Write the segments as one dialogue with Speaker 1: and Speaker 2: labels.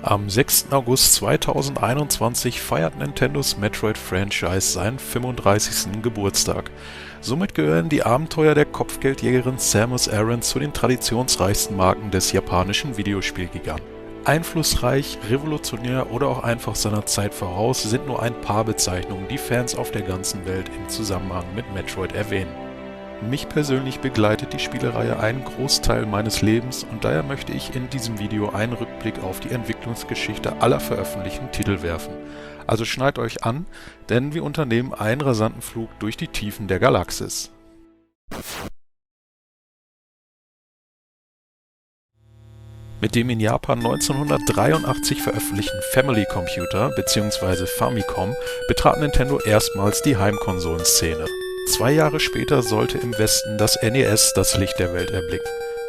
Speaker 1: Am 6. August 2021 feiert Nintendos Metroid-Franchise seinen 35. Geburtstag. Somit gehören die Abenteuer der Kopfgeldjägerin Samus Aran zu den traditionsreichsten Marken des japanischen Videospielgiganten. Einflussreich, revolutionär oder auch einfach seiner Zeit voraus sind nur ein paar Bezeichnungen, die Fans auf der ganzen Welt im Zusammenhang mit Metroid erwähnen. Mich persönlich begleitet die Spielereihe einen Großteil meines Lebens und daher möchte ich in diesem Video einen Rückblick auf die Entwicklungsgeschichte aller veröffentlichten Titel werfen. Also schnallt euch an, denn wir unternehmen einen rasanten Flug durch die Tiefen der Galaxis. Mit dem in Japan 1983 veröffentlichten Family Computer bzw. Famicom betrat Nintendo erstmals die Heimkonsolenszene. 2 Jahre später sollte im Westen das NES das Licht der Welt erblicken.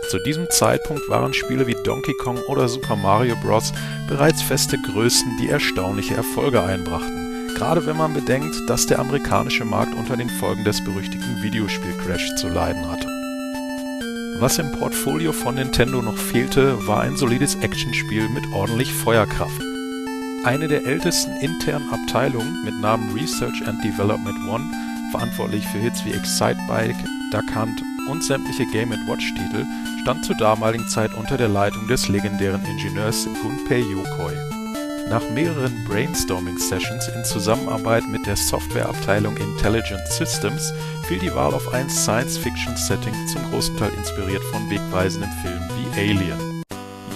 Speaker 1: Zu diesem Zeitpunkt waren Spiele wie Donkey Kong oder Super Mario Bros. Bereits feste Größen, die erstaunliche Erfolge einbrachten, gerade wenn man bedenkt, dass der amerikanische Markt unter den Folgen des berüchtigten Videospiel-Crash zu leiden hatte. Was im Portfolio von Nintendo noch fehlte, war ein solides Actionspiel mit ordentlich Feuerkraft. Eine der ältesten internen Abteilungen mit Namen Research and Development One, verantwortlich für Hits wie Excitebike, Duck Hunt und sämtliche Game & Watch-Titel, stand zur damaligen Zeit unter der Leitung des legendären Ingenieurs Gunpei Yokoi. Nach mehreren Brainstorming-Sessions in Zusammenarbeit mit der Softwareabteilung Intelligent Systems fiel die Wahl auf ein Science-Fiction-Setting, zum großen Teil inspiriert von wegweisenden Filmen wie Alien.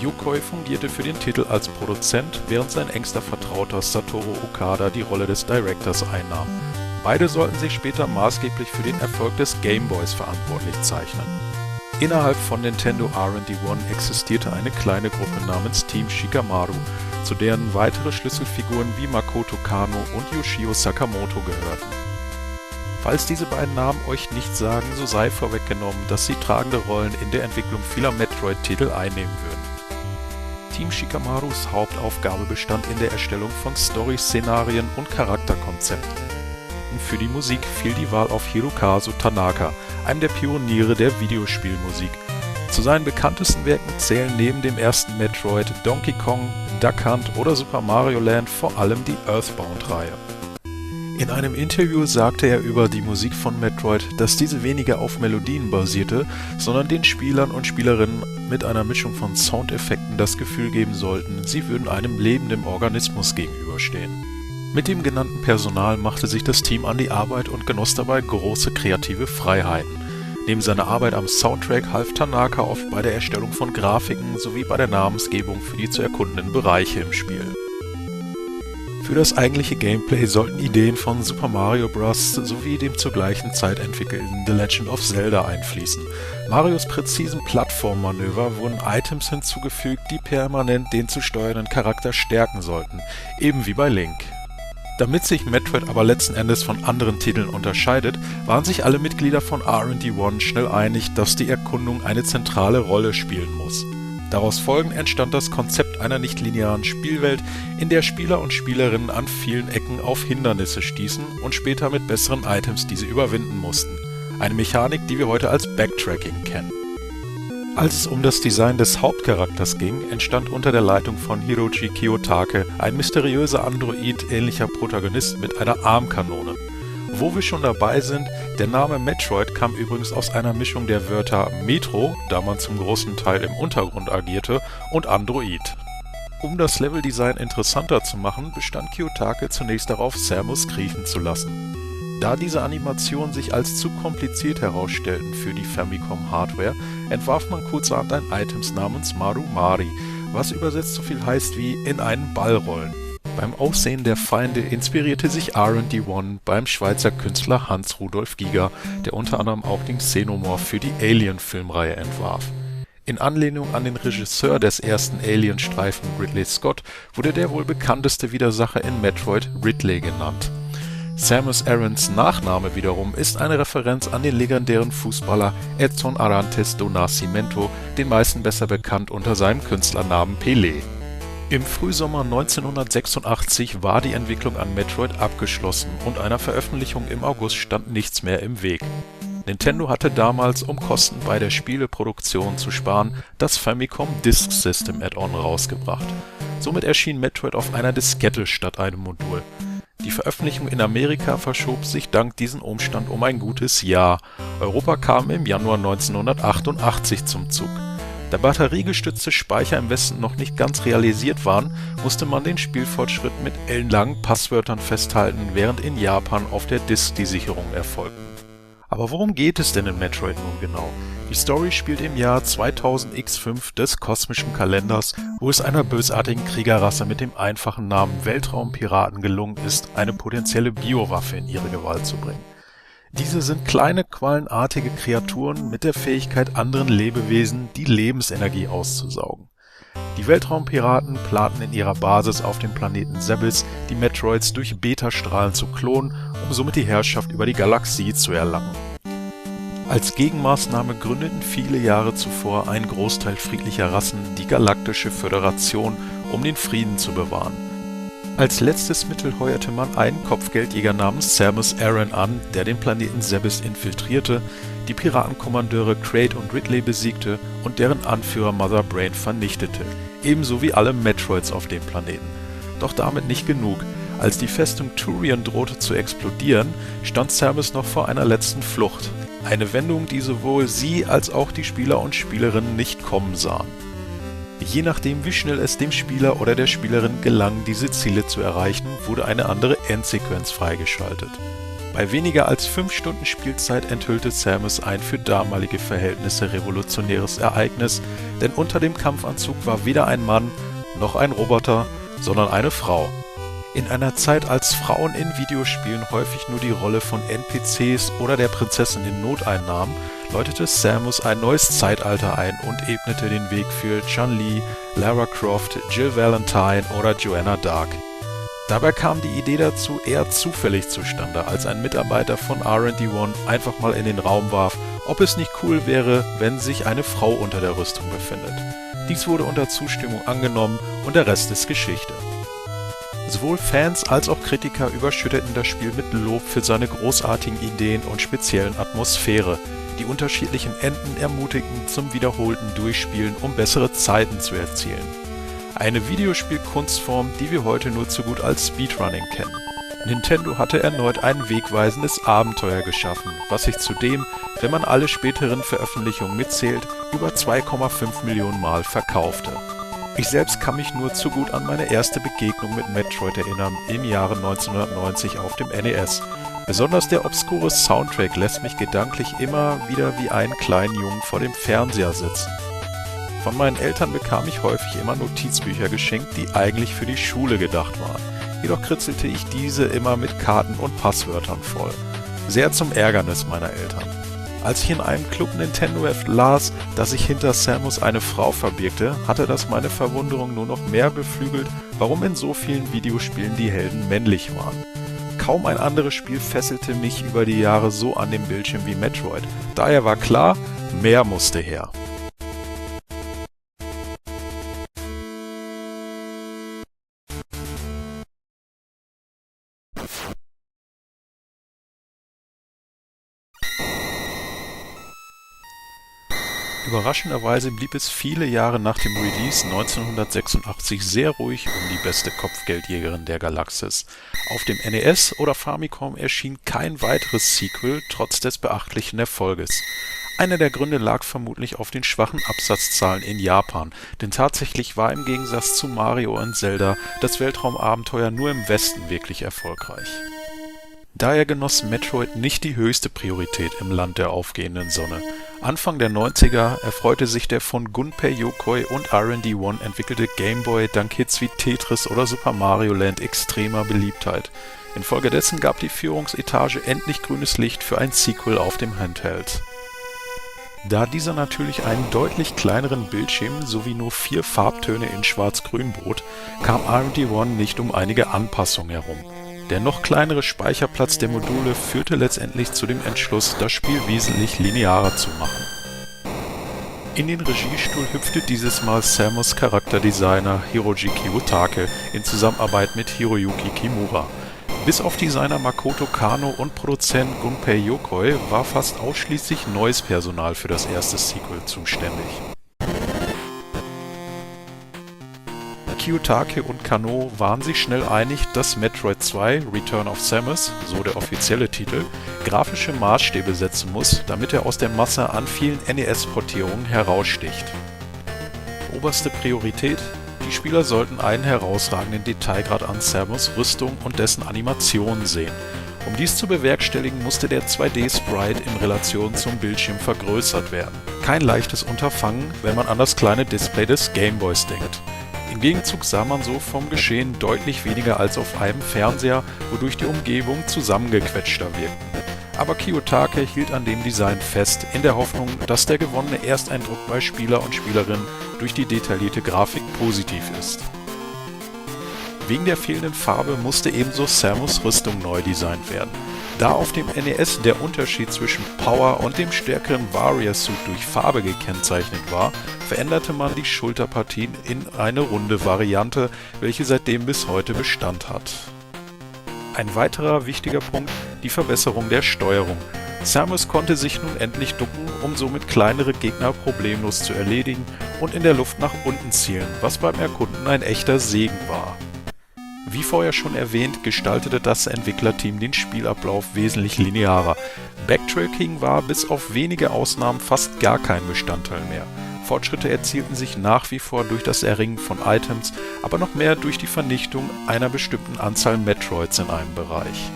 Speaker 1: Yokoi fungierte für den Titel als Produzent, während sein engster Vertrauter Satoru Okada die Rolle des Directors einnahm. Beide sollten sich später maßgeblich für den Erfolg des Game Boys verantwortlich zeichnen. Innerhalb von Nintendo R&D One existierte eine kleine Gruppe namens Team Shikamaru, zu deren weitere Schlüsselfiguren wie Makoto Kano und Yoshio Sakamoto gehörten. Falls diese beiden Namen euch nichts sagen, so sei vorweggenommen, dass sie tragende Rollen in der Entwicklung vieler Metroid-Titel einnehmen würden. Team Shikamarus Hauptaufgabe bestand in der Erstellung von Story-Szenarien und Charakterkonzepten. Für die Musik fiel die Wahl auf Hirokazu Tanaka, einem der Pioniere der Videospielmusik. Zu seinen bekanntesten Werken zählen neben dem ersten Metroid, Donkey Kong, Duck Hunt oder Super Mario Land vor allem die Earthbound-Reihe. In einem Interview sagte er über die Musik von Metroid, dass diese weniger auf Melodien basierte, sondern den Spielern und Spielerinnen mit einer Mischung von Soundeffekten das Gefühl geben sollten, sie würden einem lebenden Organismus gegenüberstehen. Mit dem genannten Personal machte sich das Team an die Arbeit und genoss dabei große kreative Freiheiten. Neben seiner Arbeit am Soundtrack half Tanaka oft bei der Erstellung von Grafiken sowie bei der Namensgebung für die zu erkundenden Bereiche im Spiel. Für das eigentliche Gameplay sollten Ideen von Super Mario Bros. Sowie dem zur gleichen Zeit entwickelten The Legend of Zelda einfließen. Marios präzisen Plattformmanöver wurden Items hinzugefügt, die permanent den zu steuernden Charakter stärken sollten, eben wie bei Link. Damit sich Metroid aber letzten Endes von anderen Titeln unterscheidet, waren sich alle Mitglieder von R&D One schnell einig, dass die Erkundung eine zentrale Rolle spielen muss. Daraus folgend entstand das Konzept einer nicht-linearen Spielwelt, in der Spieler und Spielerinnen an vielen Ecken auf Hindernisse stießen und später mit besseren Items diese überwinden mussten. Eine Mechanik, die wir heute als Backtracking kennen. Als es um das Design des Hauptcharakters ging, entstand unter der Leitung von Hiroji Kiyotake ein mysteriöser Android-ähnlicher Protagonist mit einer Armkanone. Wo wir schon dabei sind, der Name Metroid kam übrigens aus einer Mischung der Wörter Metro, da man zum großen Teil im Untergrund agierte, und Android. Um das Leveldesign interessanter zu machen, bestand Kiyotake zunächst darauf, Samus kriechen zu lassen. Da diese Animationen sich als zu kompliziert herausstellten für die Famicom-Hardware, entwarf man kurzerhand ein Items namens Maru Mari, was übersetzt so viel heißt wie in einen Ball rollen. Beim Aussehen der Feinde inspirierte sich R&D One beim Schweizer Künstler Hans Rudolf Giger, der unter anderem auch den Xenomorph für die Alien-Filmreihe entwarf. In Anlehnung an den Regisseur des ersten Alien-Streifen Ridley Scott wurde der wohl bekannteste Widersacher in Metroid Ridley genannt. Samus Arans Nachname wiederum ist eine Referenz an den legendären Fußballer Edson Arantes do Nascimento, den meisten besser bekannt unter seinem Künstlernamen Pelé. Im Frühsommer 1986 war die Entwicklung an Metroid abgeschlossen und einer Veröffentlichung im August stand nichts mehr im Weg. Nintendo hatte damals, um Kosten bei der Spieleproduktion zu sparen, das Famicom Disk System Add-on rausgebracht. Somit erschien Metroid auf einer Diskette statt einem Modul. Die Veröffentlichung in Amerika verschob sich dank diesem Umstand um ein gutes Jahr. Europa kam im Januar 1988 zum Zug. Da batteriegestützte Speicher im Westen noch nicht ganz realisiert waren, musste man den Spielfortschritt mit ellenlangen Passwörtern festhalten, während in Japan auf der Disk die Sicherungen erfolgten. Aber worum geht es denn in Metroid nun genau? Die Story spielt im Jahr 2000x5 des kosmischen Kalenders, wo es einer bösartigen Kriegerrasse mit dem einfachen Namen Weltraumpiraten gelungen ist, eine potenzielle Biowaffe in ihre Gewalt zu bringen. Diese sind kleine, quallenartige Kreaturen mit der Fähigkeit, anderen Lebewesen die Lebensenergie auszusaugen. Die Weltraumpiraten planten in ihrer Basis auf dem Planeten Zebes, die Metroids durch Beta-Strahlen zu klonen, um somit die Herrschaft über die Galaxie zu erlangen. Als Gegenmaßnahme gründeten viele Jahre zuvor ein Großteil friedlicher Rassen die Galaktische Föderation, um den Frieden zu bewahren. Als letztes Mittel heuerte man einen Kopfgeldjäger namens Samus Aran an, der den Planeten Zebes infiltrierte, die Piratenkommandeure Kraid und Ridley besiegte und deren Anführer Mother Brain vernichtete, ebenso wie alle Metroids auf dem Planeten. Doch damit nicht genug. Als die Festung Turian drohte zu explodieren, stand Samus noch vor einer letzten Flucht. Eine Wendung, die sowohl sie als auch die Spieler und Spielerinnen nicht kommen sahen. Je nachdem, wie schnell es dem Spieler oder der Spielerin gelang, diese Ziele zu erreichen, wurde eine andere Endsequenz freigeschaltet. Bei weniger als 5 Stunden Spielzeit enthüllte Samus ein für damalige Verhältnisse revolutionäres Ereignis, denn unter dem Kampfanzug war weder ein Mann noch ein Roboter, sondern eine Frau. In einer Zeit, als Frauen in Videospielen häufig nur die Rolle von NPCs oder der Prinzessin in Not einnahmen, läutete Samus ein neues Zeitalter ein und ebnete den Weg für Chun-Li, Lara Croft, Jill Valentine oder Joanna Dark. Dabei kam die Idee dazu eher zufällig zustande, als ein Mitarbeiter von R&D1 einfach mal in den Raum warf, ob es nicht cool wäre, wenn sich eine Frau unter der Rüstung befindet. Dies wurde unter Zustimmung angenommen und der Rest ist Geschichte. Sowohl Fans als auch Kritiker überschütteten das Spiel mit Lob für seine großartigen Ideen und speziellen Atmosphäre. Die unterschiedlichen Enden ermutigten zum wiederholten Durchspielen, um bessere Zeiten zu erzielen. Eine Videospielkunstform, die wir heute nur zu gut als Speedrunning kennen. Nintendo hatte erneut ein wegweisendes Abenteuer geschaffen, was sich zudem, wenn man alle späteren Veröffentlichungen mitzählt, über 2,5 Millionen Mal verkaufte. Ich selbst kann mich nur zu gut an meine erste Begegnung mit Metroid erinnern, im Jahre 1990 auf dem NES. Besonders der obskure Soundtrack lässt mich gedanklich immer wieder wie einen kleinen Jungen vor dem Fernseher sitzen. Von meinen Eltern bekam ich häufig immer Notizbücher geschenkt, die eigentlich für die Schule gedacht waren. Jedoch kritzelte ich diese immer mit Karten und Passwörtern voll. Sehr zum Ärgernis meiner Eltern. Als ich in einem Club Nintendo-Heft las, dass sich hinter Samus eine Frau verbirgte, hatte das meine Verwunderung nur noch mehr beflügelt, warum in so vielen Videospielen die Helden männlich waren. Kaum ein anderes Spiel fesselte mich über die Jahre so an dem Bildschirm wie Metroid. Daher war klar, mehr musste her. Überraschenderweise blieb es viele Jahre nach dem Release 1986 sehr ruhig um die beste Kopfgeldjägerin der Galaxis. Auf dem NES oder Famicom erschien kein weiteres Sequel, trotz des beachtlichen Erfolges. Einer der Gründe lag vermutlich auf den schwachen Absatzzahlen in Japan, denn tatsächlich war im Gegensatz zu Mario und Zelda das Weltraumabenteuer nur im Westen wirklich erfolgreich. Daher genoss Metroid nicht die höchste Priorität im Land der aufgehenden Sonne. Anfang der 90er erfreute sich der von Gunpei Yokoi und R&D1 entwickelte Game Boy dank Hits wie Tetris oder Super Mario Land extremer Beliebtheit. Infolgedessen gab die Führungsetage endlich grünes Licht für ein Sequel auf dem Handheld. Da dieser natürlich einen deutlich kleineren Bildschirm sowie nur 4 Farbtöne in Schwarz-Grün bot, kam R&D1 nicht um einige Anpassungen herum. Der noch kleinere Speicherplatz der Module führte letztendlich zu dem Entschluss, das Spiel wesentlich linearer zu machen. In den Regiestuhl hüpfte dieses Mal Samus Charakterdesigner Hiroji Kiyotake in Zusammenarbeit mit Hiroyuki Kimura. Bis auf Designer Makoto Kano und Produzent Gunpei Yokoi war fast ausschließlich neues Personal für das erste Sequel zuständig. Kiyotake und Kano waren sich schnell einig, dass Metroid 2 Return of Samus, so der offizielle Titel, grafische Maßstäbe setzen muss, damit er aus der Masse an vielen NES-Portierungen heraussticht. Oberste Priorität: Die Spieler sollten einen herausragenden Detailgrad an Samus Rüstung und dessen Animationen sehen. Um dies zu bewerkstelligen, musste der 2D-Sprite in Relation zum Bildschirm vergrößert werden. Kein leichtes Unterfangen, wenn man an das kleine Display des Gameboys denkt. Im Gegenzug sah man so vom Geschehen deutlich weniger als auf einem Fernseher, wodurch die Umgebung zusammengequetschter wirkten. Aber Kiyotake hielt an dem Design fest, in der Hoffnung, dass der gewonnene Ersteindruck bei Spieler und Spielerinnen durch die detaillierte Grafik positiv ist. Wegen der fehlenden Farbe musste ebenso Samus Rüstung neu designt werden. Da auf dem NES der Unterschied zwischen Power und dem stärkeren Warrior-Suit durch Farbe gekennzeichnet war, veränderte man die Schulterpartien in eine runde Variante, welche seitdem bis heute Bestand hat. Ein weiterer wichtiger Punkt: die Verbesserung der Steuerung. Samus konnte sich nun endlich ducken, um somit kleinere Gegner problemlos zu erledigen und in der Luft nach unten zielen, was beim Erkunden ein echter Segen war. Wie vorher schon erwähnt, gestaltete das Entwicklerteam den Spielablauf wesentlich linearer. Backtracking war bis auf wenige Ausnahmen fast gar kein Bestandteil mehr. Fortschritte erzielten sich nach wie vor durch das Erringen von Items, aber noch mehr durch die Vernichtung einer bestimmten Anzahl Metroids in einem Bereich.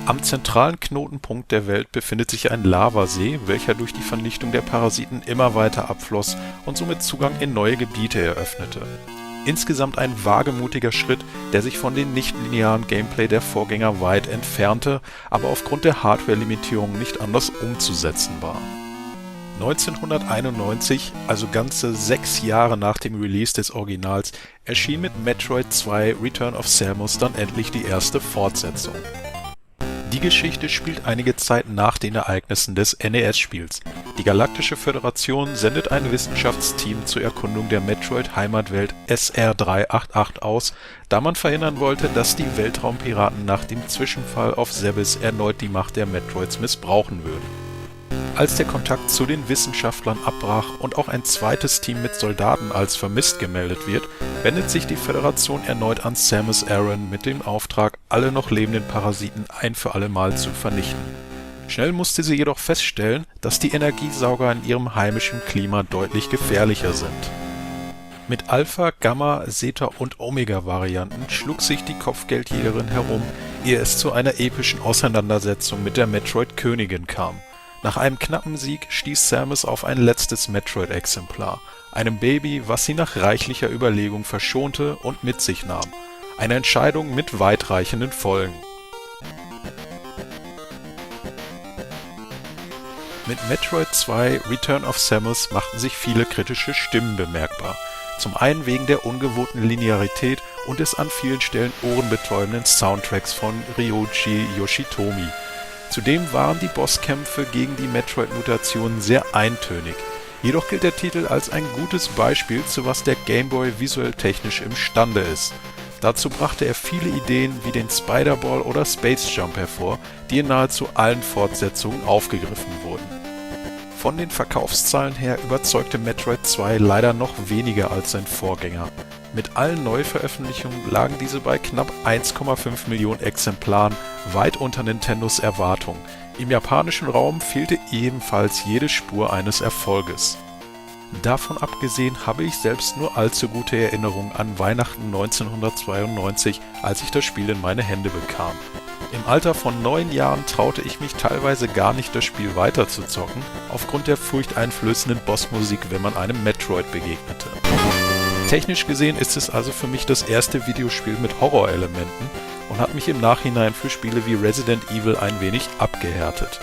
Speaker 1: Am zentralen Knotenpunkt der Welt befindet sich ein Lavasee, welcher durch die Vernichtung der Parasiten immer weiter abfloss und somit Zugang in neue Gebiete eröffnete. Insgesamt ein wagemutiger Schritt, der sich von dem nicht-linearen Gameplay der Vorgänger weit entfernte, aber aufgrund der Hardware-Limitierungen nicht anders umzusetzen war. 1991, also ganze 6 Jahre nach dem Release des Originals, erschien mit Metroid 2 Return of Samus dann endlich die erste Fortsetzung. Die Geschichte spielt einige Zeit nach den Ereignissen des NES-Spiels. Die Galaktische Föderation sendet ein Wissenschaftsteam zur Erkundung der Metroid-Heimatwelt SR388 aus, da man verhindern wollte, dass die Weltraumpiraten nach dem Zwischenfall auf Zebes erneut die Macht der Metroids missbrauchen würden. Als der Kontakt zu den Wissenschaftlern abbrach und auch ein zweites Team mit Soldaten als vermisst gemeldet wird, wendet sich die Föderation erneut an Samus Aran mit dem Auftrag, alle noch lebenden Parasiten ein für alle Mal zu vernichten. Schnell musste sie jedoch feststellen, dass die Energiesauger in ihrem heimischen Klima deutlich gefährlicher sind. Mit Alpha, Gamma, Zeta und Omega-Varianten schlug sich die Kopfgeldjägerin herum, ehe es zu einer epischen Auseinandersetzung mit der Metroid-Königin kam. Nach einem knappen Sieg stieß Samus auf ein letztes Metroid-Exemplar, einem Baby, was sie nach reichlicher Überlegung verschonte und mit sich nahm. Eine Entscheidung mit weitreichenden Folgen. Mit Metroid 2 Return of Samus machten sich viele kritische Stimmen bemerkbar. Zum einen wegen der ungewohnten Linearität und des an vielen Stellen ohrenbetäubenden Soundtracks von Ryuichi Yoshitomi. Zudem waren die Bosskämpfe gegen die Metroid-Mutationen sehr eintönig. Jedoch gilt der Titel als ein gutes Beispiel, zu was der Game Boy visuell technisch imstande ist. Dazu brachte er viele Ideen wie den Spider-Ball oder Space Jump hervor, die in nahezu allen Fortsetzungen aufgegriffen wurden. Von den Verkaufszahlen her überzeugte Metroid 2 leider noch weniger als sein Vorgänger. Mit allen Neuveröffentlichungen lagen diese bei knapp 1,5 Millionen Exemplaren, weit unter Nintendos Erwartung. Im japanischen Raum fehlte ebenfalls jede Spur eines Erfolges. Davon abgesehen habe ich selbst nur allzu gute Erinnerungen an Weihnachten 1992, als ich das Spiel in meine Hände bekam. Im Alter von 9 Jahren traute ich mich teilweise gar nicht, das Spiel weiter zu zocken, aufgrund der furchteinflößenden Bossmusik, wenn man einem Metroid begegnete. Technisch gesehen ist es also für mich das erste Videospiel mit Horrorelementen und hat mich im Nachhinein für Spiele wie Resident Evil ein wenig abgehärtet.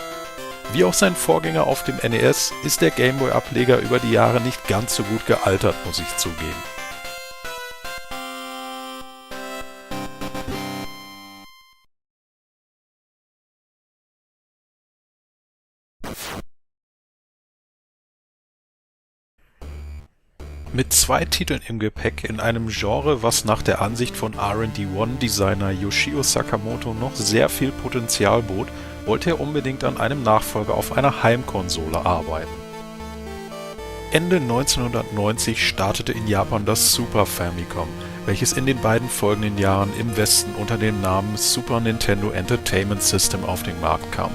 Speaker 1: Wie auch sein Vorgänger auf dem NES ist der Gameboy-Ableger über die Jahre nicht ganz so gut gealtert, muss ich zugeben. Mit 2 Titeln im Gepäck in einem Genre, was nach der Ansicht von R&D1-Designer Yoshio Sakamoto noch sehr viel Potenzial bot, wollte er unbedingt an einem Nachfolger auf einer Heimkonsole arbeiten. Ende 1990 startete in Japan das Super Famicom, welches in den beiden folgenden Jahren im Westen unter dem Namen Super Nintendo Entertainment System auf den Markt kam.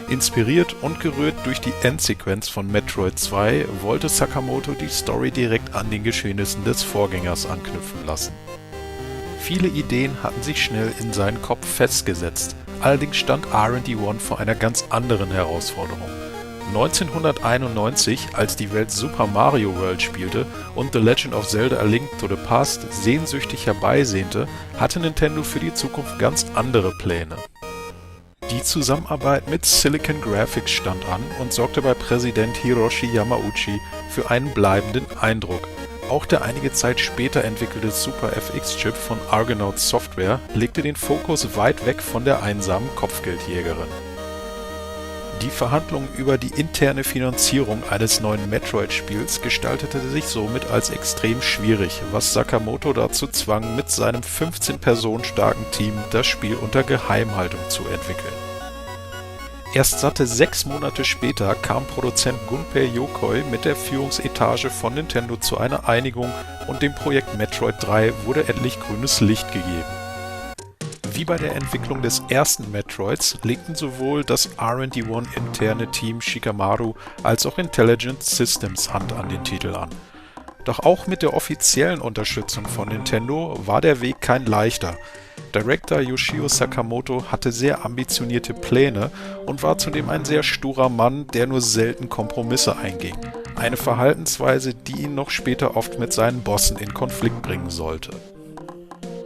Speaker 1: Inspiriert und gerührt durch die Endsequenz von Metroid 2 wollte Sakamoto die Story direkt an den Geschehnissen des Vorgängers anknüpfen lassen. Viele Ideen hatten sich schnell in seinen Kopf festgesetzt, allerdings stand R&D1 vor einer ganz anderen Herausforderung. 1991, als die Welt Super Mario World spielte und The Legend of Zelda: A Link to the Past sehnsüchtig herbeisehnte, hatte Nintendo für die Zukunft ganz andere Pläne. Die Zusammenarbeit mit Silicon Graphics stand an und sorgte bei Präsident Hiroshi Yamauchi für einen bleibenden Eindruck. Auch der einige Zeit später entwickelte Super FX-Chip von Argonaut Software legte den Fokus weit weg von der einsamen Kopfgeldjägerin. Die Verhandlungen über die interne Finanzierung eines neuen Metroid-Spiels gestaltete sich somit als extrem schwierig, was Sakamoto dazu zwang, mit seinem 15 Personen starken Team das Spiel unter Geheimhaltung zu entwickeln. Erst satte 6 Monate später kam Produzent Gunpei Yokoi mit der Führungsetage von Nintendo zu einer Einigung und dem Projekt Metroid 3 wurde endlich grünes Licht gegeben. Wie bei der Entwicklung des ersten Metroids legten sowohl das R&D1-interne Team Shikamaru als auch Intelligent Systems Hand an den Titel an. Doch auch mit der offiziellen Unterstützung von Nintendo war der Weg kein leichter. Director Yoshio Sakamoto hatte sehr ambitionierte Pläne und war zudem ein sehr sturer Mann, der nur selten Kompromisse einging. Eine Verhaltensweise, die ihn noch später oft mit seinen Bossen in Konflikt bringen sollte.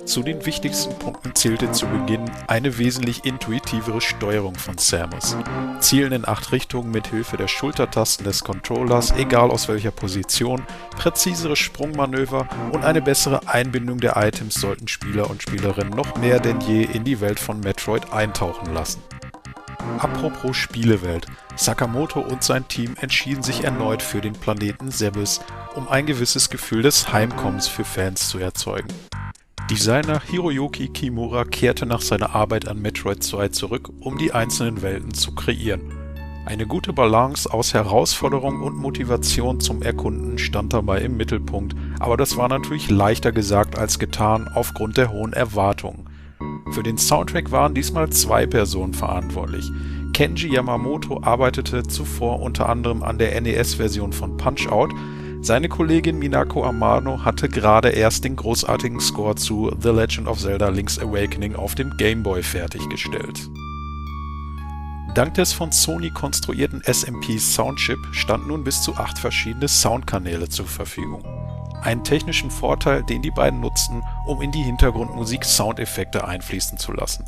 Speaker 1: Zu den wichtigsten Punkten zählte zu Beginn eine wesentlich intuitivere Steuerung von Samus. Zielen in 8 Richtungen mit Hilfe der Schultertasten des Controllers, egal aus welcher Position, präzisere Sprungmanöver und eine bessere Einbindung der Items sollten Spieler und Spielerinnen noch mehr denn je in die Welt von Metroid eintauchen lassen. Apropos Spielewelt, Sakamoto und sein Team entschieden sich erneut für den Planeten Zebes, um ein gewisses Gefühl des Heimkommens für Fans zu erzeugen. Designer Hiroyuki Kimura kehrte nach seiner Arbeit an Metroid 2 zurück, um die einzelnen Welten zu kreieren. Eine gute Balance aus Herausforderung und Motivation zum Erkunden stand dabei im Mittelpunkt, aber das war natürlich leichter gesagt als getan aufgrund der hohen Erwartungen. Für den Soundtrack waren diesmal 2 Personen verantwortlich. Kenji Yamamoto arbeitete zuvor unter anderem an der NES-Version von Punch-Out!, seine Kollegin Minako Amano hatte gerade erst den großartigen Score zu The Legend of Zelda: Link's Awakening auf dem Game Boy fertiggestellt. Dank des von Sony konstruierten SMP Soundchip standen nun bis zu 8 verschiedene Soundkanäle zur Verfügung. Einen technischen Vorteil, den die beiden nutzten, um in die Hintergrundmusik Soundeffekte einfließen zu lassen.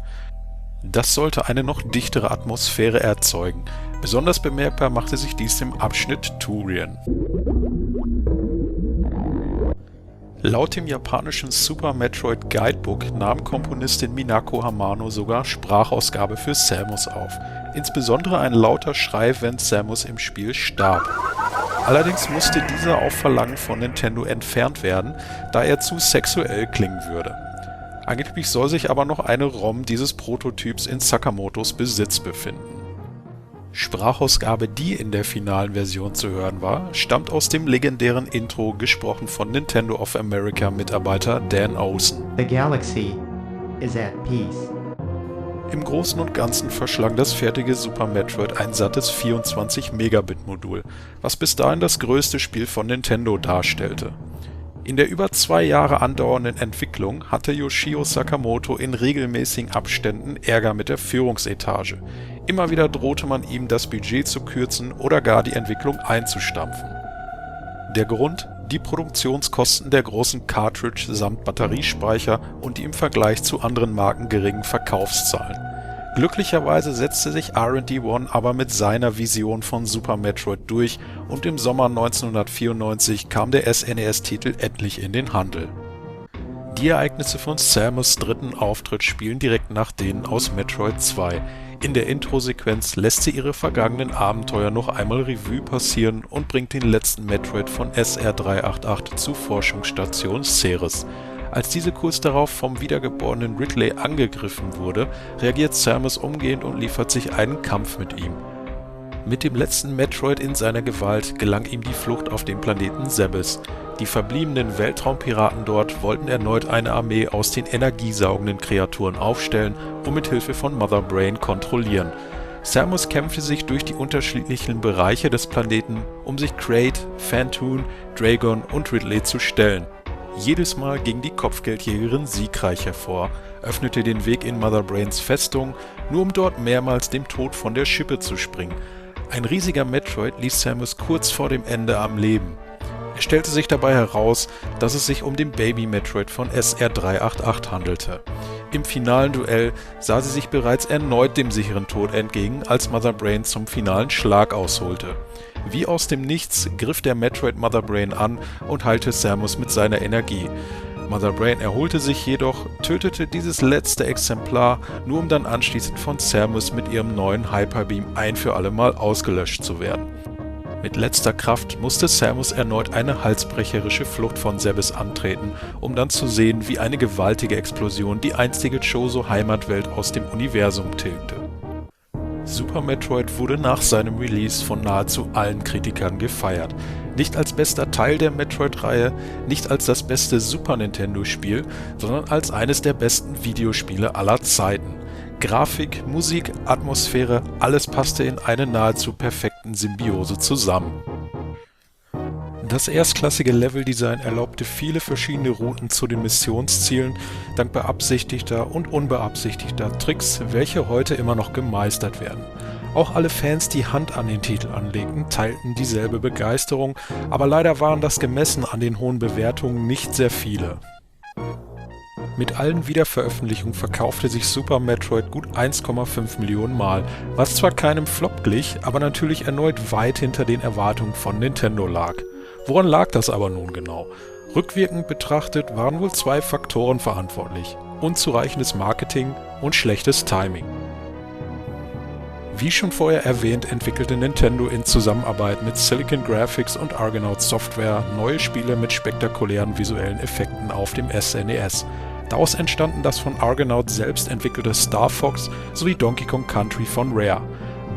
Speaker 1: Das sollte eine noch dichtere Atmosphäre erzeugen. Besonders bemerkbar machte sich dies im Abschnitt Tourian. Laut dem japanischen Super Metroid Guidebook nahm Komponistin Minako Amano sogar Sprachausgabe für Samus auf. Insbesondere ein lauter Schrei, wenn Samus im Spiel starb. Allerdings musste dieser auf Verlangen von Nintendo entfernt werden, da er zu sexuell klingen würde. Angeblich soll sich aber noch eine ROM dieses Prototyps in Sakamotos Besitz befinden. Sprachausgabe, die in der finalen Version zu hören war, stammt aus dem legendären Intro, gesprochen von Nintendo of America Mitarbeiter Dan Owsen.
Speaker 2: The galaxy is at peace.
Speaker 1: Im Großen und Ganzen verschlang das fertige Super Metroid ein sattes 24-Megabit-Modul, was bis dahin das größte Spiel von Nintendo darstellte. In der über 2 Jahre andauernden Entwicklung hatte Yoshio Sakamoto in regelmäßigen Abständen Ärger mit der Führungsetage. Immer wieder drohte man ihm, das Budget zu kürzen oder gar die Entwicklung einzustampfen. Der Grund? Die Produktionskosten der großen Cartridge samt Batteriespeicher und die im Vergleich zu anderen Marken geringen Verkaufszahlen. Glücklicherweise setzte sich R&D1 aber mit seiner Vision von Super Metroid durch und im Sommer 1994 kam der SNES-Titel endlich in den Handel. Die Ereignisse von Samus' dritten Auftritt spielen direkt nach denen aus Metroid 2. In der Intro-Sequenz lässt sie ihre vergangenen Abenteuer noch einmal Revue passieren und bringt den letzten Metroid von SR388 zur Forschungsstation Ceres. Als diese kurz darauf vom wiedergeborenen Ridley angegriffen wurde, reagiert Samus umgehend und liefert sich einen Kampf mit ihm. Mit dem letzten Metroid in seiner Gewalt gelang ihm die Flucht auf den Planeten Zebes. Die verbliebenen Weltraumpiraten dort wollten erneut eine Armee aus den energiesaugenden Kreaturen aufstellen und mit Hilfe von Mother Brain kontrollieren. Samus kämpfte sich durch die unterschiedlichen Bereiche des Planeten, um sich Kraid, Phantoon, Dragon und Ridley zu stellen. Jedes Mal ging die Kopfgeldjägerin siegreich hervor, öffnete den Weg in Mother Brains Festung, nur um dort mehrmals dem Tod von der Schippe zu springen. Ein riesiger Metroid ließ Samus kurz vor dem Ende am Leben. Es stellte sich dabei heraus, dass es sich um den Baby-Metroid von SR388 handelte. Im finalen Duell sah sie sich bereits erneut dem sicheren Tod entgegen, als Mother Brain zum finalen Schlag ausholte. Wie aus dem Nichts griff der Metroid Mother Brain an und heilte Samus mit seiner Energie. Mother Brain erholte sich jedoch, tötete dieses letzte Exemplar, nur um dann anschließend von Samus mit ihrem neuen Hyperbeam ein für alle Mal ausgelöscht zu werden. Mit letzter Kraft musste Samus erneut eine halsbrecherische Flucht von Zebes antreten, um dann zu sehen, wie eine gewaltige Explosion die einstige Chozo-Heimatwelt aus dem Universum tilgte. Super Metroid wurde nach seinem Release von nahezu allen Kritikern gefeiert. Nicht als bester Teil der Metroid-Reihe, nicht als das beste Super Nintendo-Spiel, sondern als eines der besten Videospiele aller Zeiten. Grafik, Musik, Atmosphäre, alles passte in eine nahezu perfekten Symbiose zusammen. Das erstklassige Leveldesign erlaubte viele verschiedene Routen zu den Missionszielen, dank beabsichtigter und unbeabsichtigter Tricks, welche heute immer noch gemeistert werden. Auch alle Fans, die Hand an den Titel anlegten, teilten dieselbe Begeisterung, aber leider waren das gemessen an den hohen Bewertungen nicht sehr viele. Mit allen Wiederveröffentlichungen verkaufte sich Super Metroid gut 1,5 Millionen Mal, was zwar keinem Flop glich, aber natürlich erneut weit hinter den Erwartungen von Nintendo lag. Woran lag das aber nun genau? Rückwirkend betrachtet waren wohl zwei Faktoren verantwortlich: unzureichendes Marketing und schlechtes Timing. Wie schon vorher erwähnt, entwickelte Nintendo in Zusammenarbeit mit Silicon Graphics und Argonaut Software neue Spiele mit spektakulären visuellen Effekten auf dem SNES. Daraus entstanden das von Argonaut selbst entwickelte Star Fox sowie Donkey Kong Country von Rare.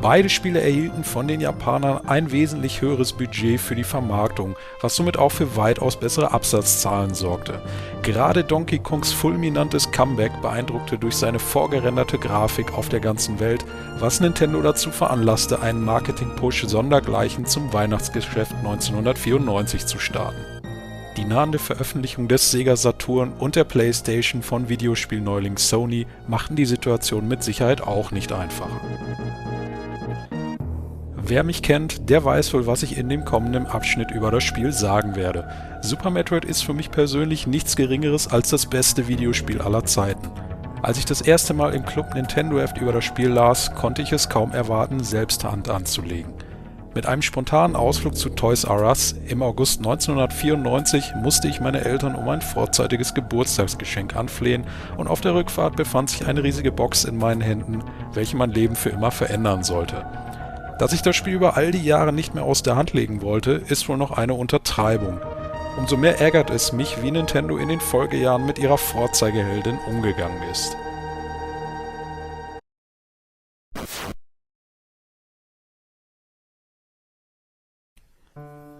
Speaker 1: Beide Spiele erhielten von den Japanern ein wesentlich höheres Budget für die Vermarktung, was somit auch für weitaus bessere Absatzzahlen sorgte. Gerade Donkey Kongs fulminantes Comeback beeindruckte durch seine vorgerenderte Grafik auf der ganzen Welt, was Nintendo dazu veranlasste, einen Marketing-Push sondergleichen zum Weihnachtsgeschäft 1994 zu starten. Die nahende Veröffentlichung des Sega Saturn und der PlayStation von Videospielneuling Sony machten die Situation mit Sicherheit auch nicht einfacher. Wer mich kennt, der weiß wohl, was ich in dem kommenden Abschnitt über das Spiel sagen werde. Super Metroid ist für mich persönlich nichts Geringeres als das beste Videospiel aller Zeiten. Als ich das erste Mal im Club Nintendo Heft über das Spiel las, konnte ich es kaum erwarten, selbst Hand anzulegen. Mit einem spontanen Ausflug zu Toys R Us im August 1994 musste ich meine Eltern um ein vorzeitiges Geburtstagsgeschenk anflehen und auf der Rückfahrt befand sich eine riesige Box in meinen Händen, welche mein Leben für immer verändern sollte. Dass ich das Spiel über all die Jahre nicht mehr aus der Hand legen wollte, ist wohl noch eine Untertreibung. Umso mehr ärgert es mich, wie Nintendo in den Folgejahren mit ihrer Vorzeigeheldin umgegangen ist.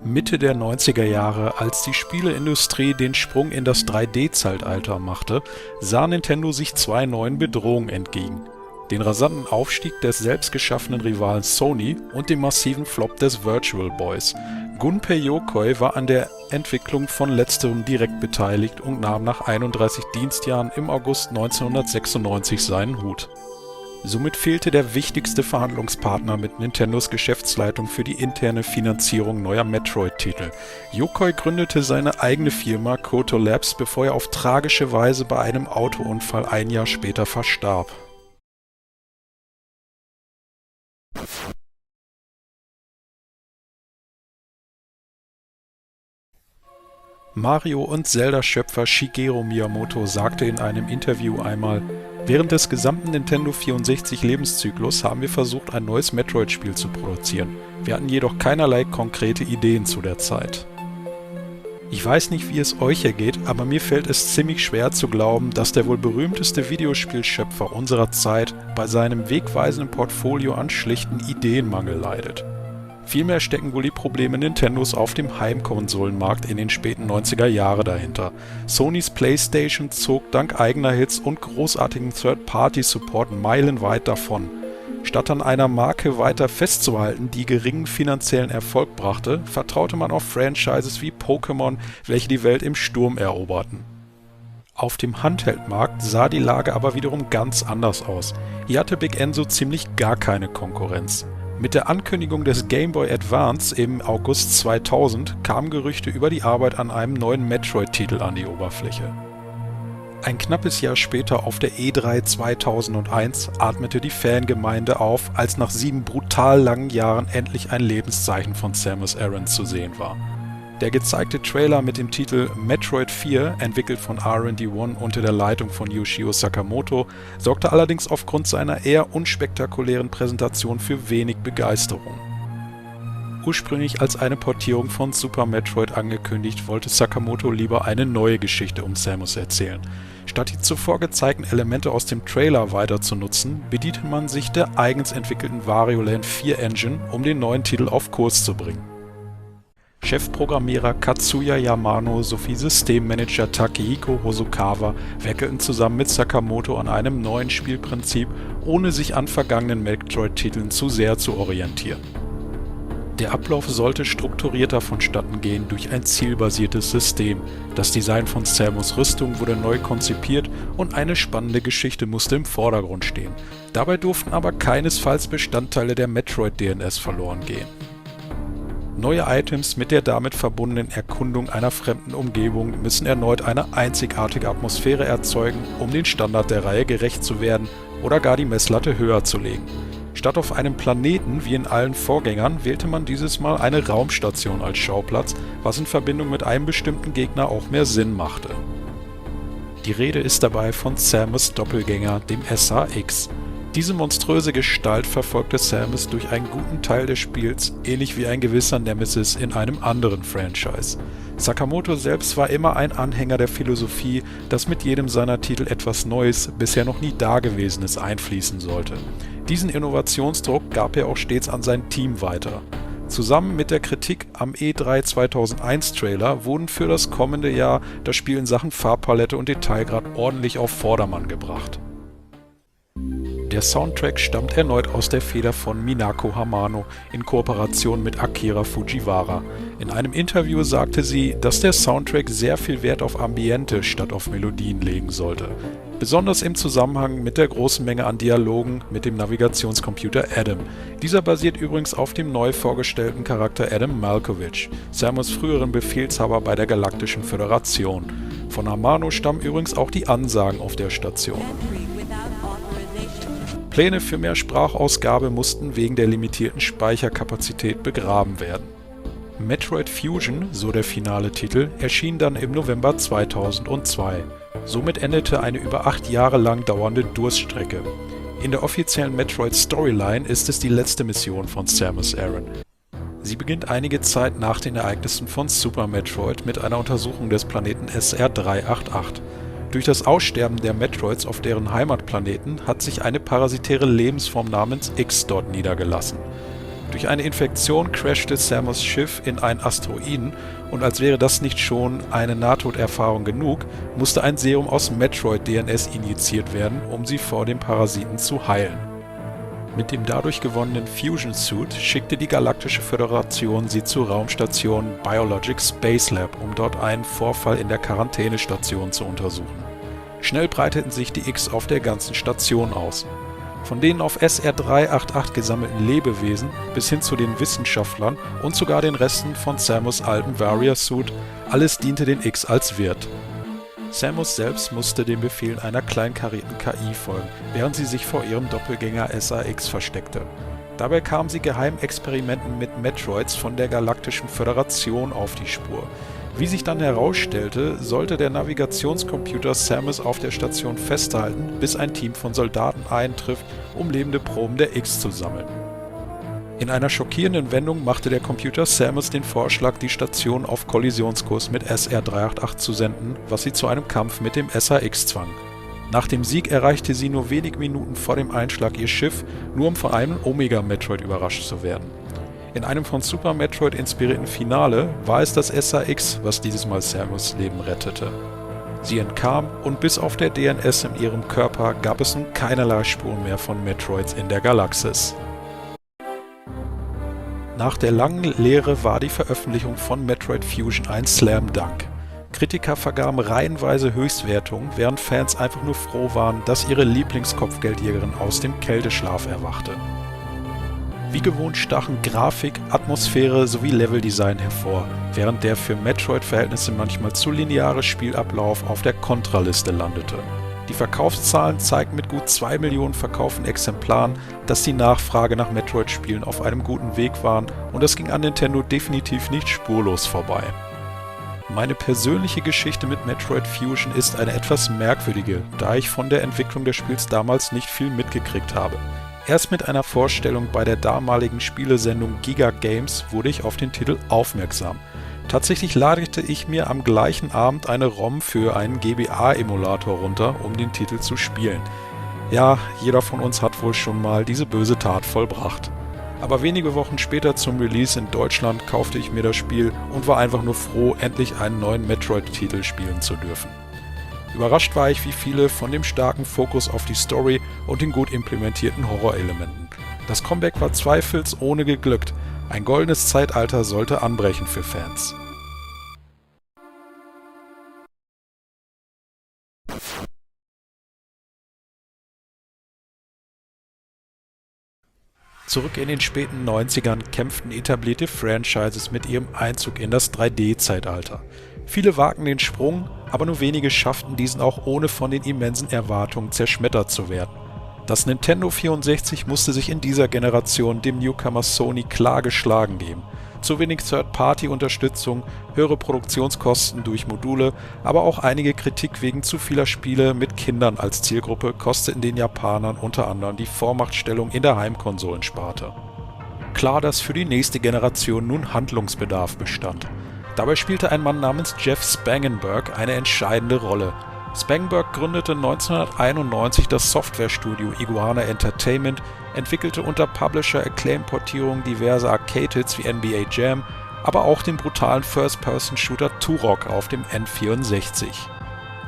Speaker 1: Mitte der 90er Jahre, als die Spieleindustrie den Sprung in das 3D-Zeitalter machte, sah Nintendo sich zwei neuen Bedrohungen entgegen: den rasanten Aufstieg des selbstgeschaffenen Rivalen Sony und dem massiven Flop des Virtual Boys. Gunpei Yokoi war an der Entwicklung von letzterem direkt beteiligt und nahm nach 31 Dienstjahren im August 1996 seinen Hut. Somit fehlte der wichtigste Verhandlungspartner mit Nintendos Geschäftsleitung für die interne Finanzierung neuer Metroid-Titel. Yokoi gründete seine eigene Firma Koto Labs, bevor er auf tragische Weise bei einem Autounfall ein Jahr später verstarb. Mario- und Zelda-Schöpfer Shigeru Miyamoto sagte in einem Interview einmal: Während des gesamten Nintendo 64-Lebenszyklus haben wir versucht, ein neues Metroid-Spiel zu produzieren. Wir hatten jedoch keinerlei konkrete Ideen zu der Zeit. Ich weiß nicht, wie es euch ergeht, aber mir fällt es ziemlich schwer zu glauben, dass der wohl berühmteste Videospielschöpfer unserer Zeit bei seinem wegweisenden Portfolio an schlichten Ideenmangel leidet. Vielmehr stecken wohl die Probleme Nintendos auf dem Heimkonsolenmarkt in den späten 90er Jahre dahinter. Sonys PlayStation zog dank eigener Hits und großartigem Third-Party-Support meilenweit davon. Statt an einer Marke weiter festzuhalten, die geringen finanziellen Erfolg brachte, vertraute man auf Franchises wie Pokémon, welche die Welt im Sturm eroberten. Auf dem Handheld-Markt sah die Lage aber wiederum ganz anders aus. Hier hatte Big N so ziemlich gar keine Konkurrenz. Mit der Ankündigung des Game Boy Advance im August 2000 kamen Gerüchte über die Arbeit an einem neuen Metroid-Titel an die Oberfläche. Ein knappes Jahr später auf der E3 2001 atmete die Fangemeinde auf, als nach 7 brutal langen Jahren endlich ein Lebenszeichen von Samus Aran zu sehen war. Der gezeigte Trailer mit dem Titel Metroid 4, entwickelt von R&D 1 unter der Leitung von Yoshio Sakamoto, sorgte allerdings aufgrund seiner eher unspektakulären Präsentation für wenig Begeisterung. Ursprünglich als eine Portierung von Super Metroid angekündigt, wollte Sakamoto lieber eine neue Geschichte um Samus erzählen. Statt die zuvor gezeigten Elemente aus dem Trailer weiter zu nutzen, bediente man sich der eigens entwickelten Wario Land 4 Engine, um den neuen Titel auf Kurs zu bringen. Chefprogrammierer Katsuya Yamano sowie Systemmanager Takehiko Hosokawa werkelten zusammen mit Sakamoto an einem neuen Spielprinzip, ohne sich an vergangenen Metroid-Titeln zu sehr zu orientieren. Der Ablauf sollte strukturierter vonstatten gehen durch ein zielbasiertes System. Das Design von Samus' Rüstung wurde neu konzipiert und eine spannende Geschichte musste im Vordergrund stehen. Dabei durften aber keinesfalls Bestandteile der Metroid-DNS verloren gehen. Neue Items mit der damit verbundenen Erkundung einer fremden Umgebung müssen erneut eine einzigartige Atmosphäre erzeugen, um den Standard der Reihe gerecht zu werden oder gar die Messlatte höher zu legen. Statt auf einem Planeten wie in allen Vorgängern wählte man dieses Mal eine Raumstation als Schauplatz, was in Verbindung mit einem bestimmten Gegner auch mehr Sinn machte. Die Rede ist dabei von Samus' Doppelgänger, dem SAX. Diese monströse Gestalt verfolgte Samus durch einen guten Teil des Spiels, ähnlich wie ein gewisser Nemesis in einem anderen Franchise. Sakamoto selbst war immer ein Anhänger der Philosophie, dass mit jedem seiner Titel etwas Neues, bisher noch nie Dagewesenes einfließen sollte. Diesen Innovationsdruck gab er auch stets an sein Team weiter. Zusammen mit der Kritik am E3 2001 Trailer wurden für das kommende Jahr das Spiel in Sachen Farbpalette und Detailgrad ordentlich auf Vordermann gebracht. Der Soundtrack stammt erneut aus der Feder von Minako Hamano in Kooperation mit Akira Fujiwara. In einem Interview sagte sie, dass der Soundtrack sehr viel Wert auf Ambiente statt auf Melodien legen sollte. Besonders im Zusammenhang mit der großen Menge an Dialogen mit dem Navigationscomputer Adam. Dieser basiert übrigens auf dem neu vorgestellten Charakter Adam Malkovich, Samus' früheren Befehlshaber bei der Galaktischen Föderation. Von Hamano stammen übrigens auch die Ansagen auf der Station. Pläne für mehr Sprachausgabe mussten wegen der limitierten Speicherkapazität begraben werden. Metroid Fusion, so der finale Titel, erschien dann im November 2002. Somit endete eine über 8 Jahre lang dauernde Durststrecke. In der offiziellen Metroid-Storyline ist es die letzte Mission von Samus Aran. Sie beginnt einige Zeit nach den Ereignissen von Super Metroid mit einer Untersuchung des Planeten SR388. Durch das Aussterben der Metroids auf deren Heimatplaneten hat sich eine parasitäre Lebensform namens X dort niedergelassen. Durch eine Infektion crashte Samus' Schiff in einen Asteroiden und als wäre das nicht schon eine Nahtoderfahrung genug, musste ein Serum aus Metroid-DNS injiziert werden, um sie vor dem Parasiten zu heilen. Mit dem dadurch gewonnenen Fusion Suit schickte die Galaktische Föderation sie zur Raumstation Biologic Space Lab, um dort einen Vorfall in der Quarantänestation zu untersuchen. Schnell breiteten sich die X auf der ganzen Station aus. Von den auf SR388 gesammelten Lebewesen bis hin zu den Wissenschaftlern und sogar den Resten von Samus' alten Varia-Suit, alles diente den X als Wirt. Samus selbst musste den Befehlen einer kleinkarierten KI folgen, während sie sich vor ihrem Doppelgänger SAX versteckte. Dabei kam sie Geheimexperimenten mit Metroids von der Galaktischen Föderation auf die Spur. Wie sich dann herausstellte, sollte der Navigationscomputer Samus auf der Station festhalten, bis ein Team von Soldaten eintrifft, um lebende Proben der X zu sammeln. In einer schockierenden Wendung machte der Computer Samus den Vorschlag, die Station auf Kollisionskurs mit SR-388 zu senden, was sie zu einem Kampf mit dem SAX zwang. Nach dem Sieg erreichte sie nur wenige Minuten vor dem Einschlag ihr Schiff, nur um von einem Omega-Metroid überrascht zu werden. In einem von Super Metroid inspirierten Finale war es das SAX, was dieses Mal Samus' Leben rettete. Sie entkam und bis auf der DNS in ihrem Körper gab es nun keinerlei Spuren mehr von Metroids in der Galaxis. Nach der langen Lehre war die Veröffentlichung von Metroid Fusion ein Slam Dunk. Kritiker vergaben reihenweise Höchstwertungen, während Fans einfach nur froh waren, dass ihre Lieblingskopfgeldjägerin aus dem Kälteschlaf erwachte. Wie gewohnt stachen Grafik, Atmosphäre sowie Leveldesign hervor, während der für Metroid-Verhältnisse manchmal zu lineare Spielablauf auf der Kontraliste landete. Die Verkaufszahlen zeigten mit gut 2 Millionen verkauften Exemplaren, dass die Nachfrage nach Metroid-Spielen auf einem guten Weg waren und das ging an Nintendo definitiv nicht spurlos vorbei. Meine persönliche Geschichte mit Metroid Fusion ist eine etwas merkwürdige, da ich von der Entwicklung des Spiels damals nicht viel mitgekriegt habe. Erst mit einer Vorstellung bei der damaligen Spielesendung Giga Games wurde ich auf den Titel aufmerksam. Tatsächlich ladete ich mir am gleichen Abend eine ROM für einen GBA-Emulator runter, um den Titel zu spielen. Ja, jeder von uns hat wohl schon mal diese böse Tat vollbracht. Aber wenige Wochen später zum Release in Deutschland kaufte ich mir das Spiel und war einfach nur froh, endlich einen neuen Metroid-Titel spielen zu dürfen. Überrascht war ich wie viele von dem starken Fokus auf die Story und den gut implementierten Horrorelementen. Das Comeback war zweifelsohne geglückt. Ein goldenes Zeitalter sollte anbrechen für Fans. Zurück in den späten 90ern kämpften etablierte Franchises mit ihrem Einzug in das 3D-Zeitalter. Viele wagten den Sprung, aber nur wenige schafften diesen auch ohne von den immensen Erwartungen zerschmettert zu werden. Das Nintendo 64 musste sich in dieser Generation dem Newcomer Sony klar geschlagen geben. Zu wenig Third-Party-Unterstützung, höhere Produktionskosten durch Module, aber auch einige Kritik wegen zu vieler Spiele mit Kindern als Zielgruppe kosteten den Japanern unter anderem die Vormachtstellung in der Heimkonsolensparte. Klar, dass für die nächste Generation nun Handlungsbedarf bestand. Dabei spielte ein Mann namens Jeff Spangenberg eine entscheidende Rolle. Spangenberg gründete 1991 das Softwarestudio Iguana Entertainment, entwickelte unter Publisher Acclaim-Portierungen diverse Arcade-Hits wie NBA Jam, aber auch den brutalen First-Person-Shooter Turok auf dem N64.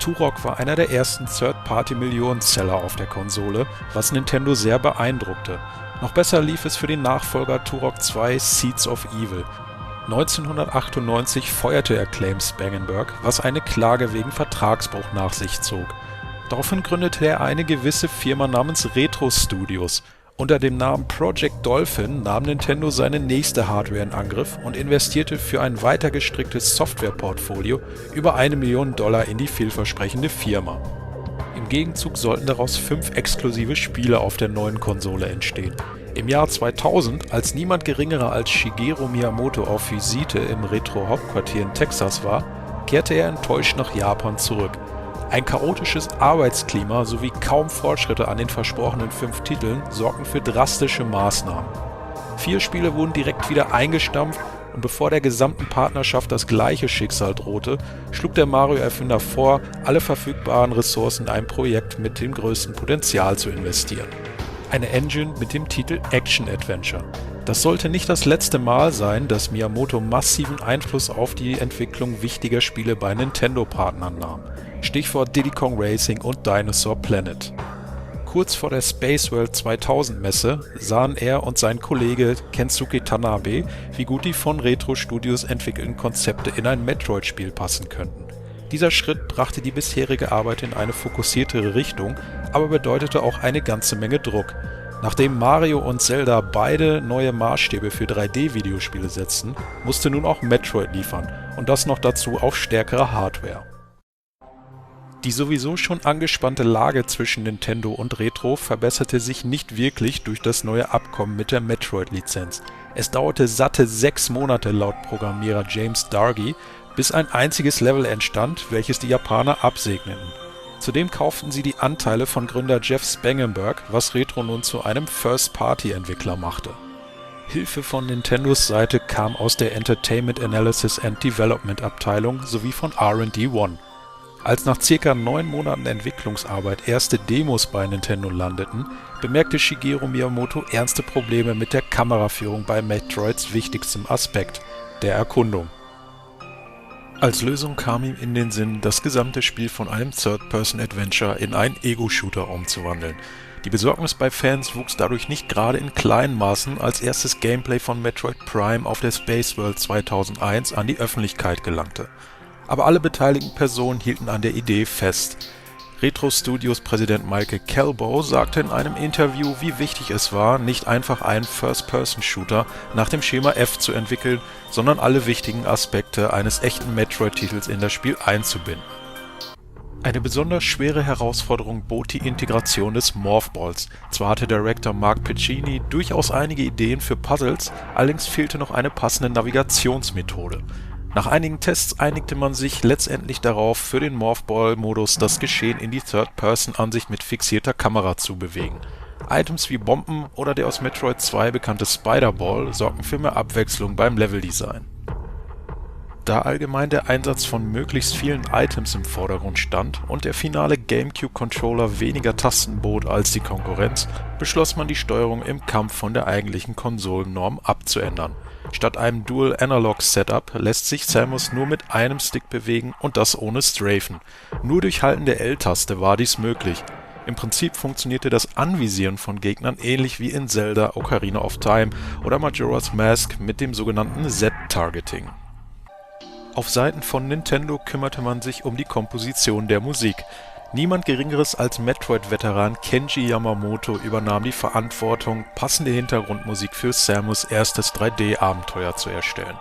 Speaker 1: Turok war einer der ersten Third-Party-Millionenseller auf der Konsole, was Nintendo sehr beeindruckte. Noch besser lief es für den Nachfolger Turok 2 Seeds of Evil. 1998 feuerte Acclaim Spangenberg, was eine Klage wegen Vertragsbruch nach sich zog. Daraufhin gründete er eine gewisse Firma namens Retro Studios. Unter dem Namen Project Dolphin nahm Nintendo seine nächste Hardware in Angriff und investierte für ein weiter gestricktes Softwareportfolio über $1 Million in die vielversprechende Firma. Im Gegenzug sollten daraus 5 exklusive Spiele auf der neuen Konsole entstehen. Im Jahr 2000, als niemand geringerer als Shigeru Miyamoto auf Visite im Retro-Hauptquartier in Texas war, kehrte er enttäuscht nach Japan zurück. Ein chaotisches Arbeitsklima sowie kaum Fortschritte an den versprochenen 5 Titeln sorgten für drastische Maßnahmen. 4 Spiele wurden direkt wieder eingestampft und bevor der gesamten Partnerschaft das gleiche Schicksal drohte, schlug der Mario-Erfinder vor, alle verfügbaren Ressourcen in ein Projekt mit dem größten Potenzial zu investieren. Eine Engine mit dem Titel Action Adventure. Das sollte nicht das letzte Mal sein, dass Miyamoto massiven Einfluss auf die Entwicklung wichtiger Spiele bei Nintendo-Partnern nahm. Stichwort Diddy Kong Racing und Dinosaur Planet. Kurz vor der Space World 2000 Messe sahen er und sein Kollege Kensuke Tanabe, wie gut die von Retro Studios entwickelten Konzepte in ein Metroid-Spiel passen könnten. Dieser Schritt brachte die bisherige Arbeit in eine fokussiertere Richtung, aber bedeutete auch eine ganze Menge Druck. Nachdem Mario und Zelda beide neue Maßstäbe für 3D-Videospiele setzten, musste nun auch Metroid liefern und das noch dazu auf stärkere Hardware. Die sowieso schon angespannte Lage zwischen Nintendo und Retro verbesserte sich nicht wirklich durch das neue Abkommen mit der Metroid-Lizenz. Es dauerte satte 6 Monate laut Programmierer James Dargy, bis ein einziges Level entstand, welches die Japaner absegneten. Zudem kauften sie die Anteile von Gründer Jeff Spangenberg, was Retro nun zu einem First-Party-Entwickler machte. Hilfe von Nintendos Seite kam aus der Entertainment Analysis and Development Abteilung sowie von R&D One. Als nach ca. 9 Monaten Entwicklungsarbeit erste Demos bei Nintendo landeten, bemerkte Shigeru Miyamoto ernste Probleme mit der Kameraführung bei Metroids wichtigstem Aspekt, der Erkundung. Als Lösung kam ihm in den Sinn, das gesamte Spiel von einem Third-Person-Adventure in einen Ego-Shooter umzuwandeln. Die Besorgnis bei Fans wuchs dadurch nicht gerade in kleinen Maßen, als erstes Gameplay von Metroid Prime auf der Space World 2001 an die Öffentlichkeit gelangte. Aber alle beteiligten Personen hielten an der Idee fest. Retro Studios Präsident Michael Kelbo sagte in einem Interview, wie wichtig es war, nicht einfach einen First-Person-Shooter nach dem Schema F zu entwickeln, sondern alle wichtigen Aspekte eines echten Metroid-Titels in das Spiel einzubinden. Eine besonders schwere Herausforderung bot die Integration des Morphballs. Zwar hatte Director Mark Piccini durchaus einige Ideen für Puzzles, allerdings fehlte noch eine passende Navigationsmethode. Nach einigen Tests einigte man sich letztendlich darauf, für den Morphball-Modus das Geschehen in die Third-Person-Ansicht mit fixierter Kamera zu bewegen. Items wie Bomben oder der aus Metroid 2 bekannte Spider-Ball sorgten für mehr Abwechslung beim Leveldesign. Da allgemein der Einsatz von möglichst vielen Items im Vordergrund stand und der finale GameCube-Controller weniger Tasten bot als die Konkurrenz, beschloss man die Steuerung im Kampf von der eigentlichen Konsolennorm abzuändern. Statt einem Dual-Analog-Setup lässt sich Samus nur mit einem Stick bewegen und das ohne Strafen. Nur durch Halten der L-Taste war dies möglich. Im Prinzip funktionierte das Anvisieren von Gegnern ähnlich wie in Zelda Ocarina of Time oder Majora's Mask mit dem sogenannten Z-Targeting. Auf Seiten von Nintendo kümmerte man sich um die Komposition der Musik. Niemand Geringeres als Metroid-Veteran Kenji Yamamoto übernahm die Verantwortung, passende Hintergrundmusik für Samus' erstes 3D-Abenteuer zu erstellen.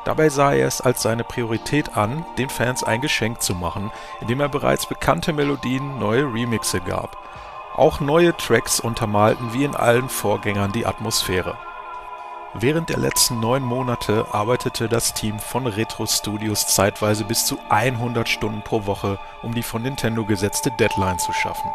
Speaker 1: Dabei sah er es als seine Priorität an, den Fans ein Geschenk zu machen, indem er bereits bekannte Melodien neue Remixe gab. Auch neue Tracks untermalten wie in allen Vorgängern die Atmosphäre. Während der letzten 9 Monate arbeitete das Team von Retro Studios zeitweise bis zu 100 Stunden pro Woche, um die von Nintendo gesetzte Deadline zu schaffen.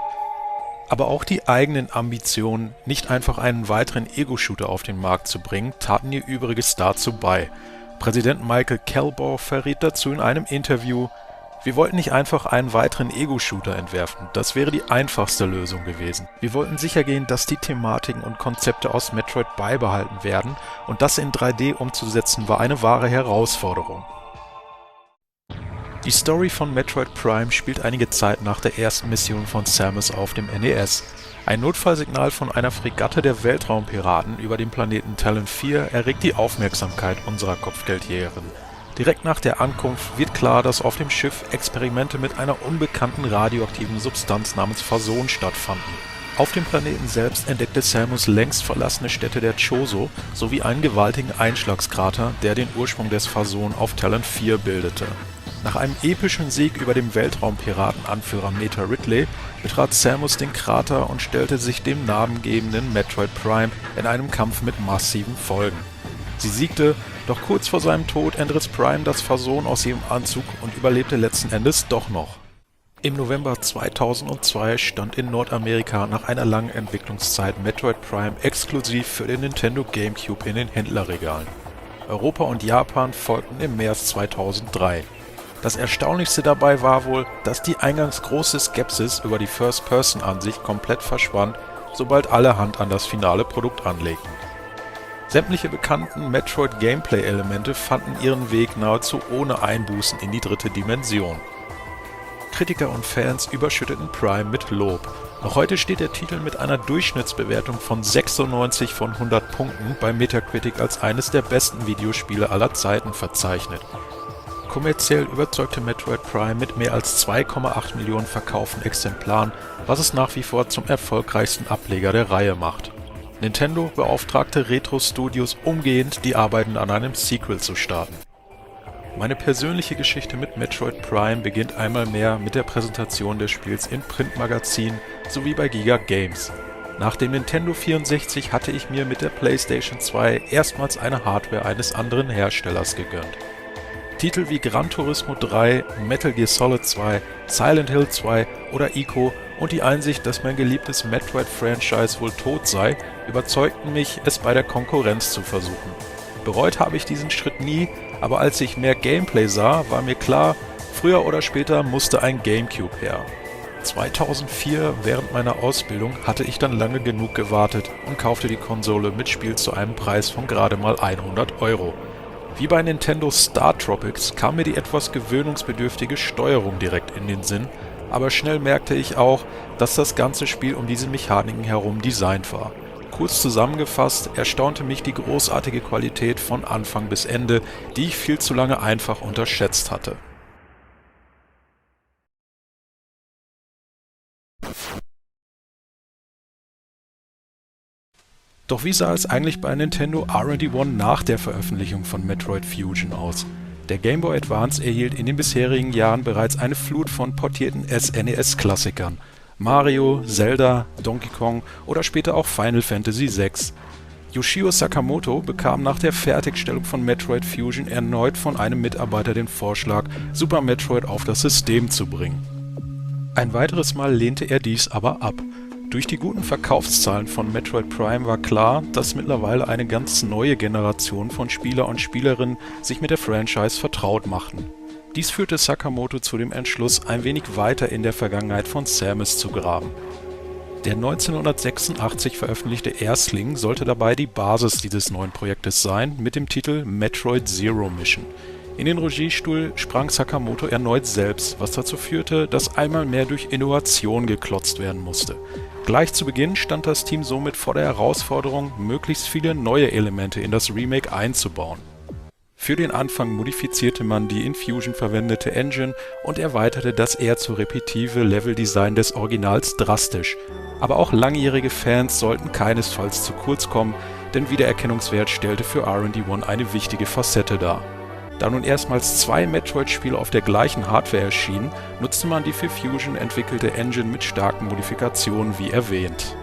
Speaker 1: Aber auch die eigenen Ambitionen, nicht einfach einen weiteren Ego-Shooter auf den Markt zu bringen, taten ihr Übriges dazu bei. Präsident Michael Kelbo verriet dazu in einem Interview: Wir wollten nicht einfach einen weiteren Ego-Shooter entwerfen, das wäre die einfachste Lösung gewesen. Wir wollten sichergehen, dass die Thematiken und Konzepte aus Metroid beibehalten werden, und das in 3D umzusetzen war eine wahre Herausforderung. Die Story von Metroid Prime spielt einige Zeit nach der ersten Mission von Samus auf dem NES. Ein Notfallsignal von einer Fregatte der Weltraumpiraten über dem Planeten Talon 4 erregt die Aufmerksamkeit unserer Kopfgeldjägerin. Direkt nach der Ankunft wird klar, dass auf dem Schiff Experimente mit einer unbekannten radioaktiven Substanz namens Phason stattfanden. Auf dem Planeten selbst entdeckte Samus längst verlassene Städte der Chozo sowie einen gewaltigen Einschlagskrater, der den Ursprung des Phason auf Talon 4 bildete. Nach einem epischen Sieg über den Weltraumpiraten-Anführer Meta Ridley betrat Samus den Krater und stellte sich dem namengebenden Metroid Prime in einem Kampf mit massiven Folgen. Sie siegte, doch kurz vor seinem Tod entriss Prime das Phason aus ihrem Anzug und überlebte letzten Endes doch noch. Im November 2002 stand in Nordamerika nach einer langen Entwicklungszeit Metroid Prime exklusiv für den Nintendo GameCube in den Händlerregalen. Europa und Japan folgten im März 2003. Das Erstaunlichste dabei war wohl, dass die eingangs große Skepsis über die First-Person-Ansicht komplett verschwand, sobald alle Hand an das finale Produkt anlegten. Sämtliche bekannten Metroid-Gameplay-Elemente fanden ihren Weg nahezu ohne Einbußen in die dritte Dimension. Kritiker und Fans überschütteten Prime mit Lob. Noch heute steht der Titel mit einer Durchschnittsbewertung von 96 von 100 Punkten bei Metacritic als eines der besten Videospiele aller Zeiten verzeichnet. Kommerziell überzeugte Metroid Prime mit mehr als 2,8 Millionen verkauften Exemplaren, was es nach wie vor zum erfolgreichsten Ableger der Reihe macht. Nintendo beauftragte Retro Studios umgehend, die Arbeiten an einem Sequel zu starten. Meine persönliche Geschichte mit Metroid Prime beginnt einmal mehr mit der Präsentation des Spiels in Printmagazinen sowie bei Giga Games. Nach dem Nintendo 64 hatte ich mir mit der PlayStation 2 erstmals eine Hardware eines anderen Herstellers gegönnt. Titel wie Gran Turismo 3, Metal Gear Solid 2, Silent Hill 2 oder Ico und die Einsicht, dass mein geliebtes Metroid-Franchise wohl tot sei, überzeugten mich, es bei der Konkurrenz zu versuchen. Bereut habe ich diesen Schritt nie, aber als ich mehr Gameplay sah, war mir klar, früher oder später musste ein Gamecube her. 2004, während meiner Ausbildung, hatte ich dann lange genug gewartet und kaufte die Konsole mit Spiel zu einem Preis von gerade mal 100 Euro. Wie bei Nintendo Star Tropics kam mir die etwas gewöhnungsbedürftige Steuerung direkt in den Sinn, aber schnell merkte ich auch, dass das ganze Spiel um diese Mechaniken herum designt war. Kurz zusammengefasst, erstaunte mich die großartige Qualität von Anfang bis Ende, die ich viel zu lange einfach unterschätzt hatte. Doch wie sah es eigentlich bei Nintendo R&D 1 nach der Veröffentlichung von Metroid Fusion aus? Der Game Boy Advance erhielt in den bisherigen Jahren bereits eine Flut von portierten SNES-Klassikern. Mario, Zelda, Donkey Kong oder später auch Final Fantasy VI. Yoshio Sakamoto bekam nach der Fertigstellung von Metroid Fusion erneut von einem Mitarbeiter den Vorschlag, Super Metroid auf das System zu bringen. Ein weiteres Mal lehnte er dies aber ab. Durch die guten Verkaufszahlen von Metroid Prime war klar, dass mittlerweile eine ganz neue Generation von Spieler und Spielerinnen sich mit der Franchise vertraut machten. Dies führte Sakamoto zu dem Entschluss, ein wenig weiter in der Vergangenheit von Samus zu graben. Der 1986 veröffentlichte Erstling sollte dabei die Basis dieses neuen Projektes sein, mit dem Titel Metroid Zero Mission. In den Regiestuhl sprang Sakamoto erneut selbst, was dazu führte, dass einmal mehr durch Innovation geklotzt werden musste. Gleich zu Beginn stand das Team somit vor der Herausforderung, möglichst viele neue Elemente in das Remake einzubauen. Für den Anfang modifizierte man die in Fusion verwendete Engine und erweiterte das eher zu repetitive Leveldesign des Originals drastisch. Aber auch langjährige Fans sollten keinesfalls zu kurz kommen, denn Wiedererkennungswert stellte für R&D 1 eine wichtige Facette dar. Da nun erstmals 2 Metroid-Spiele auf der gleichen Hardware erschienen, nutzte man die für Fusion entwickelte Engine mit starken Modifikationen wie erwähnt.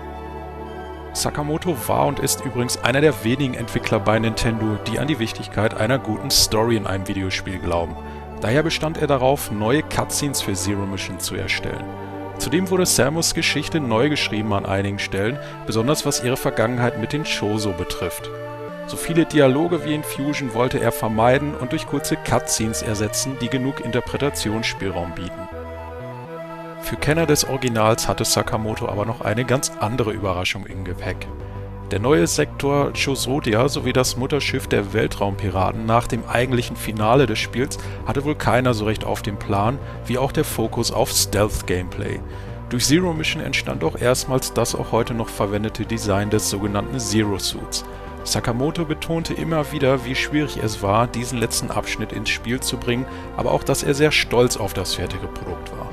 Speaker 1: Sakamoto war und ist übrigens einer der wenigen Entwickler bei Nintendo, die an die Wichtigkeit einer guten Story in einem Videospiel glauben. Daher bestand er darauf, neue Cutscenes für Zero Mission zu erstellen. Zudem wurde Samus' Geschichte neu geschrieben an einigen Stellen, besonders was ihre Vergangenheit mit den Chozo betrifft. So viele Dialoge wie in Fusion wollte er vermeiden und durch kurze Cutscenes ersetzen, die genug Interpretationsspielraum bieten. Für Kenner des Originals hatte Sakamoto aber noch eine ganz andere Überraschung im Gepäck. Der neue Sektor Chozodia sowie das Mutterschiff der Weltraumpiraten nach dem eigentlichen Finale des Spiels hatte wohl keiner so recht auf dem Plan, wie auch der Fokus auf Stealth-Gameplay. Durch Zero Mission entstand auch erstmals das auch heute noch verwendete Design des sogenannten Zero Suits. Sakamoto betonte immer wieder, wie schwierig es war, diesen letzten Abschnitt ins Spiel zu bringen, aber auch, dass er sehr stolz auf das fertige Produkt war.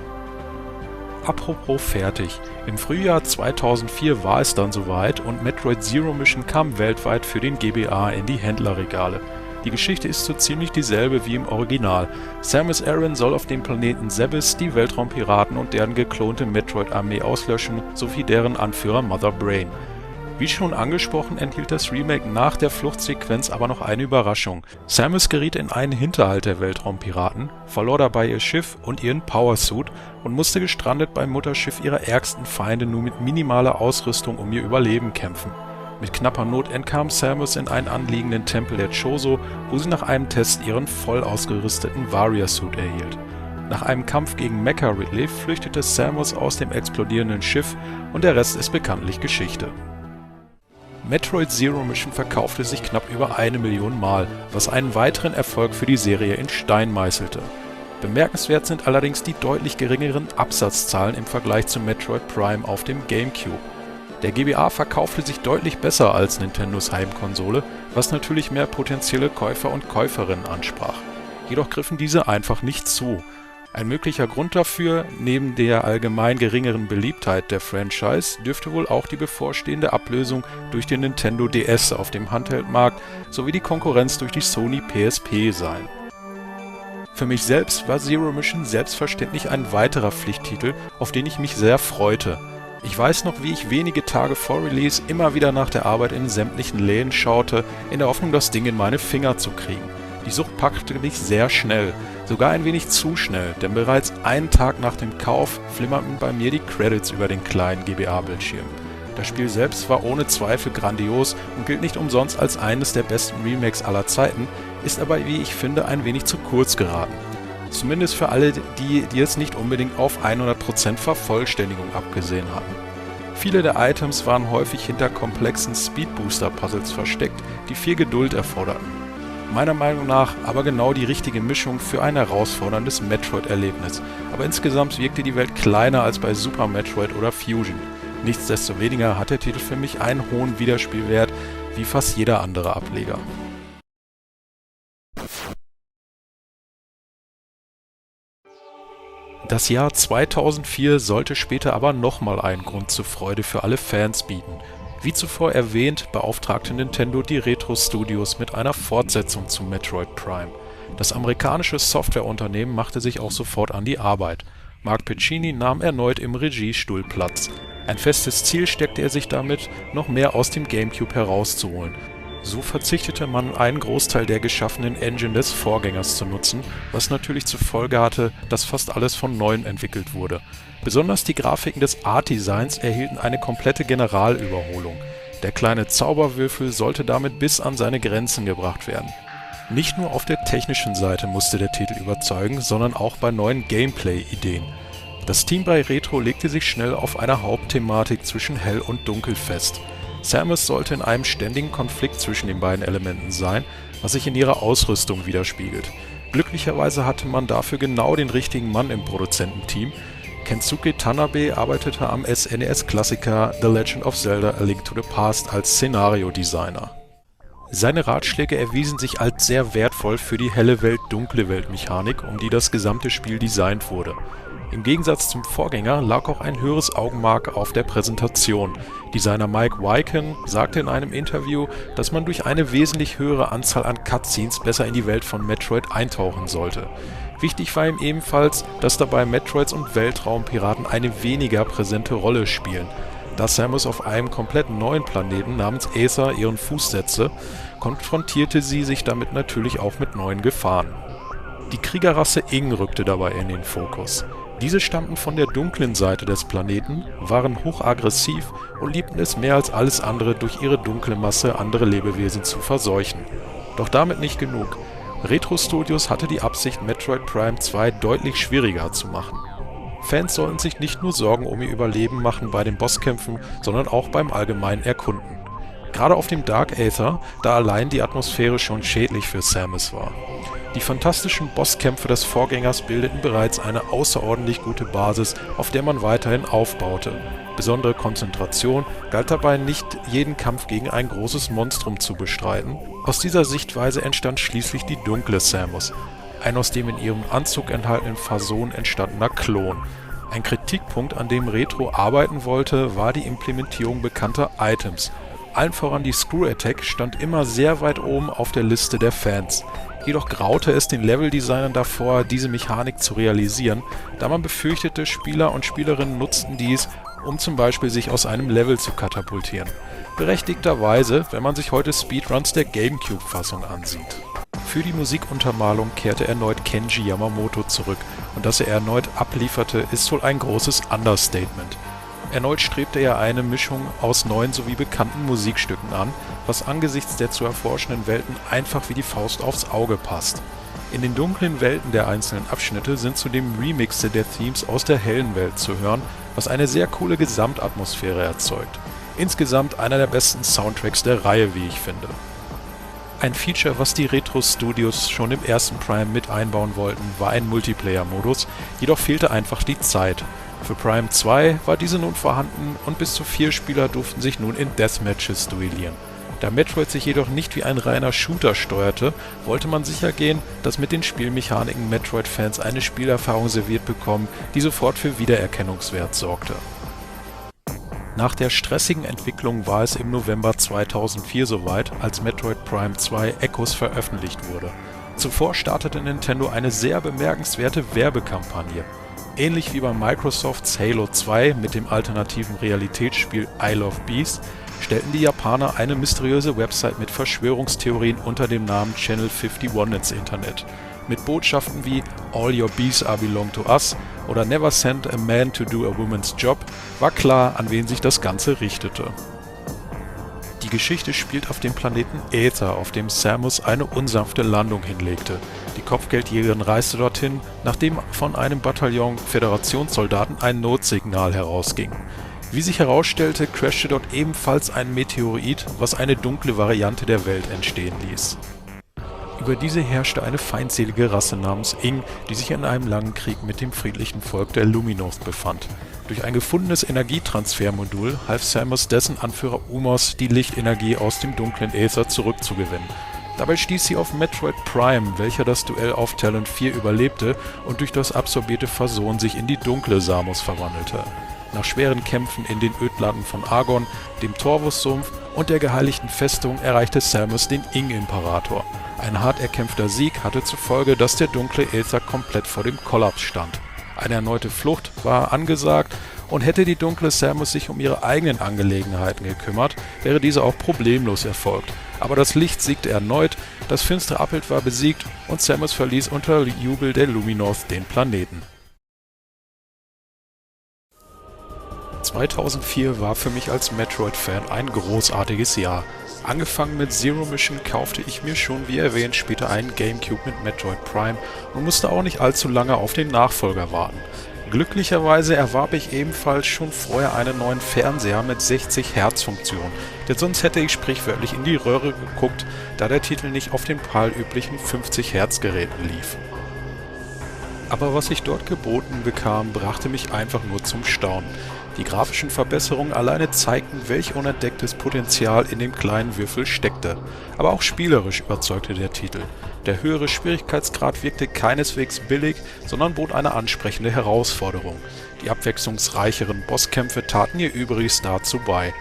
Speaker 1: Apropos fertig, im Frühjahr 2004 war es dann soweit und Metroid Zero Mission kam weltweit für den GBA in die Händlerregale. Die Geschichte ist so ziemlich dieselbe wie im Original. Samus Aran soll auf dem Planeten Zebes die Weltraumpiraten und deren geklonte Metroid-Armee auslöschen, sowie deren Anführer Mother Brain. Wie schon angesprochen, enthielt das Remake nach der Fluchtsequenz aber noch eine Überraschung. Samus geriet in einen Hinterhalt der Weltraumpiraten, verlor dabei ihr Schiff und ihren Powersuit und musste gestrandet beim Mutterschiff ihrer ärgsten Feinde nur mit minimaler Ausrüstung um ihr Überleben kämpfen. Mit knapper Not entkam Samus in einen anliegenden Tempel der Chozo, wo sie nach einem Test ihren voll ausgerüsteten Varia-Suit erhielt. Nach einem Kampf gegen Mecha Ridley flüchtete Samus aus dem explodierenden Schiff und der Rest ist bekanntlich Geschichte. Metroid Zero Mission verkaufte sich knapp über 1 Million Mal, was einen weiteren Erfolg für die Serie in Stein meißelte. Bemerkenswert sind allerdings die deutlich geringeren Absatzzahlen im Vergleich zu Metroid Prime auf dem GameCube. Der GBA verkaufte sich deutlich besser als Nintendos Heimkonsole, was natürlich mehr potenzielle Käufer und Käuferinnen ansprach. Jedoch griffen diese einfach nicht zu. Ein möglicher Grund dafür, neben der allgemein geringeren Beliebtheit der Franchise, dürfte wohl auch die bevorstehende Ablösung durch den Nintendo DS auf dem Handheldmarkt sowie die Konkurrenz durch die Sony PSP sein. Für mich selbst war Zero Mission selbstverständlich ein weiterer Pflichttitel, auf den ich mich sehr freute. Ich weiß noch, wie ich wenige Tage vor Release immer wieder nach der Arbeit in sämtlichen Läden schaute, in der Hoffnung, das Ding in meine Finger zu kriegen. Die Sucht packte mich sehr schnell, sogar ein wenig zu schnell, denn bereits einen Tag nach dem Kauf flimmerten bei mir die Credits über den kleinen GBA-Bildschirm. Das Spiel selbst war ohne Zweifel grandios und gilt nicht umsonst als eines der besten Remakes aller Zeiten, ist aber, wie ich finde, ein wenig zu kurz geraten. Zumindest für alle, die es nicht unbedingt auf 100% Vervollständigung abgesehen hatten. Viele der Items waren häufig hinter komplexen Speedbooster-Puzzles versteckt, die viel Geduld erforderten. Meiner Meinung nach aber genau die richtige Mischung für ein herausforderndes Metroid-Erlebnis, aber insgesamt wirkte die Welt kleiner als bei Super Metroid oder Fusion. Nichtsdestoweniger hat der Titel für mich einen hohen Wiederspielwert, wie fast jeder andere Ableger. Das Jahr 2004 sollte später aber nochmal einen Grund zur Freude für alle Fans bieten. Wie zuvor erwähnt, beauftragte Nintendo die Retro Studios mit einer Fortsetzung zu Metroid Prime. Das amerikanische Softwareunternehmen machte sich auch sofort an die Arbeit. Mark Pacini nahm erneut im Regiestuhl Platz. Ein festes Ziel steckte er sich damit, noch mehr aus dem GameCube herauszuholen. So verzichtete man einen Großteil der geschaffenen Engine des Vorgängers zu nutzen, was natürlich zur Folge hatte, dass fast alles von neuem entwickelt wurde. Besonders die Grafiken des Art-Designs erhielten eine komplette Generalüberholung. Der kleine Zauberwürfel sollte damit bis an seine Grenzen gebracht werden. Nicht nur auf der technischen Seite musste der Titel überzeugen, sondern auch bei neuen Gameplay-Ideen. Das Team bei Retro legte sich schnell auf einer Hauptthematik zwischen Hell und Dunkel fest. Samus sollte in einem ständigen Konflikt zwischen den beiden Elementen sein, was sich in ihrer Ausrüstung widerspiegelt. Glücklicherweise hatte man dafür genau den richtigen Mann im Produzententeam. Kensuke Tanabe arbeitete am SNES-Klassiker The Legend of Zelda: A Link to the Past als Szenario-Designer. Seine Ratschläge erwiesen sich als sehr wertvoll für die helle Welt-dunkle Welt-Mechanik, um die das gesamte Spiel designt wurde. Im Gegensatz zum Vorgänger lag auch ein höheres Augenmerk auf der Präsentation. Designer Mike Wyken sagte in einem Interview, dass man durch eine wesentlich höhere Anzahl an Cutscenes besser in die Welt von Metroid eintauchen sollte. Wichtig war ihm ebenfalls, dass dabei Metroids und Weltraumpiraten eine weniger präsente Rolle spielen. Da Samus auf einem komplett neuen Planeten namens Aether ihren Fuß setzte, konfrontierte sie sich damit natürlich auch mit neuen Gefahren. Die Kriegerrasse Ing rückte dabei in den Fokus. Diese stammten von der dunklen Seite des Planeten, waren hochaggressiv und liebten es mehr als alles andere, durch ihre dunkle Masse andere Lebewesen zu verseuchen. Doch damit nicht genug. Retro Studios hatte die Absicht, Metroid Prime 2 deutlich schwieriger zu machen. Fans sollten sich nicht nur Sorgen um ihr Überleben machen bei den Bosskämpfen, sondern auch beim allgemeinen Erkunden. Gerade auf dem Dark Aether, da allein die Atmosphäre schon schädlich für Samus war. Die fantastischen Bosskämpfe des Vorgängers bildeten bereits eine außerordentlich gute Basis, auf der man weiterhin aufbaute. Besondere Konzentration galt dabei, nicht jeden Kampf gegen ein großes Monstrum zu bestreiten. Aus dieser Sichtweise entstand schließlich die dunkle Samus, ein aus dem in ihrem Anzug enthaltenen Phason entstandener Klon. Ein Kritikpunkt, an dem Retro arbeiten wollte, war die Implementierung bekannter Items. Allen voran die Screw Attack stand immer sehr weit oben auf der Liste der Fans. Jedoch graute es den Leveldesignern davor, diese Mechanik zu realisieren, da man befürchtete, Spieler und Spielerinnen nutzten dies, um zum Beispiel sich aus einem Level zu katapultieren. Berechtigterweise, wenn man sich heute Speedruns der GameCube-Fassung ansieht. Für die Musikuntermalung kehrte erneut Kenji Yamamoto zurück, und dass er erneut ablieferte, ist wohl ein großes Understatement. Erneut strebte er eine Mischung aus neuen sowie bekannten Musikstücken an, was angesichts der zu erforschenden Welten einfach wie die Faust aufs Auge passt. In den dunklen Welten der einzelnen Abschnitte sind zudem Remixe der Themes aus der hellen Welt zu hören, was eine sehr coole Gesamtatmosphäre erzeugt. Insgesamt einer der besten Soundtracks der Reihe, wie ich finde. Ein Feature, was die Retro Studios schon im ersten Prime mit einbauen wollten, war ein Multiplayer-Modus, jedoch fehlte einfach die Zeit. Für Prime 2 war diese nun vorhanden und bis zu 4 Spieler durften sich nun in Deathmatches duellieren. Da Metroid sich jedoch nicht wie ein reiner Shooter steuerte, wollte man sicher gehen, dass mit den Spielmechaniken Metroid-Fans eine Spielerfahrung serviert bekommen, die sofort für Wiedererkennungswert sorgte. Nach der stressigen Entwicklung war es im November 2004 soweit, als Metroid Prime 2 Echoes veröffentlicht wurde. Zuvor startete Nintendo eine sehr bemerkenswerte Werbekampagne. Ähnlich wie bei Microsofts Halo 2 mit dem alternativen Realitätsspiel Isle of Beasts stellten die Japaner eine mysteriöse Website mit Verschwörungstheorien unter dem Namen Channel 51 ins Internet. Mit Botschaften wie "All your bees are belong to us" oder "Never send a man to do a woman's job" war klar, an wen sich das Ganze richtete. Die Geschichte spielt auf dem Planeten Aether, auf dem Samus eine unsanfte Landung hinlegte. Die Kopfgeldjägerin reiste dorthin, nachdem von einem Bataillon Föderationssoldaten ein Notsignal herausging. Wie sich herausstellte, crashte dort ebenfalls ein Meteorit, was eine dunkle Variante der Welt entstehen ließ. Über diese herrschte eine feindselige Rasse namens Ing, die sich in einem langen Krieg mit dem friedlichen Volk der Luminoth befand. Durch ein gefundenes Energietransfermodul half Samus dessen Anführer Umos, die Lichtenergie aus dem dunklen Aether zurückzugewinnen. Dabei stieß sie auf Metroid Prime, welcher das Duell auf Talon 4 überlebte und durch das absorbierte Phason sich in die dunkle Samus verwandelte. Nach schweren Kämpfen in den Ödlanden von Argon, dem Torvus-Sumpf und der geheiligten Festung erreichte Samus den Ing-Imperator. Ein hart erkämpfter Sieg hatte zur Folge, dass der dunkle Aether komplett vor dem Kollaps stand. Eine erneute Flucht war angesagt, und hätte die dunkle Samus sich um ihre eigenen Angelegenheiten gekümmert, wäre diese auch problemlos erfolgt. Aber das Licht siegte erneut, das finstere Abbild war besiegt und Samus verließ unter Jubel der Luminoth den Planeten. 2004 war für mich als Metroid-Fan ein großartiges Jahr. Angefangen mit Zero Mission kaufte ich mir schon, wie erwähnt, später einen Gamecube mit Metroid Prime und musste auch nicht allzu lange auf den Nachfolger warten. Glücklicherweise erwarb ich ebenfalls schon vorher einen neuen Fernseher mit 60 Hertz Funktion, denn sonst hätte ich sprichwörtlich in die Röhre geguckt, da der Titel nicht auf den üblichen 50 Hertz Geräten lief. Aber was ich dort geboten bekam, brachte mich einfach nur zum Staunen. Die grafischen Verbesserungen alleine zeigten, welch unentdecktes Potenzial in dem kleinen Würfel steckte. Aber auch spielerisch überzeugte der Titel. Der höhere Schwierigkeitsgrad wirkte keineswegs billig, sondern bot eine ansprechende Herausforderung. Die abwechslungsreicheren Bosskämpfe taten ihr Übriges dazu bei.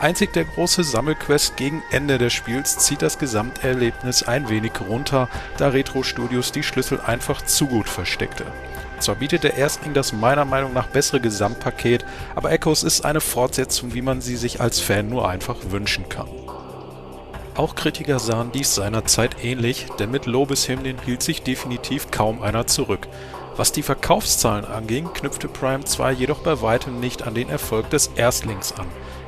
Speaker 1: Einzig der große Sammelquest gegen Ende des Spiels zieht das Gesamterlebnis ein wenig runter, da Retro Studios die Schlüssel einfach zu gut versteckte. Zwar bietet der Erstling das meiner Meinung nach bessere Gesamtpaket, aber Echoes ist eine Fortsetzung, wie man sie sich als Fan nur einfach wünschen kann. Auch Kritiker sahen dies seinerzeit ähnlich, denn mit Lobeshymnen hielt sich definitiv kaum einer zurück. Was die Verkaufszahlen anging, knüpfte Prime 2 jedoch bei weitem nicht an den Erfolg des Erstlings an.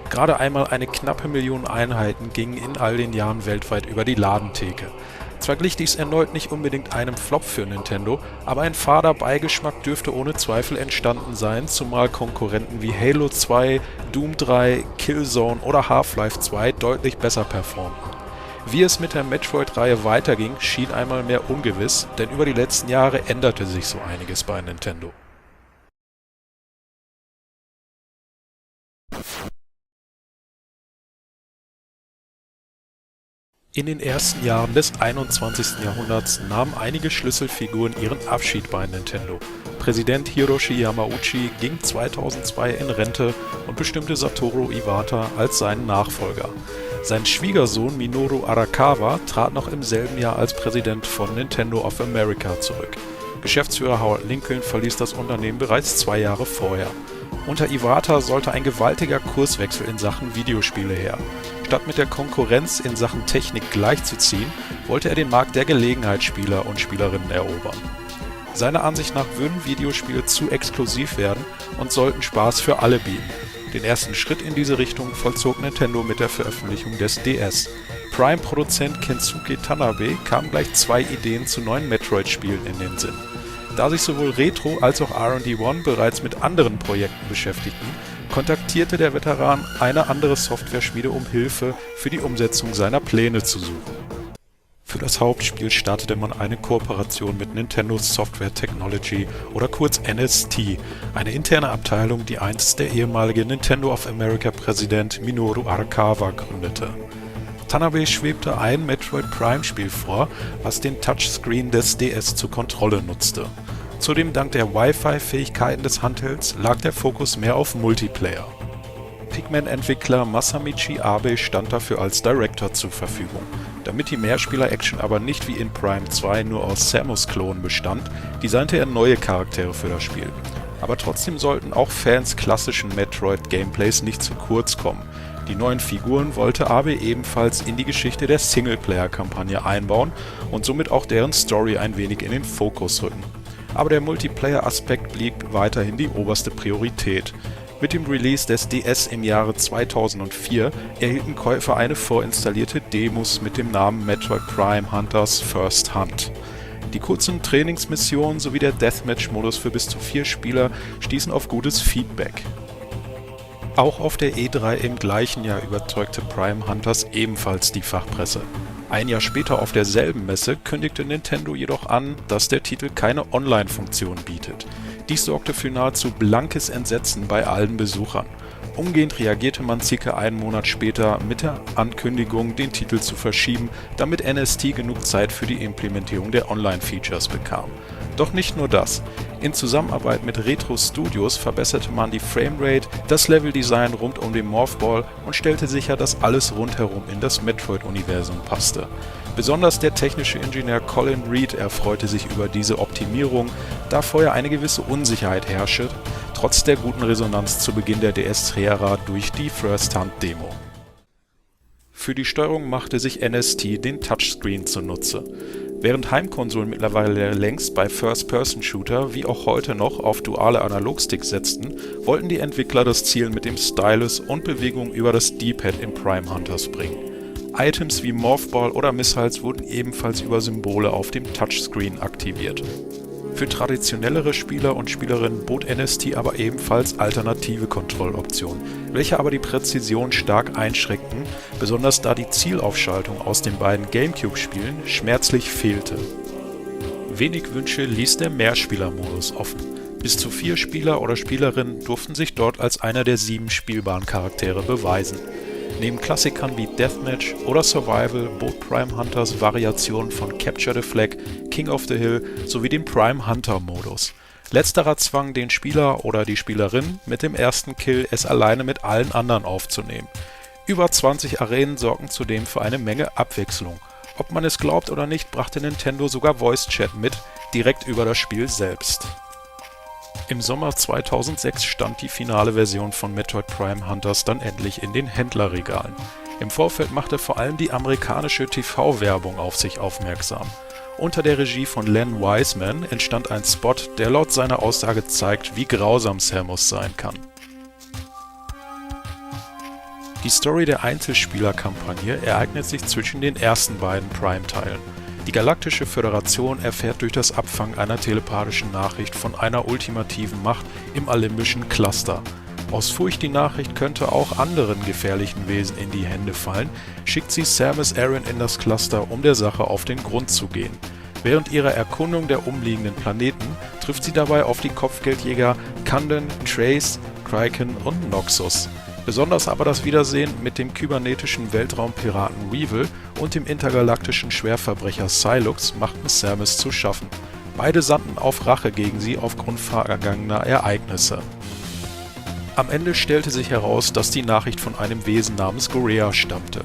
Speaker 1: Gerade einmal eine knappe Million Einheiten gingen in all den Jahren weltweit über die Ladentheke. Zwar glich dies erneut nicht unbedingt einem Flop für Nintendo, aber ein fader Beigeschmack dürfte ohne Zweifel entstanden sein, zumal Konkurrenten wie Halo 2, Doom 3, Killzone oder Half-Life 2 deutlich besser performten. Wie es mit der Metroid-Reihe weiterging, schien einmal mehr ungewiss, denn über die letzten Jahre änderte sich so einiges bei Nintendo. In den ersten Jahren des 21. Jahrhunderts nahmen einige Schlüsselfiguren ihren Abschied bei Nintendo. Präsident Hiroshi Yamauchi ging 2002 in Rente und bestimmte Satoru Iwata als seinen Nachfolger. Sein Schwiegersohn Minoru Arakawa trat noch im selben Jahr als Präsident von Nintendo of America zurück. Geschäftsführer Howard Lincoln verließ das Unternehmen bereits 2 Jahre vorher. Unter Iwata sollte ein gewaltiger Kurswechsel in Sachen Videospiele her. Statt mit der Konkurrenz in Sachen Technik gleichzuziehen, wollte er den Markt der Gelegenheitsspieler und Spielerinnen erobern. Seiner Ansicht nach würden Videospiele zu exklusiv werden und sollten Spaß für alle bieten. Den ersten Schritt in diese Richtung vollzog Nintendo mit der Veröffentlichung des DS. Prime-Produzent Kensuke Tanabe kam gleich 2 Ideen zu neuen Metroid-Spielen in den Sinn. Da sich sowohl Retro als auch R&D 1 bereits mit anderen Projekten beschäftigten, kontaktierte der Veteran eine andere Software-Schmiede, um Hilfe für die Umsetzung seiner Pläne zu suchen. Für das Hauptspiel startete man eine Kooperation mit Nintendo Software Technology oder kurz NST, eine interne Abteilung, die einst der ehemalige Nintendo of America Präsident Minoru Arakawa gründete. Tanabe schwebte ein Metroid Prime Spiel vor, was den Touchscreen des DS zur Kontrolle nutzte. Zudem dank der Wi-Fi-Fähigkeiten des Handhelds lag der Fokus mehr auf Multiplayer. Pikmin-Entwickler Masamichi Abe stand dafür als Director zur Verfügung. Damit die Mehrspieler-Action aber nicht wie in Prime 2 nur aus Samus-Klonen bestand, designte er neue Charaktere für das Spiel. Aber trotzdem sollten auch Fans klassischen Metroid-Gameplays nicht zu kurz kommen. Die neuen Figuren wollte AB ebenfalls in die Geschichte der Singleplayer-Kampagne einbauen und somit auch deren Story ein wenig in den Fokus rücken. Aber der Multiplayer-Aspekt blieb weiterhin die oberste Priorität. Mit dem Release des DS im Jahre 2004 erhielten Käufer eine vorinstallierte Demos mit dem Namen Metroid Prime Hunters First Hunt. Die kurzen Trainingsmissionen sowie der Deathmatch-Modus für bis zu 4 Spieler stießen auf gutes Feedback. Auch auf der E3 im gleichen Jahr überzeugte Prime Hunters ebenfalls die Fachpresse. Ein Jahr später auf derselben Messe kündigte Nintendo jedoch an, dass der Titel keine Online-Funktion bietet. Dies sorgte für nahezu blankes Entsetzen bei allen Besuchern. Umgehend reagierte man circa einen Monat später mit der Ankündigung, den Titel zu verschieben, damit NST genug Zeit für die Implementierung der Online-Features bekam. Doch nicht nur das. In Zusammenarbeit mit Retro Studios verbesserte man die Framerate, das Leveldesign rund um den Morphball und stellte sicher, dass alles rundherum in das Metroid-Universum passte. Besonders der technische Ingenieur Colin Reed erfreute sich über diese Optimierung, da vorher eine gewisse Unsicherheit herrschte, trotz der guten Resonanz zu Beginn der DS-Ära durch die First Hunt Demo. Für die Steuerung machte sich NST den Touchscreen zunutze. Während Heimkonsolen mittlerweile längst bei First-Person-Shooter wie auch heute noch auf duale Analogsticks setzten, wollten die Entwickler das Ziel mit dem Stylus und Bewegung über das D-Pad in Prime Hunters bringen. Items wie Morphball oder Missiles wurden ebenfalls über Symbole auf dem Touchscreen aktiviert. Für traditionellere Spieler und Spielerinnen bot NST aber ebenfalls alternative Kontrolloptionen, welche aber die Präzision stark einschränkten, besonders da die Zielaufschaltung aus den beiden GameCube-Spielen schmerzlich fehlte. Wenig Wünsche ließ der Mehrspieler-Modus offen. Bis zu 4 Spieler oder Spielerinnen durften sich dort als einer der 7 spielbaren Charaktere beweisen. Neben Klassikern wie Deathmatch oder Survival bot Prime Hunters Variationen von Capture the Flag, King of the Hill sowie dem Prime Hunter Modus. Letzterer zwang den Spieler oder die Spielerin mit dem ersten Kill es alleine mit allen anderen aufzunehmen. Über 20 Arenen sorgten zudem für eine Menge Abwechslung. Ob man es glaubt oder nicht, brachte Nintendo sogar Voice Chat mit, direkt über das Spiel selbst. Im Sommer 2006 stand die finale Version von Metroid Prime Hunters dann endlich in den Händlerregalen. Im Vorfeld machte vor allem die amerikanische TV-Werbung auf sich aufmerksam. Unter der Regie von Len Wiseman entstand ein Spot, der laut seiner Aussage zeigt, wie grausam Samus sein kann. Die Story der Einzelspieler-Kampagne ereignet sich zwischen den ersten beiden Prime-Teilen. Die Galaktische Föderation erfährt durch das Abfangen einer telepathischen Nachricht von einer ultimativen Macht im Alimbischen Cluster. Aus Furcht, die Nachricht könnte auch anderen gefährlichen Wesen in die Hände fallen, schickt sie Samus Aran in das Cluster, um der Sache auf den Grund zu gehen. Während ihrer Erkundung der umliegenden Planeten trifft sie dabei auf die Kopfgeldjäger Kanden, Trace, Kraken und Noxus. Besonders aber das Wiedersehen mit dem kybernetischen Weltraumpiraten Weevil und dem intergalaktischen Schwerverbrecher Psylux machten Samus zu schaffen. Beide sandten auf Rache gegen sie aufgrund vergangener Ereignisse. Am Ende stellte sich heraus, dass die Nachricht von einem Wesen namens Gorea stammte.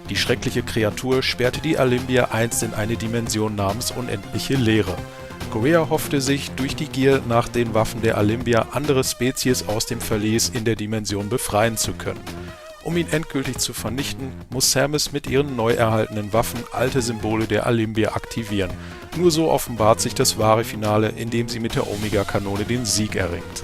Speaker 1: Die schreckliche Kreatur sperrte die Alimbia einst in eine Dimension namens unendliche Leere. Gorea hoffte sich durch die Gier nach den Waffen der Alimbia andere Spezies aus dem Verlies in der Dimension befreien zu können. Um ihn endgültig zu vernichten, muss Samus mit ihren neu erhaltenen Waffen alte Symbole der Alimbia aktivieren. Nur so offenbart sich das wahre Finale, indem sie mit der Omega-Kanone den Sieg erringt.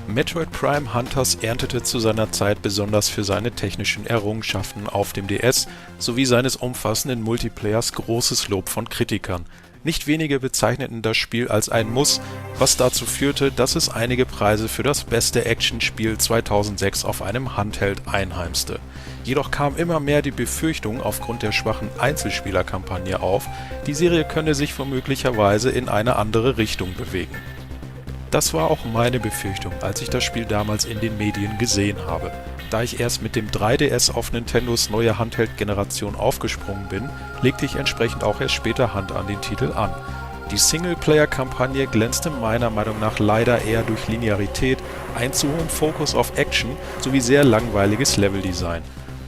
Speaker 1: Metroid Prime Hunters erntete zu seiner Zeit besonders für seine technischen Errungenschaften auf dem DS sowie seines umfassenden Multiplayers großes Lob von Kritikern. Nicht wenige bezeichneten das Spiel als ein Muss, was dazu führte, dass es einige Preise für das beste Actionspiel 2006 auf einem Handheld einheimste. Jedoch kam immer mehr die Befürchtung aufgrund der schwachen Einzelspielerkampagne auf, die Serie könne sich womöglicherweise in eine andere Richtung bewegen. Das war auch meine Befürchtung, als ich das Spiel damals in den Medien gesehen habe. Da ich erst mit dem 3DS auf Nintendos neue Handheld-Generation aufgesprungen bin, legte ich entsprechend auch erst später Hand an den Titel an. Die Singleplayer-Kampagne glänzte meiner Meinung nach leider eher durch Linearität, einen zu hohen Fokus auf Action sowie sehr langweiliges Leveldesign.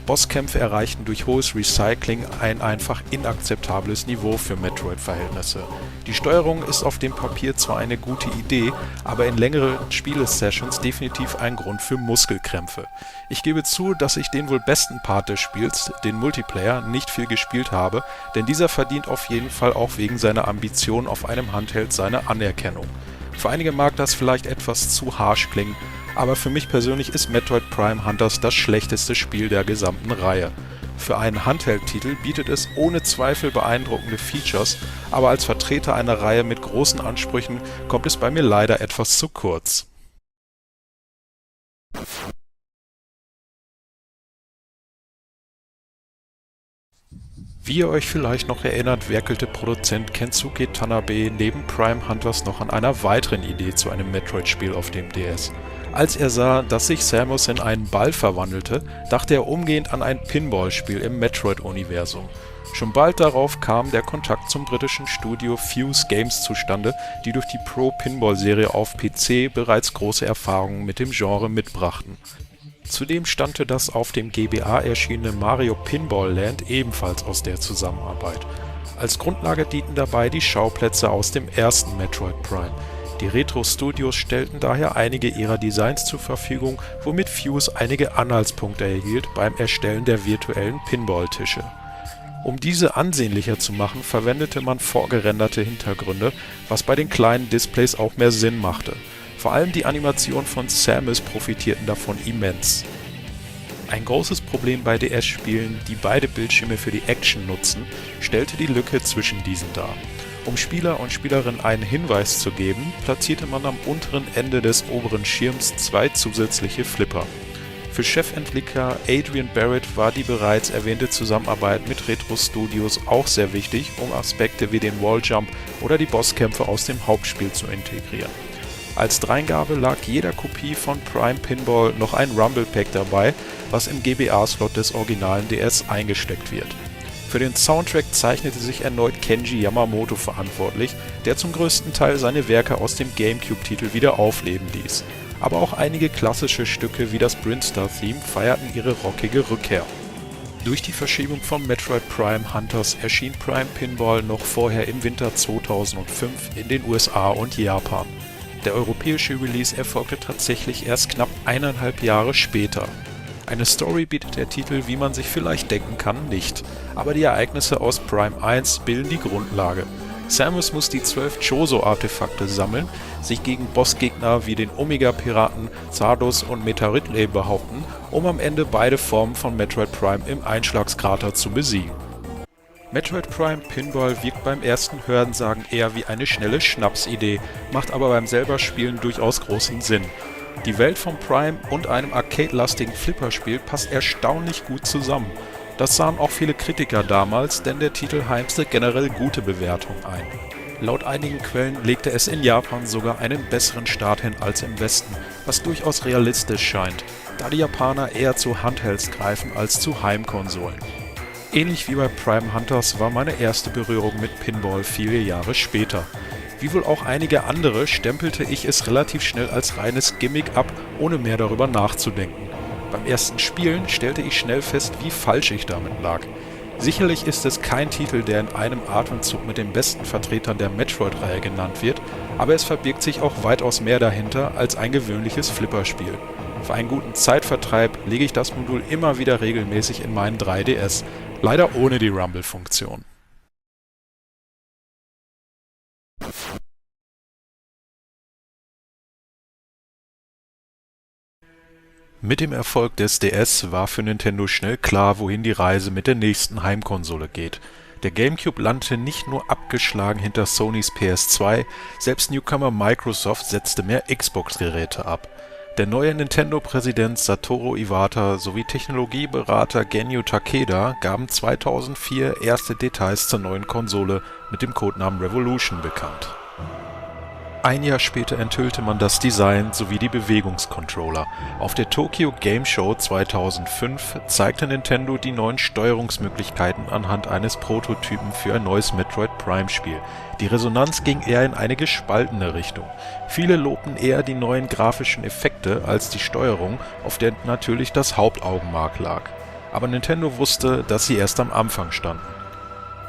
Speaker 1: Bosskämpfe erreichten durch hohes Recycling ein einfach inakzeptables Niveau für Metroid-Verhältnisse. Die Steuerung ist auf dem Papier zwar eine gute Idee, aber in längeren Spielesessions definitiv ein Grund für Muskelkrämpfe. Ich gebe zu, dass ich den wohl besten Part des Spiels, den Multiplayer, nicht viel gespielt habe, denn dieser verdient auf jeden Fall auch wegen seiner Ambition auf einem Handheld seine Anerkennung. Für einige mag das vielleicht etwas zu harsch klingen, aber für mich persönlich ist Metroid Prime Hunters das schlechteste Spiel der gesamten Reihe. Für einen Handheld-Titel bietet es ohne Zweifel beeindruckende Features, aber als Vertreter einer Reihe mit großen Ansprüchen kommt es bei mir leider etwas zu kurz. Wie ihr euch vielleicht noch erinnert, werkelte Produzent Kensuke Tanabe neben Prime Hunters noch an einer weiteren Idee zu einem Metroid-Spiel auf dem DS. Als er sah, dass sich Samus in einen Ball verwandelte, dachte er umgehend an ein Pinball-Spiel im Metroid-Universum. Schon bald darauf kam der Kontakt zum britischen Studio Fuse Games zustande, die durch die Pro-Pinball-Serie auf PC bereits große Erfahrungen mit dem Genre mitbrachten. Zudem stammte das auf dem GBA erschienene Mario Pinball Land ebenfalls aus der Zusammenarbeit. Als Grundlage dienten dabei die Schauplätze aus dem ersten Metroid Prime. Die Retro-Studios stellten daher einige ihrer Designs zur Verfügung, womit Fuse einige Anhaltspunkte erhielt beim Erstellen der virtuellen Pinball-Tische. Um diese ansehnlicher zu machen, verwendete man vorgerenderte Hintergründe, was bei den kleinen Displays auch mehr Sinn machte. Vor allem die Animationen von Samus profitierten davon immens. Ein großes Problem bei DS-Spielen, die beide Bildschirme für die Action nutzen, stellte die Lücke zwischen diesen dar. Um Spieler und Spielerinnen einen Hinweis zu geben, platzierte man am unteren Ende des oberen Schirms zwei zusätzliche Flipper. Für Chefentwickler Adrian Barrett war die bereits erwähnte Zusammenarbeit mit Retro-Studios auch sehr wichtig, um Aspekte wie den Walljump oder die Bosskämpfe aus dem Hauptspiel zu integrieren. Als Dreingabe lag jeder Kopie von Prime Pinball noch ein Rumble Pack dabei, was im GBA-Slot des originalen DS eingesteckt wird. Für den Soundtrack zeichnete sich erneut Kenji Yamamoto verantwortlich, der zum größten Teil seine Werke aus dem GameCube-Titel wieder aufleben ließ. Aber auch einige klassische Stücke wie das Brinstar-Theme feierten ihre rockige Rückkehr. Durch die Verschiebung von Metroid Prime Hunters erschien Prime Pinball noch vorher im Winter 2005 in den USA und Japan. Der europäische Release erfolgte tatsächlich erst knapp 1,5 Jahre später. Eine Story bietet der Titel, wie man sich vielleicht denken kann, nicht, aber die Ereignisse aus Prime 1 bilden die Grundlage. Samus muss die 12 Chozo-Artefakte sammeln, sich gegen Bossgegner wie den Omega-Piraten, Zardos und Meta-Ridley behaupten, um am Ende beide Formen von Metroid Prime im Einschlagskrater zu besiegen. Metroid Prime Pinball wirkt beim ersten Hörensagen eher wie eine schnelle Schnapsidee, macht aber beim selber Spielen durchaus großen Sinn. Die Welt von Prime und einem arcade-lastigen Flipperspiel passt erstaunlich gut zusammen. Das sahen auch viele Kritiker damals, denn der Titel heimste generell gute Bewertungen ein. Laut einigen Quellen legte es in Japan sogar einen besseren Start hin als im Westen, was durchaus realistisch scheint, da die Japaner eher zu Handhelds greifen als zu Heimkonsolen. Ähnlich wie bei Prime Hunters war meine erste Berührung mit Pinball viele Jahre später. Wie wohl auch einige andere stempelte ich es relativ schnell als reines Gimmick ab, ohne mehr darüber nachzudenken. Beim ersten Spielen stellte ich schnell fest, wie falsch ich damit lag. Sicherlich ist es kein Titel, der in einem Atemzug mit den besten Vertretern der Metroid-Reihe genannt wird, aber es verbirgt sich auch weitaus mehr dahinter als ein gewöhnliches Flipperspiel. Für einen guten Zeitvertreib lege ich das Modul immer wieder regelmäßig in meinen 3DS, leider ohne die Rumble-Funktion. Mit dem Erfolg des DS war für Nintendo schnell klar, wohin die Reise mit der nächsten Heimkonsole geht. Der GameCube landete nicht nur abgeschlagen hinter Sonys PS2, selbst Newcomer Microsoft setzte mehr Xbox-Geräte ab. Der neue Nintendo-Präsident Satoru Iwata sowie Technologieberater Genyo Takeda gaben 2004 erste Details zur neuen Konsole mit dem Codenamen Revolution bekannt. Ein Jahr später enthüllte man das Design sowie die Bewegungscontroller. Auf der Tokyo Game Show 2005 zeigte Nintendo die neuen Steuerungsmöglichkeiten anhand eines Prototypen für ein neues Metroid Prime Spiel. Die Resonanz ging eher in eine gespaltene Richtung. Viele lobten eher die neuen grafischen Effekte als die Steuerung, auf der natürlich das Hauptaugenmerk lag. aber Nintendo wusste, dass sie erst am Anfang standen.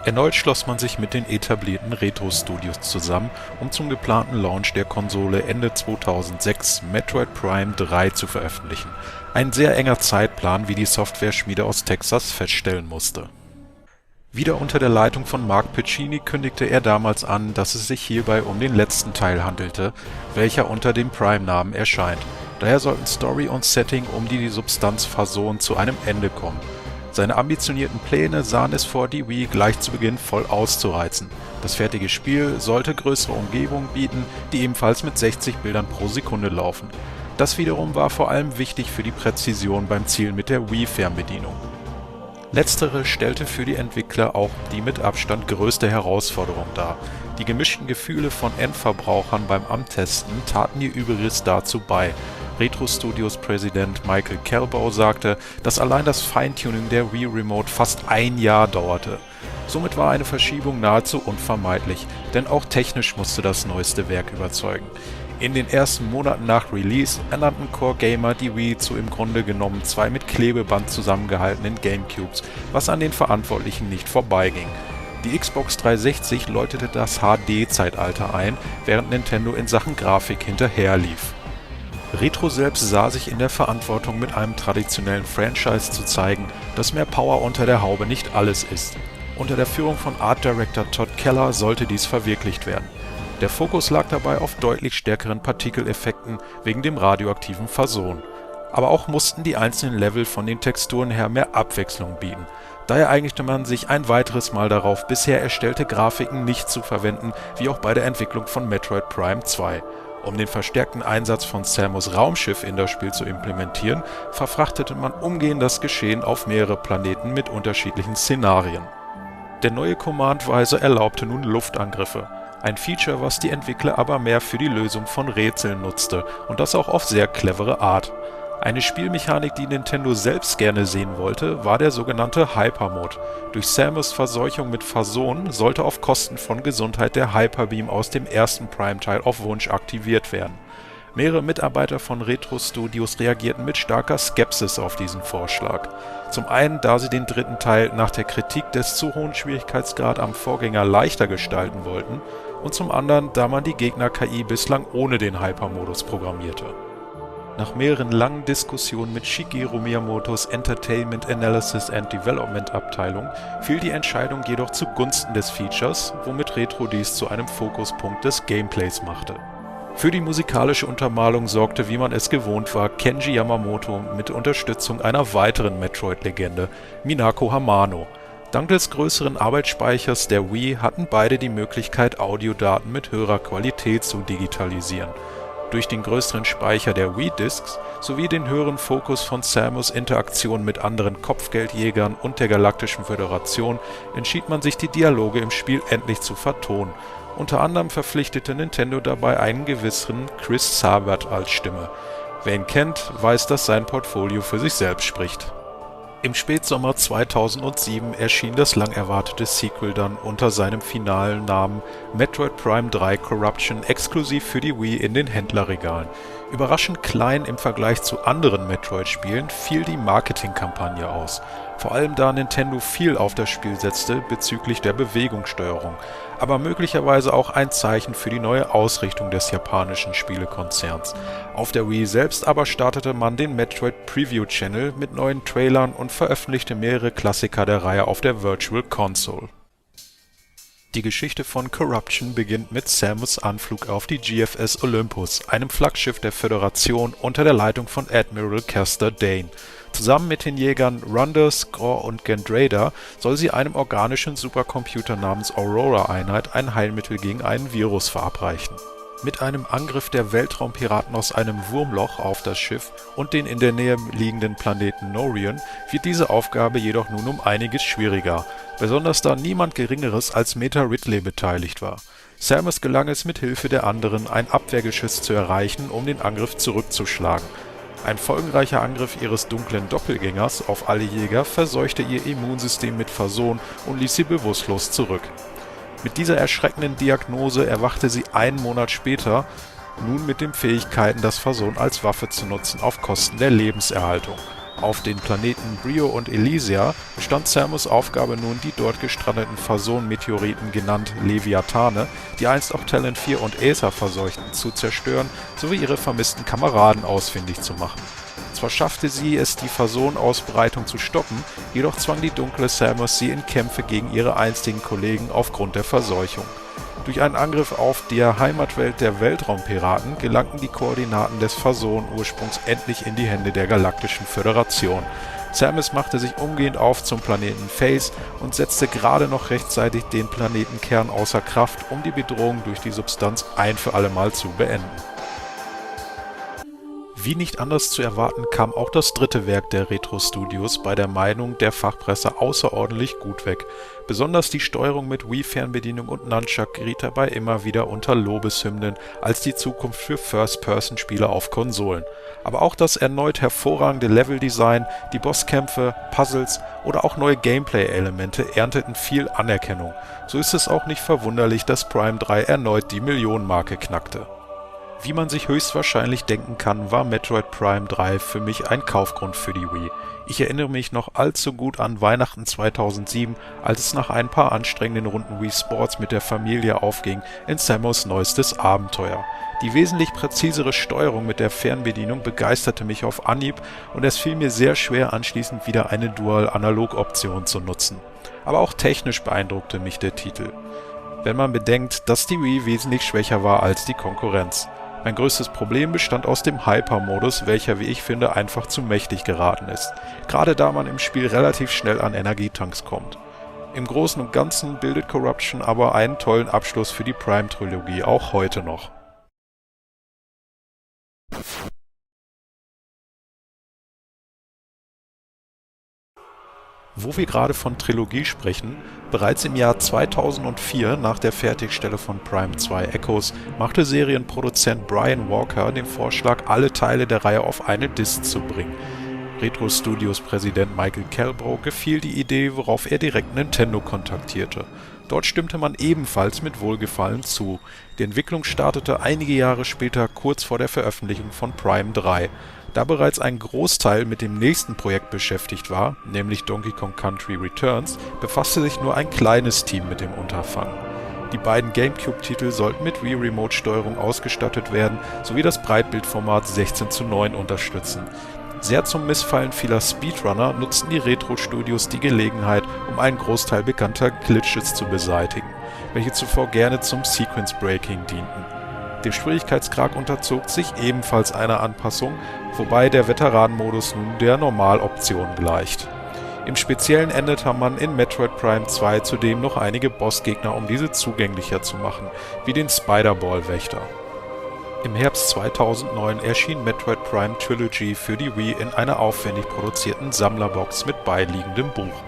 Speaker 1: Erneut schloss man sich mit den etablierten Retro-Studios zusammen, um zum geplanten Launch der Konsole Ende 2006 Metroid Prime 3 zu veröffentlichen. Ein sehr enger Zeitplan, wie die Software-Schmiede aus Texas feststellen musste. Wieder unter der Leitung von Mark Piccini kündigte er damals an, dass es sich hierbei um den letzten Teil handelte, welcher unter dem Prime-Namen erscheint. Daher sollten Story und Setting um die Substanz Phazon zu einem Ende kommen. Seine ambitionierten Pläne sahen es vor, die Wii gleich zu Beginn voll auszureizen. Das fertige Spiel sollte größere Umgebungen bieten, die ebenfalls mit 60 Bildern pro Sekunde laufen. Das wiederum war vor allem wichtig für die Präzision beim Zielen mit der Wii-Fernbedienung. Letztere stellte für die Entwickler auch die mit Abstand größte Herausforderung dar. Die gemischten Gefühle von Endverbrauchern beim Antesten taten ihr Übriges dazu bei. Retro Studios Präsident Michael Kelbow sagte, dass allein das Feintuning der Wii Remote fast ein Jahr dauerte. Somit war eine Verschiebung nahezu unvermeidlich, denn auch technisch musste das neueste Werk überzeugen. In den ersten Monaten nach Release ernannten Core Gamer die Wii zu im Grunde genommen 2 mit Klebeband zusammengehaltenen Gamecubes, was an den Verantwortlichen nicht vorbeiging. Die Xbox 360 läutete das HD-Zeitalter ein, während Nintendo in Sachen Grafik hinterherlief. Retro selbst sah sich in der Verantwortung, mit einem traditionellen Franchise zu zeigen, dass mehr Power unter der Haube nicht alles ist. Unter der Führung von Art Director Todd Keller sollte dies verwirklicht werden. Der Fokus lag dabei auf deutlich stärkeren Partikeleffekten wegen dem radioaktiven Phazon. Aber auch mussten die einzelnen Level von den Texturen her mehr Abwechslung bieten. Daher einigte man sich ein weiteres Mal darauf, bisher erstellte Grafiken nicht zu verwenden, wie auch bei der Entwicklung von Metroid Prime 2. Um den verstärkten Einsatz von Samus Raumschiff in das Spiel zu implementieren, verfrachtete man umgehend das Geschehen auf mehrere Planeten mit unterschiedlichen Szenarien. Der neue Command-Visor erlaubte nun Luftangriffe, ein Feature, was die Entwickler aber mehr für die Lösung von Rätseln nutzte, und das auch auf sehr clevere Art. Eine Spielmechanik, die Nintendo selbst gerne sehen wollte, war der sogenannte Hyper-Mode. Durch Samus Verseuchung mit Phazon sollte auf Kosten von Gesundheit der Hyper-Beam aus dem ersten Prime-Teil auf Wunsch aktiviert werden. Mehrere Mitarbeiter von Retro Studios reagierten mit starker Skepsis auf diesen Vorschlag. Zum einen, da sie den dritten Teil nach der Kritik des zu hohen Schwierigkeitsgrad am Vorgänger leichter gestalten wollten, und zum anderen, da man die Gegner-KI bislang ohne den Hyper-Modus programmierte. Nach mehreren langen Diskussionen mit Shigeru Miyamotos Entertainment Analysis and Development Abteilung fiel die Entscheidung jedoch zugunsten des Features, womit Retro dies zu einem Fokuspunkt des Gameplays machte. Für die musikalische Untermalung sorgte, wie man es gewohnt war, Kenji Yamamoto mit Unterstützung einer weiteren Metroid-Legende, Minako Hamano. Dank des größeren Arbeitsspeichers der Wii hatten beide die Möglichkeit, Audiodaten mit höherer Qualität zu digitalisieren. Durch den größeren Speicher der Wii-Discs sowie den höheren Fokus von Samus' Interaktion mit anderen Kopfgeldjägern und der Galaktischen Föderation entschied man sich, die Dialoge im Spiel endlich zu vertonen. Unter anderem verpflichtete Nintendo dabei einen gewissen Chris Sabat als Stimme. Wer ihn kennt, weiß, dass sein Portfolio für sich selbst spricht. Im Spätsommer 2007 erschien das lang erwartete Sequel dann unter seinem finalen Namen Metroid Prime 3 Corruption exklusiv für die Wii in den Händlerregalen. Überraschend klein im Vergleich zu anderen Metroid-Spielen fiel die Marketingkampagne aus, vor allem da Nintendo viel auf das Spiel setzte bezüglich der Bewegungssteuerung, aber möglicherweise auch ein Zeichen für die neue Ausrichtung des japanischen Spielekonzerns. Auf der Wii selbst aber startete man den Metroid Preview Channel mit neuen Trailern und veröffentlichte mehrere Klassiker der Reihe auf der Virtual Console. Die Geschichte von Corruption beginnt mit Samus' Anflug auf die GFS Olympus, einem Flaggschiff der Föderation unter der Leitung von Admiral Castor Dane. Zusammen mit den Jägern Runder, Skror und Gendrader soll sie einem organischen Supercomputer namens Aurora-Einheit ein Heilmittel gegen einen Virus verabreichen. Mit einem Angriff der Weltraumpiraten aus einem Wurmloch auf das Schiff und den in der Nähe liegenden Planeten Norion wird diese Aufgabe jedoch nun um einiges schwieriger, besonders da niemand Geringeres als Meta Ridley beteiligt war. Samus gelang es mit Hilfe der anderen, ein Abwehrgeschütz zu erreichen, um den Angriff zurückzuschlagen. Ein folgenreicher Angriff ihres dunklen Doppelgängers auf alle Jäger verseuchte ihr Immunsystem mit Phazon und ließ sie bewusstlos zurück. Mit dieser erschreckenden Diagnose erwachte sie einen Monat später, nun mit den Fähigkeiten, das Phazon als Waffe zu nutzen auf Kosten der Lebenserhaltung. Auf den Planeten Brio und Elysia bestand Samus Aufgabe nun, die dort gestrandeten Phason-Meteoriten, genannt Leviathane, die einst auch Talon 4 und Aether verseuchten, zu zerstören, sowie ihre vermissten Kameraden ausfindig zu machen. Zwar schaffte sie es, die Phason-Ausbreitung zu stoppen, jedoch zwang die dunkle Samus sie in Kämpfe gegen ihre einstigen Kollegen aufgrund der Verseuchung. Durch einen Angriff auf die Heimatwelt der Weltraumpiraten gelangten die Koordinaten des Phason-Ursprungs endlich in die Hände der Galaktischen Föderation. Samus machte sich umgehend auf zum Planeten Phase und setzte gerade noch rechtzeitig den Planetenkern außer Kraft, um die Bedrohung durch die Substanz ein für allemal zu beenden. Wie nicht anders zu erwarten, kam auch das dritte Werk der Retro Studios bei der Meinung der Fachpresse außerordentlich gut weg. Besonders die Steuerung mit Wii-Fernbedienung und Nunchuck geriet dabei immer wieder unter Lobeshymnen als die Zukunft für First-Person-Spiele auf Konsolen. Aber auch das erneut hervorragende Leveldesign, die Bosskämpfe, Puzzles oder auch neue Gameplay-Elemente ernteten viel Anerkennung. So ist es auch nicht verwunderlich, dass Prime 3 erneut die Millionenmarke knackte. Wie man sich höchstwahrscheinlich denken kann, war Metroid Prime 3 für mich ein Kaufgrund für die Wii. Ich erinnere mich noch allzu gut an Weihnachten 2007, als es nach ein paar anstrengenden Runden Wii Sports mit der Familie aufging in Samus neuestes Abenteuer. Die wesentlich präzisere Steuerung mit der Fernbedienung begeisterte mich auf Anhieb und es fiel mir sehr schwer, anschließend wieder eine Dual-Analog-Option zu nutzen. Aber auch technisch beeindruckte mich der Titel, wenn man bedenkt, dass die Wii wesentlich schwächer war als die Konkurrenz. Mein größtes Problem bestand aus dem Hyper-Modus, welcher, wie ich finde, einfach zu mächtig geraten ist, gerade da man im Spiel relativ schnell an Energietanks kommt. Im Großen und Ganzen bildet Corruption aber einen tollen Abschluss für die Prime-Trilogie, auch heute noch. Wo wir gerade von Trilogie sprechen, bereits im Jahr 2004, nach der Fertigstellung von Prime 2 Echoes, machte Serienproduzent Brian Walker den Vorschlag, alle Teile der Reihe auf eine Disc zu bringen. Retro Studios Präsident Michael Calbro gefiel die Idee, worauf er direkt Nintendo kontaktierte. Dort stimmte man ebenfalls mit Wohlgefallen zu. Die Entwicklung startete einige Jahre später, kurz vor der Veröffentlichung von Prime 3. Da bereits ein Großteil mit dem nächsten Projekt beschäftigt war, nämlich Donkey Kong Country Returns, befasste sich nur ein kleines Team mit dem Unterfangen. Die beiden GameCube-Titel sollten mit Wii-Remote-Steuerung ausgestattet werden, sowie das Breitbildformat 16:9 unterstützen. Sehr zum Missfallen vieler Speedrunner nutzten die Retro-Studios die Gelegenheit, um einen Großteil bekannter Glitches zu beseitigen, welche zuvor gerne zum Sequence-Breaking dienten. Dem Schwierigkeitsgrad unterzog sich ebenfalls eine Anpassung, wobei der Veteranenmodus nun der Normaloption gleicht. Im Speziellen änderte man in Metroid Prime 2 zudem noch einige Bossgegner, um diese zugänglicher zu machen, wie den Spider-Ball-Wächter. Im Herbst 2009 erschien Metroid Prime Trilogy für die Wii in einer aufwendig produzierten Sammlerbox mit beiliegendem Buch.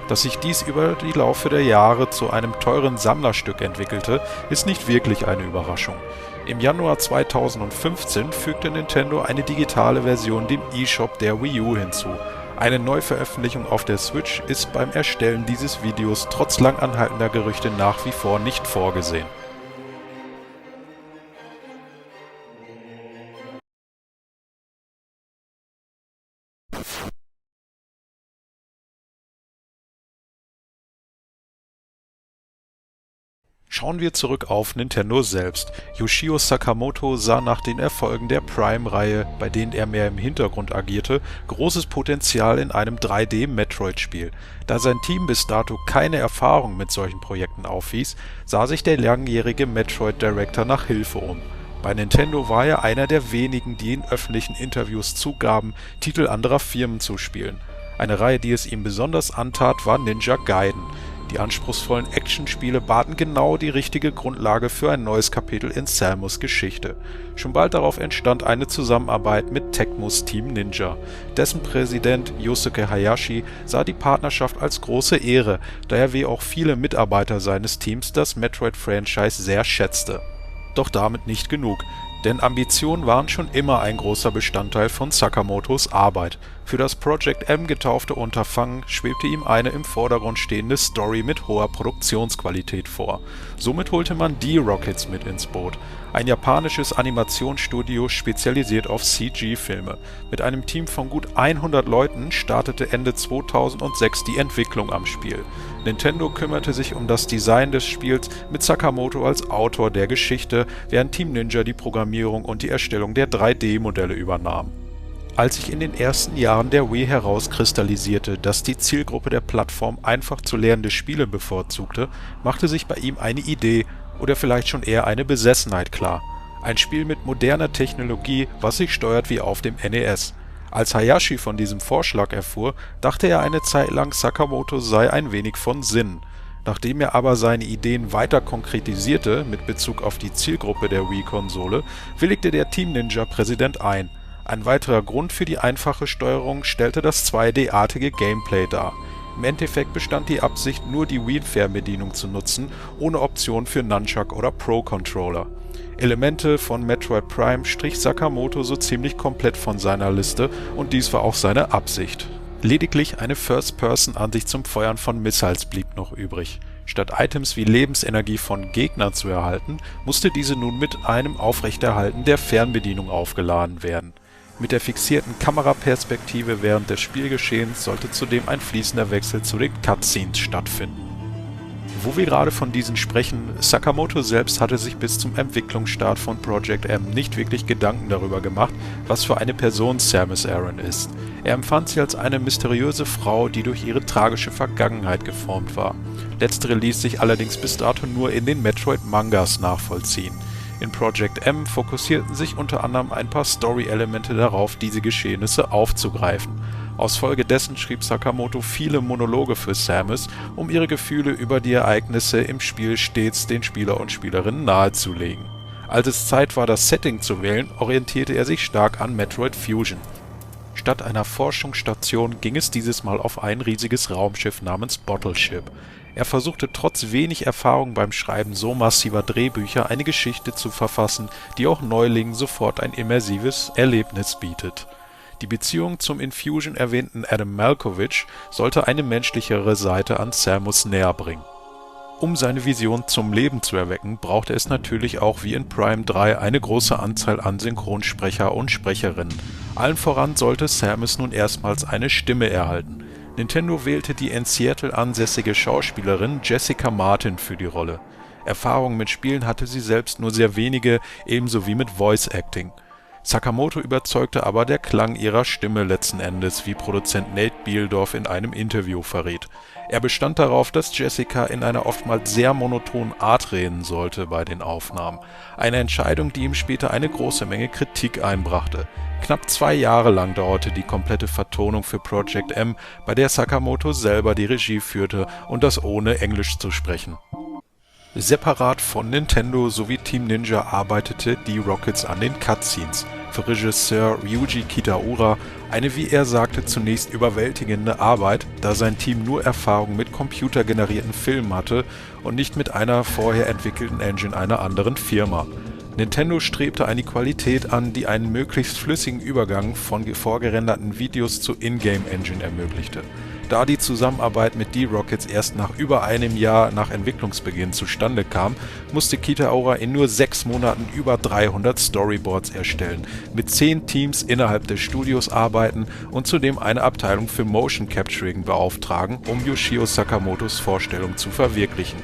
Speaker 1: Dass sich dies über die Laufe der Jahre zu einem teuren Sammlerstück entwickelte, ist nicht wirklich eine Überraschung. Im Januar 2015 fügte Nintendo eine digitale Version dem eShop der Wii U hinzu. Eine Neuveröffentlichung auf der Switch ist beim Erstellen dieses Videos trotz lang anhaltender Gerüchte nach wie vor nicht vorgesehen. Schauen wir zurück auf Nintendo selbst. Yoshio Sakamoto sah nach den Erfolgen der Prime-Reihe, bei denen er mehr im Hintergrund agierte, großes Potenzial in einem 3D-Metroid-Spiel. Da sein Team bis dato keine Erfahrung mit solchen Projekten aufwies, sah sich der langjährige Metroid-Director nach Hilfe um. Bei Nintendo war er einer der wenigen, die in öffentlichen Interviews zugaben, Titel anderer Firmen zu spielen. Eine Reihe, die es ihm besonders antat, war Ninja Gaiden. Die anspruchsvollen Actionspiele baten genau die richtige Grundlage für ein neues Kapitel in Samus Geschichte. Schon bald darauf entstand eine Zusammenarbeit mit Tecmos Team Ninja. Dessen Präsident Yosuke Hayashi sah die Partnerschaft als große Ehre, da er wie auch viele Mitarbeiter seines Teams das Metroid-Franchise sehr schätzte. Doch damit nicht genug, denn Ambitionen waren schon immer ein großer Bestandteil von Sakamotos Arbeit. Für das Project M getaufte Unterfangen schwebte ihm eine im Vordergrund stehende Story mit hoher Produktionsqualität vor. Somit holte man D-Rockets mit ins Boot, ein japanisches Animationsstudio spezialisiert auf CG-Filme. Mit einem Team von gut 100 Leuten startete Ende 2006 die Entwicklung am Spiel. Nintendo kümmerte sich um das Design des Spiels mit Sakamoto als Autor der Geschichte, während Team Ninja die Programmierung und die Erstellung der 3D-Modelle übernahm. Als sich in den ersten Jahren der Wii herauskristallisierte, dass die Zielgruppe der Plattform einfach zu lernende Spiele bevorzugte, machte sich bei ihm eine Idee oder vielleicht schon eher eine Besessenheit klar. Ein Spiel mit moderner Technologie, was sich steuert wie auf dem NES. Als Hayashi von diesem Vorschlag erfuhr, dachte er eine Zeit lang, Sakamoto sei ein wenig von Sinn. Nachdem er aber seine Ideen weiter konkretisierte mit Bezug auf die Zielgruppe der Wii-Konsole, willigte der Team Ninja-Präsident ein. Ein weiterer Grund für die einfache Steuerung stellte das 2D-artige Gameplay dar. Im Endeffekt bestand die Absicht, nur die Wii-Fernbedienung zu nutzen, ohne Option für Nunchuck oder Pro-Controller. Elemente von Metroid Prime strich Sakamoto so ziemlich komplett von seiner Liste und dies war auch seine Absicht. Lediglich eine First-Person-Ansicht zum Feuern von Missiles blieb noch übrig. Statt Items wie Lebensenergie von Gegnern zu erhalten, musste diese nun mit einem Aufrechterhalten der Fernbedienung aufgeladen werden. Mit der fixierten Kameraperspektive während des Spielgeschehens sollte zudem ein fließender Wechsel zu den Cutscenes stattfinden. Wo wir gerade von diesen sprechen, Sakamoto selbst hatte sich bis zum Entwicklungsstart von Project M nicht wirklich Gedanken darüber gemacht, was für eine Person Samus Aran ist. Er empfand sie als eine mysteriöse Frau, die durch ihre tragische Vergangenheit geformt war. Letztere ließ sich allerdings bis dato nur in den Metroid-Mangas nachvollziehen. In Project M fokussierten sich unter anderem ein paar Story-Elemente darauf, diese Geschehnisse aufzugreifen. Aus Folge dessen schrieb Sakamoto viele Monologe für Samus, um ihre Gefühle über die Ereignisse im Spiel stets den Spieler und Spielerinnen nahezulegen. Als es Zeit war, das Setting zu wählen, orientierte er sich stark an Metroid Fusion. Statt einer Forschungsstation ging es dieses Mal auf ein riesiges Raumschiff namens Bottle Ship. Er versuchte trotz wenig Erfahrung beim Schreiben so massiver Drehbücher eine Geschichte zu verfassen, die auch Neulingen sofort ein immersives Erlebnis bietet. Die Beziehung zum in Fusion erwähnten Adam Malkovich sollte eine menschlichere Seite an Samus näher bringen. Um seine Vision zum Leben zu erwecken, brauchte es natürlich auch wie in Prime 3 eine große Anzahl an Synchronsprecher und Sprecherinnen. Allen voran sollte Samus nun erstmals eine Stimme erhalten. Nintendo wählte die in Seattle ansässige Schauspielerin Jessica Martin für die Rolle. Erfahrung mit Spielen hatte sie selbst nur sehr wenige, ebenso wie mit Voice Acting. Sakamoto überzeugte aber der Klang ihrer Stimme letzten Endes, wie Produzent Nate Bieldorf in einem Interview verriet. Er bestand darauf, dass Jessica in einer oftmals sehr monotonen Art reden sollte bei den Aufnahmen. Eine Entscheidung, die ihm später eine große Menge Kritik einbrachte. Knapp 2 Jahre lang dauerte die komplette Vertonung für Project M, bei der Sakamoto selber die Regie führte und das ohne Englisch zu sprechen. Separat von Nintendo sowie Team Ninja arbeitete D-Rockets an den Cutscenes. Für Regisseur Ryuji Kitaura eine, wie er sagte, zunächst überwältigende Arbeit, da sein Team nur Erfahrung mit computergenerierten Filmen hatte und nicht mit einer vorher entwickelten Engine einer anderen Firma. Nintendo strebte eine Qualität an, die einen möglichst flüssigen Übergang von vorgerenderten Videos zur Ingame-Engine ermöglichte. Da die Zusammenarbeit mit D-Rockets erst nach über einem Jahr nach Entwicklungsbeginn zustande kam, musste Kitaura in nur 6 Monaten über 300 Storyboards erstellen, mit 10 Teams innerhalb des Studios arbeiten und zudem eine Abteilung für Motion Capturing beauftragen, um Yoshio Sakamotos Vorstellung zu verwirklichen.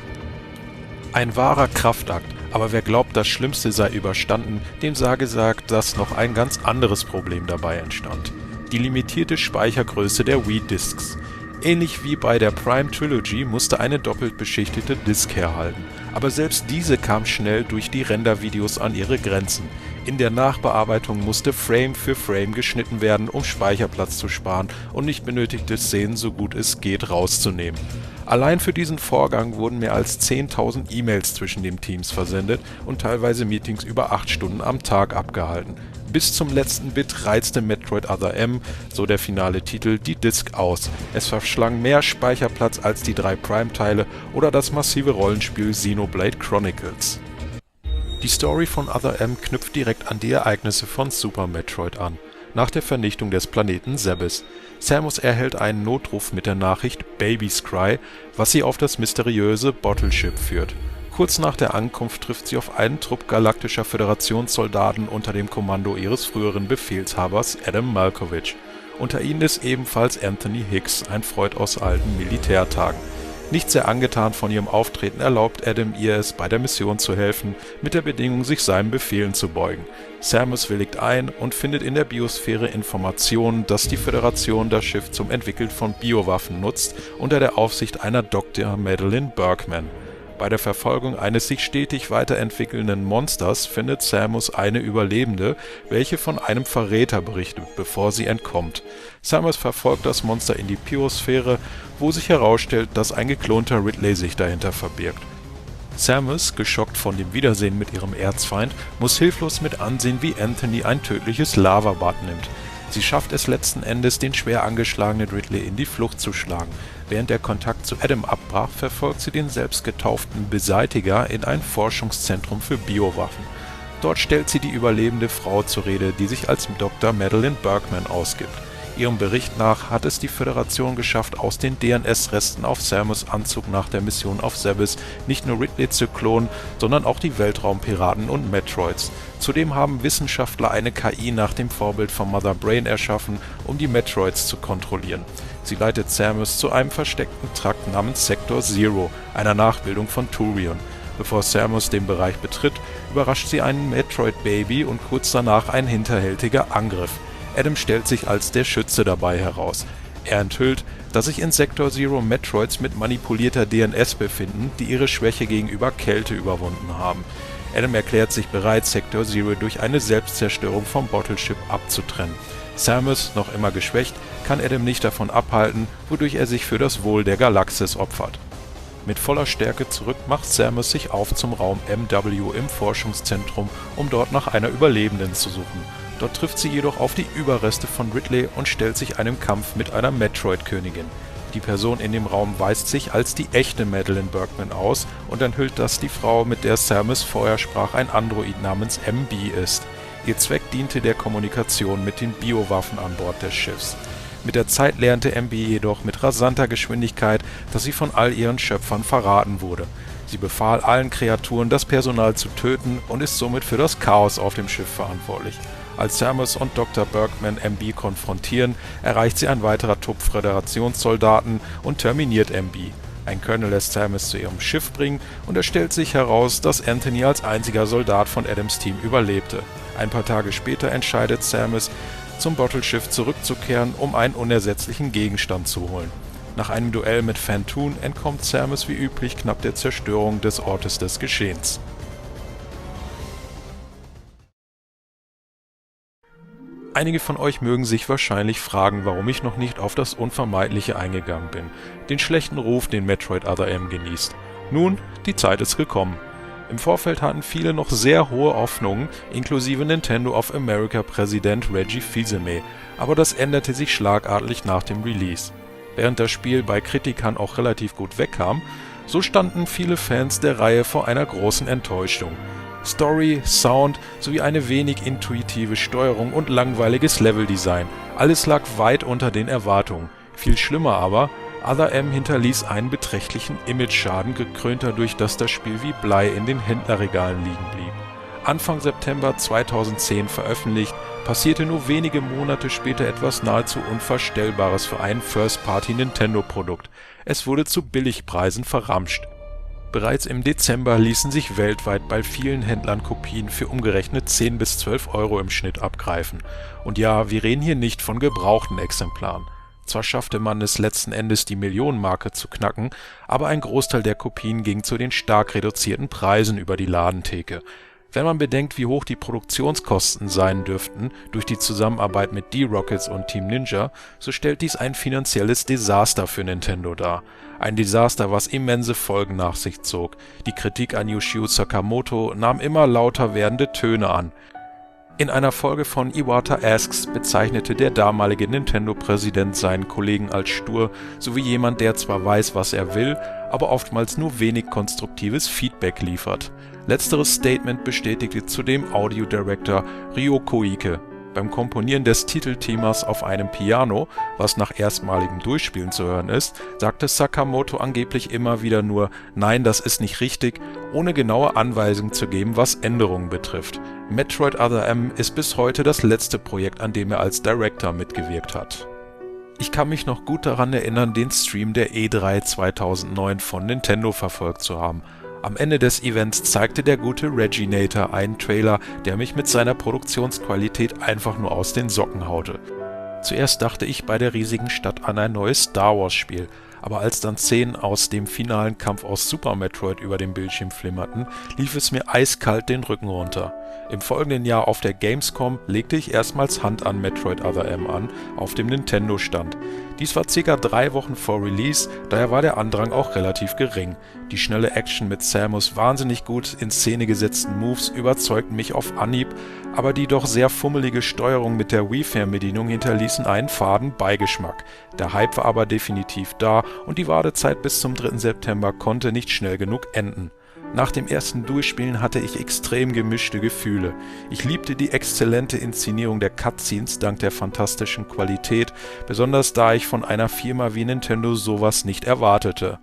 Speaker 1: Ein wahrer Kraftakt, aber wer glaubt, das Schlimmste sei überstanden, dem sei gesagt, dass noch ein ganz anderes Problem dabei entstand. Die limitierte Speichergröße der Wii-Discs. Ähnlich wie bei der Prime Trilogy musste eine doppelt beschichtete Disc herhalten, aber selbst diese kam schnell durch die Rendervideos an ihre Grenzen. In der Nachbearbeitung musste Frame für Frame geschnitten werden, um Speicherplatz zu sparen und nicht benötigte Szenen so gut es geht rauszunehmen. Allein für diesen Vorgang wurden mehr als 10.000 E-Mails zwischen den Teams versendet und teilweise Meetings über 8 Stunden am Tag abgehalten. Bis zum letzten Bit reizte Metroid Other M, so der finale Titel, die Disc aus. Es verschlang mehr Speicherplatz als die 3 Prime-Teile oder das massive Rollenspiel Xenoblade Chronicles. Die Story von Other M knüpft direkt an die Ereignisse von Super Metroid an. nach der Vernichtung des Planeten Zebes. Samus erhält einen Notruf mit der Nachricht Baby's Cry, was sie auf das mysteriöse Bottle Ship führt. Kurz nach der Ankunft trifft sie auf einen Trupp galaktischer Föderationssoldaten unter dem Kommando ihres früheren Befehlshabers Adam Malkovich. Unter ihnen ist ebenfalls Anthony Hicks, ein Freund aus alten Militärtagen. Nicht sehr angetan von ihrem Auftreten erlaubt Adam ihr es, bei der Mission zu helfen, mit der Bedingung, sich seinen Befehlen zu beugen. Samus willigt ein und findet in der Biosphäre Informationen, dass die Föderation das Schiff zum Entwickeln von Biowaffen nutzt, unter der Aufsicht einer Dr. Madeleine Bergman. Bei der Verfolgung eines sich stetig weiterentwickelnden Monsters findet Samus eine Überlebende, welche von einem Verräter berichtet, bevor sie entkommt. Samus verfolgt das Monster in die Biosphäre, wo sich herausstellt, dass ein geklonter Ridley sich dahinter verbirgt. Samus, geschockt von dem Wiedersehen mit ihrem Erzfeind, muss hilflos mit ansehen, wie Anthony ein tödliches Lavabad nimmt. Sie schafft es letzten Endes, den schwer angeschlagenen Ridley in die Flucht zu schlagen. Während der Kontakt zu Adam abbrach, verfolgt sie den selbstgetauften Beseitiger in ein Forschungszentrum für Biowaffen. Dort stellt sie die überlebende Frau zur Rede, die sich als Dr. Madeleine Bergman ausgibt. Ihrem Bericht nach hat es die Föderation geschafft, aus den DNS-Resten auf Samus' Anzug nach der Mission auf Zebes nicht nur Ridley zu klonen, sondern auch die Weltraumpiraten und Metroids. Zudem haben Wissenschaftler eine KI nach dem Vorbild von Mother Brain erschaffen, um die Metroids zu kontrollieren. Sie leitet Samus zu einem versteckten Trakt namens Sector Zero, einer Nachbildung von Turion. Bevor Samus den Bereich betritt, überrascht sie ein Metroid-Baby und kurz danach ein hinterhältiger Angriff. Adam stellt sich als der Schütze dabei heraus. Er enthüllt, dass sich in Sector Zero Metroids mit manipulierter DNS befinden, die ihre Schwäche gegenüber Kälte überwunden haben. Adam erklärt sich bereit, Sector Zero durch eine Selbstzerstörung vom Bottle Ship abzutrennen. Samus, noch immer geschwächt, kann Adam nicht davon abhalten, wodurch er sich für das Wohl der Galaxis opfert. Mit voller Stärke zurück macht Samus sich auf zum Raum MW im Forschungszentrum, um dort nach einer Überlebenden zu suchen. Dort trifft sie jedoch auf die Überreste von Ridley und stellt sich einem Kampf mit einer Metroid-Königin. Die Person in dem Raum weist sich als die echte Madeleine Bergman aus und enthüllt, dass die Frau, mit der Samus vorher sprach, ein Android namens MB ist. Ihr Zweck diente der Kommunikation mit den Biowaffen an Bord des Schiffs. Mit der Zeit lernte MB jedoch mit rasanter Geschwindigkeit, dass sie von all ihren Schöpfern verraten wurde. Sie befahl allen Kreaturen, das Personal zu töten und ist somit für das Chaos auf dem Schiff verantwortlich. Als Samus und Dr. Bergman MB konfrontieren, erreicht sie ein weiterer Trupp Föderationssoldaten und terminiert MB. Ein Colonel lässt Samus zu ihrem Schiff bringen und es stellt sich heraus, dass Anthony als einziger Soldat von Adams Team überlebte. Ein paar Tage später entscheidet Samus, zum Bottle-Schiff zurückzukehren, um einen unersetzlichen Gegenstand zu holen. Nach einem Duell mit Phantoon entkommt Samus wie üblich knapp der Zerstörung des Ortes des Geschehens. Einige von euch mögen sich wahrscheinlich fragen, warum ich noch nicht auf das Unvermeidliche eingegangen bin, den schlechten Ruf, den Metroid Other M genießt. Nun, die Zeit ist gekommen. Im Vorfeld hatten viele noch sehr hohe Hoffnungen, inklusive Nintendo of America Präsident Reggie Fils-Aimé, aber das änderte sich schlagartig nach dem Release. Während das Spiel bei Kritikern auch relativ gut wegkam, so standen viele Fans der Reihe vor einer großen Enttäuschung. Story, Sound sowie eine wenig intuitive Steuerung und langweiliges Leveldesign, alles lag weit unter den Erwartungen. Viel schlimmer aber, Other M hinterließ einen beträchtlichen Image-Schaden, gekrönt dadurch, dass das Spiel wie Blei in den Händlerregalen liegen blieb. Anfang September 2010 veröffentlicht, passierte nur wenige Monate später etwas nahezu Unvorstellbares für ein First-Party-Nintendo-Produkt. Es wurde zu Billigpreisen verramscht. Bereits im Dezember ließen sich weltweit bei vielen Händlern Kopien für umgerechnet 10 bis 12 Euro im Schnitt abgreifen. Und ja, wir reden hier nicht von gebrauchten Exemplaren. Zwar schaffte man es letzten Endes, die Millionenmarke zu knacken, aber ein Großteil der Kopien ging zu den stark reduzierten Preisen über die Ladentheke. Wenn man bedenkt, wie hoch die Produktionskosten sein dürften durch die Zusammenarbeit mit D-Rockets und Team Ninja, so stellt dies ein finanzielles Desaster für Nintendo dar. Ein Desaster, was immense Folgen nach sich zog. Die Kritik an Yoshio Sakamoto nahm immer lauter werdende Töne an. In einer Folge von Iwata Asks bezeichnete der damalige Nintendo-Präsident seinen Kollegen als stur, sowie jemand, der zwar weiß, was er will, aber oftmals nur wenig konstruktives Feedback liefert. Letzteres Statement bestätigte zudem Audio-Director Ryo Koike. Beim Komponieren des Titelthemas auf einem Piano, was nach erstmaligem Durchspielen zu hören ist, sagte Sakamoto angeblich immer wieder nur „Nein, das ist nicht richtig", ohne genaue Anweisungen zu geben, was Änderungen betrifft. Metroid Other M ist bis heute das letzte Projekt, an dem er als Director mitgewirkt hat. Ich kann mich noch gut daran erinnern, den Stream der E3 2009 von Nintendo verfolgt zu haben. Am Ende des Events zeigte der gute Reginator einen Trailer, der mich mit seiner Produktionsqualität einfach nur aus den Socken haute. Zuerst dachte ich bei der riesigen Stadt an ein neues Star Wars Spiel, aber als dann Szenen aus dem finalen Kampf aus Super Metroid über dem Bildschirm flimmerten, lief es mir eiskalt den Rücken runter. Im folgenden Jahr auf der Gamescom legte ich erstmals Hand an Metroid Other M an, auf dem Nintendo-Stand. Dies war ca. 3 Wochen vor Release, daher war der Andrang auch relativ gering. Die schnelle Action mit Samus wahnsinnig gut in Szene gesetzten Moves überzeugten mich auf Anhieb, aber die doch sehr fummelige Steuerung mit der Wii-Fernbedienung hinterließen einen faden Beigeschmack. Der Hype war aber definitiv da und die Wartezeit bis zum 3. September konnte nicht schnell genug enden. Nach dem ersten Durchspielen hatte ich extrem gemischte Gefühle. Ich liebte die exzellente Inszenierung der Cutscenes dank der fantastischen Qualität, besonders da ich von einer Firma wie Nintendo sowas nicht erwartete.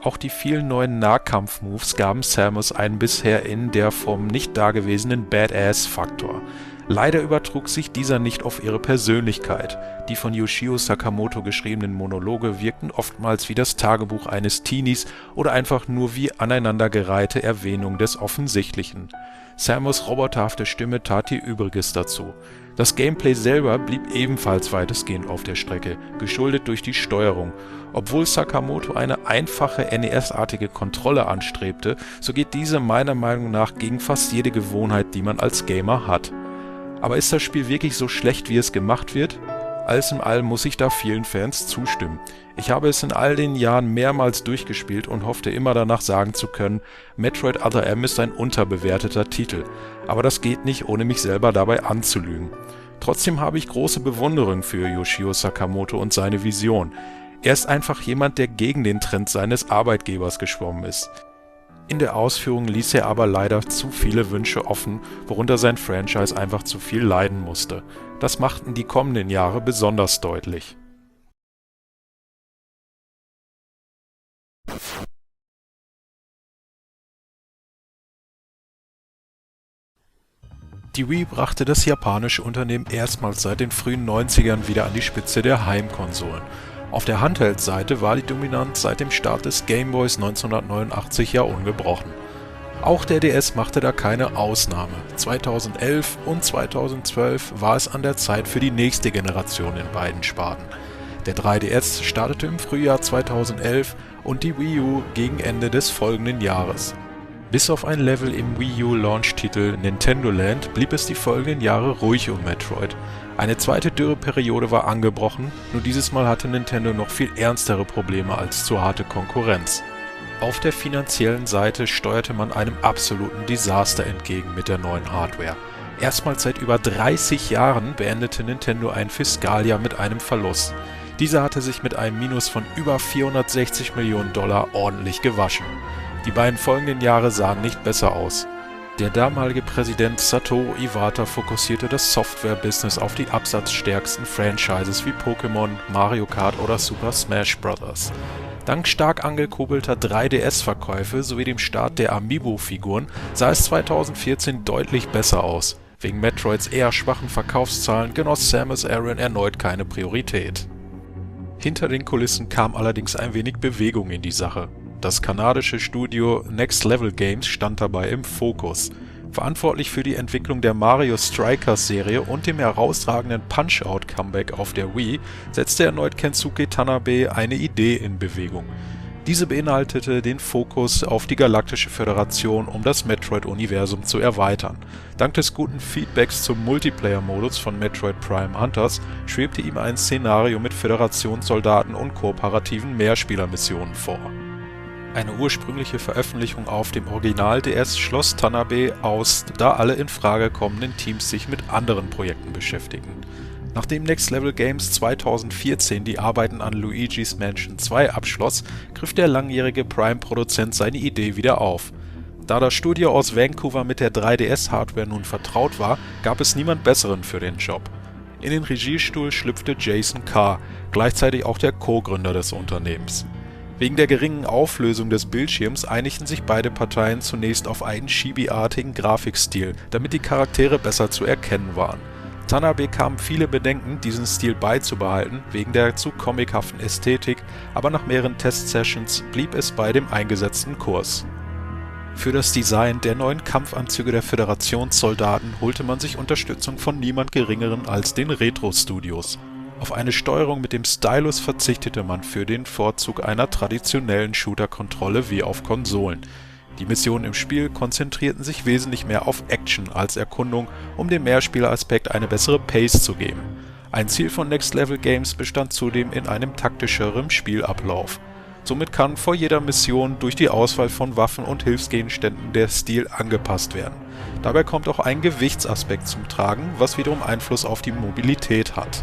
Speaker 1: Auch die vielen neuen Nahkampf-Moves gaben Samus einen bisher in der Form nicht dagewesenen Badass-Faktor. Leider übertrug sich dieser nicht auf ihre Persönlichkeit. Die von Yoshio Sakamoto geschriebenen Monologe wirkten oftmals wie das Tagebuch eines Teenies oder einfach nur wie aneinandergereihte Erwähnung des Offensichtlichen. Samus' roboterhafte Stimme tat ihr Übriges dazu. Das Gameplay selber blieb ebenfalls weitestgehend auf der Strecke, geschuldet durch die Steuerung. Obwohl Sakamoto eine einfache NES-artige Kontrolle anstrebte, so geht diese meiner Meinung nach gegen fast jede Gewohnheit, die man als Gamer hat. Aber ist das Spiel wirklich so schlecht, wie es gemacht wird? Alles in allem muss ich da vielen Fans zustimmen. Ich habe es in all den Jahren mehrmals durchgespielt und hoffte immer danach sagen zu können, Metroid Other M ist ein unterbewerteter Titel. Aber das geht nicht, ohne mich selber dabei anzulügen. Trotzdem habe ich große Bewunderung für Yoshio Sakamoto und seine Vision. Er ist einfach jemand, der gegen den Trend seines Arbeitgebers geschwommen ist. In der Ausführung ließ er aber leider zu viele Wünsche offen, worunter sein Franchise einfach zu viel leiden musste. Das machten die kommenden Jahre besonders deutlich. Die Wii brachte das japanische Unternehmen erstmals seit den frühen 90ern wieder an die Spitze der Heimkonsolen. Auf der Handheld-Seite war die Dominanz seit dem Start des Gameboys 1989 ja ungebrochen. Auch der DS machte da keine Ausnahme. 2011 und 2012 war es an der Zeit für die nächste Generation in beiden Sparten. Der 3DS startete im Frühjahr 2011 und die Wii U gegen Ende des folgenden Jahres. Bis auf ein Level im Wii U Launch-Titel Nintendo Land blieb es die folgenden Jahre ruhig um Metroid. Eine zweite Dürreperiode war angebrochen, nur dieses Mal hatte Nintendo noch viel ernstere Probleme als zu harte Konkurrenz. Auf der finanziellen Seite steuerte man einem absoluten Desaster entgegen mit der neuen Hardware. Erstmals seit über 30 Jahren beendete Nintendo ein Fiskaljahr mit einem Verlust. Dieser hatte sich mit einem Minus von über 460 Millionen Dollar ordentlich gewaschen. Die beiden folgenden Jahre sahen nicht besser aus. Der damalige Präsident Satoru Iwata fokussierte das Software-Business auf die absatzstärksten Franchises wie Pokémon, Mario Kart oder Super Smash Bros. Dank stark angekurbelter 3DS-Verkäufe sowie dem Start der Amiibo-Figuren sah es 2014 deutlich besser aus. Wegen Metroids eher schwachen Verkaufszahlen genoss Samus Aran erneut keine Priorität. Hinter den Kulissen kam allerdings ein wenig Bewegung in die Sache. Das kanadische Studio Next Level Games stand dabei im Fokus. Verantwortlich für die Entwicklung der Mario Strikers Serie und dem herausragenden Punch-Out-Comeback auf der Wii setzte erneut Kensuke Tanabe eine Idee in Bewegung. Diese beinhaltete den Fokus auf die Galaktische Föderation, um das Metroid-Universum zu erweitern. Dank des guten Feedbacks zum Multiplayer-Modus von Metroid Prime Hunters schwebte ihm ein Szenario mit Föderationssoldaten und kooperativen Mehrspielermissionen vor. Eine ursprüngliche Veröffentlichung auf dem Original-DS schloss Tanabe aus, da alle in Frage kommenden Teams sich mit anderen Projekten beschäftigten. Nachdem Next Level Games 2014 die Arbeiten an Luigi's Mansion 2 abschloss, griff der langjährige Prime-Produzent seine Idee wieder auf. Da das Studio aus Vancouver mit der 3DS-Hardware nun vertraut war, gab es niemand Besseren für den Job. In den Regiestuhl schlüpfte Jason Carr, gleichzeitig auch der Co-Gründer des Unternehmens. Wegen der geringen Auflösung des Bildschirms einigten sich beide Parteien zunächst auf einen chibi-artigen Grafikstil, damit die Charaktere besser zu erkennen waren. Tanner bekam viele Bedenken, diesen Stil beizubehalten, wegen der zu comichaften Ästhetik, aber nach mehreren Testsessions blieb es bei dem eingesetzten Kurs. Für das Design der neuen Kampfanzüge der Föderationssoldaten holte man sich Unterstützung von niemand Geringeren als den Retro Studios. Auf eine Steuerung mit dem Stylus verzichtete man für den Vorzug einer traditionellen Shooter-Kontrolle wie auf Konsolen. Die Missionen im Spiel konzentrierten sich wesentlich mehr auf Action als Erkundung, um dem Mehrspieleraspekt eine bessere Pace zu geben. Ein Ziel von Next Level Games bestand zudem in einem taktischeren Spielablauf. Somit kann vor jeder Mission durch die Auswahl von Waffen und Hilfsgegenständen der Stil angepasst werden. Dabei kommt auch ein Gewichtsaspekt zum Tragen, was wiederum Einfluss auf die Mobilität hat.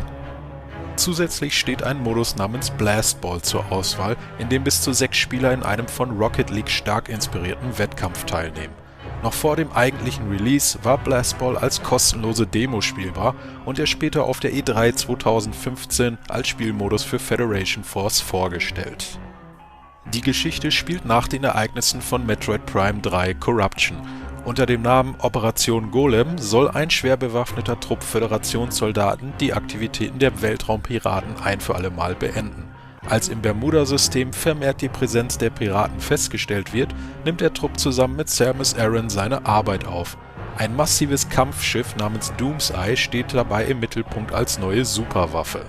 Speaker 1: Zusätzlich steht ein Modus namens Blast Ball zur Auswahl, in dem bis zu 6 Spieler in einem von Rocket League stark inspirierten Wettkampf teilnehmen. Noch vor dem eigentlichen Release war Blast Ball als kostenlose Demo spielbar und er später auf der E3 2015 als Spielmodus für Federation Force vorgestellt. Die Geschichte spielt nach den Ereignissen von Metroid Prime 3 Corruption. Unter dem Namen Operation Golem soll ein schwer bewaffneter Trupp Föderationssoldaten die Aktivitäten der Weltraumpiraten ein für alle Mal beenden. Als im Bermuda-System vermehrt die Präsenz der Piraten festgestellt wird, nimmt der Trupp zusammen mit Samus Aran seine Arbeit auf. Ein massives Kampfschiff namens Doomseye steht dabei im Mittelpunkt als neue Superwaffe.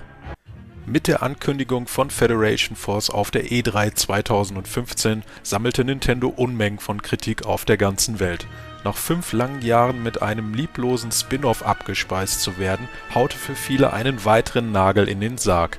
Speaker 1: Mit der Ankündigung von Federation Force auf der E3 2015 sammelte Nintendo Unmengen von Kritik auf der ganzen Welt. Nach 5 langen Jahren mit einem lieblosen Spin-off abgespeist zu werden, haute für viele einen weiteren Nagel in den Sarg.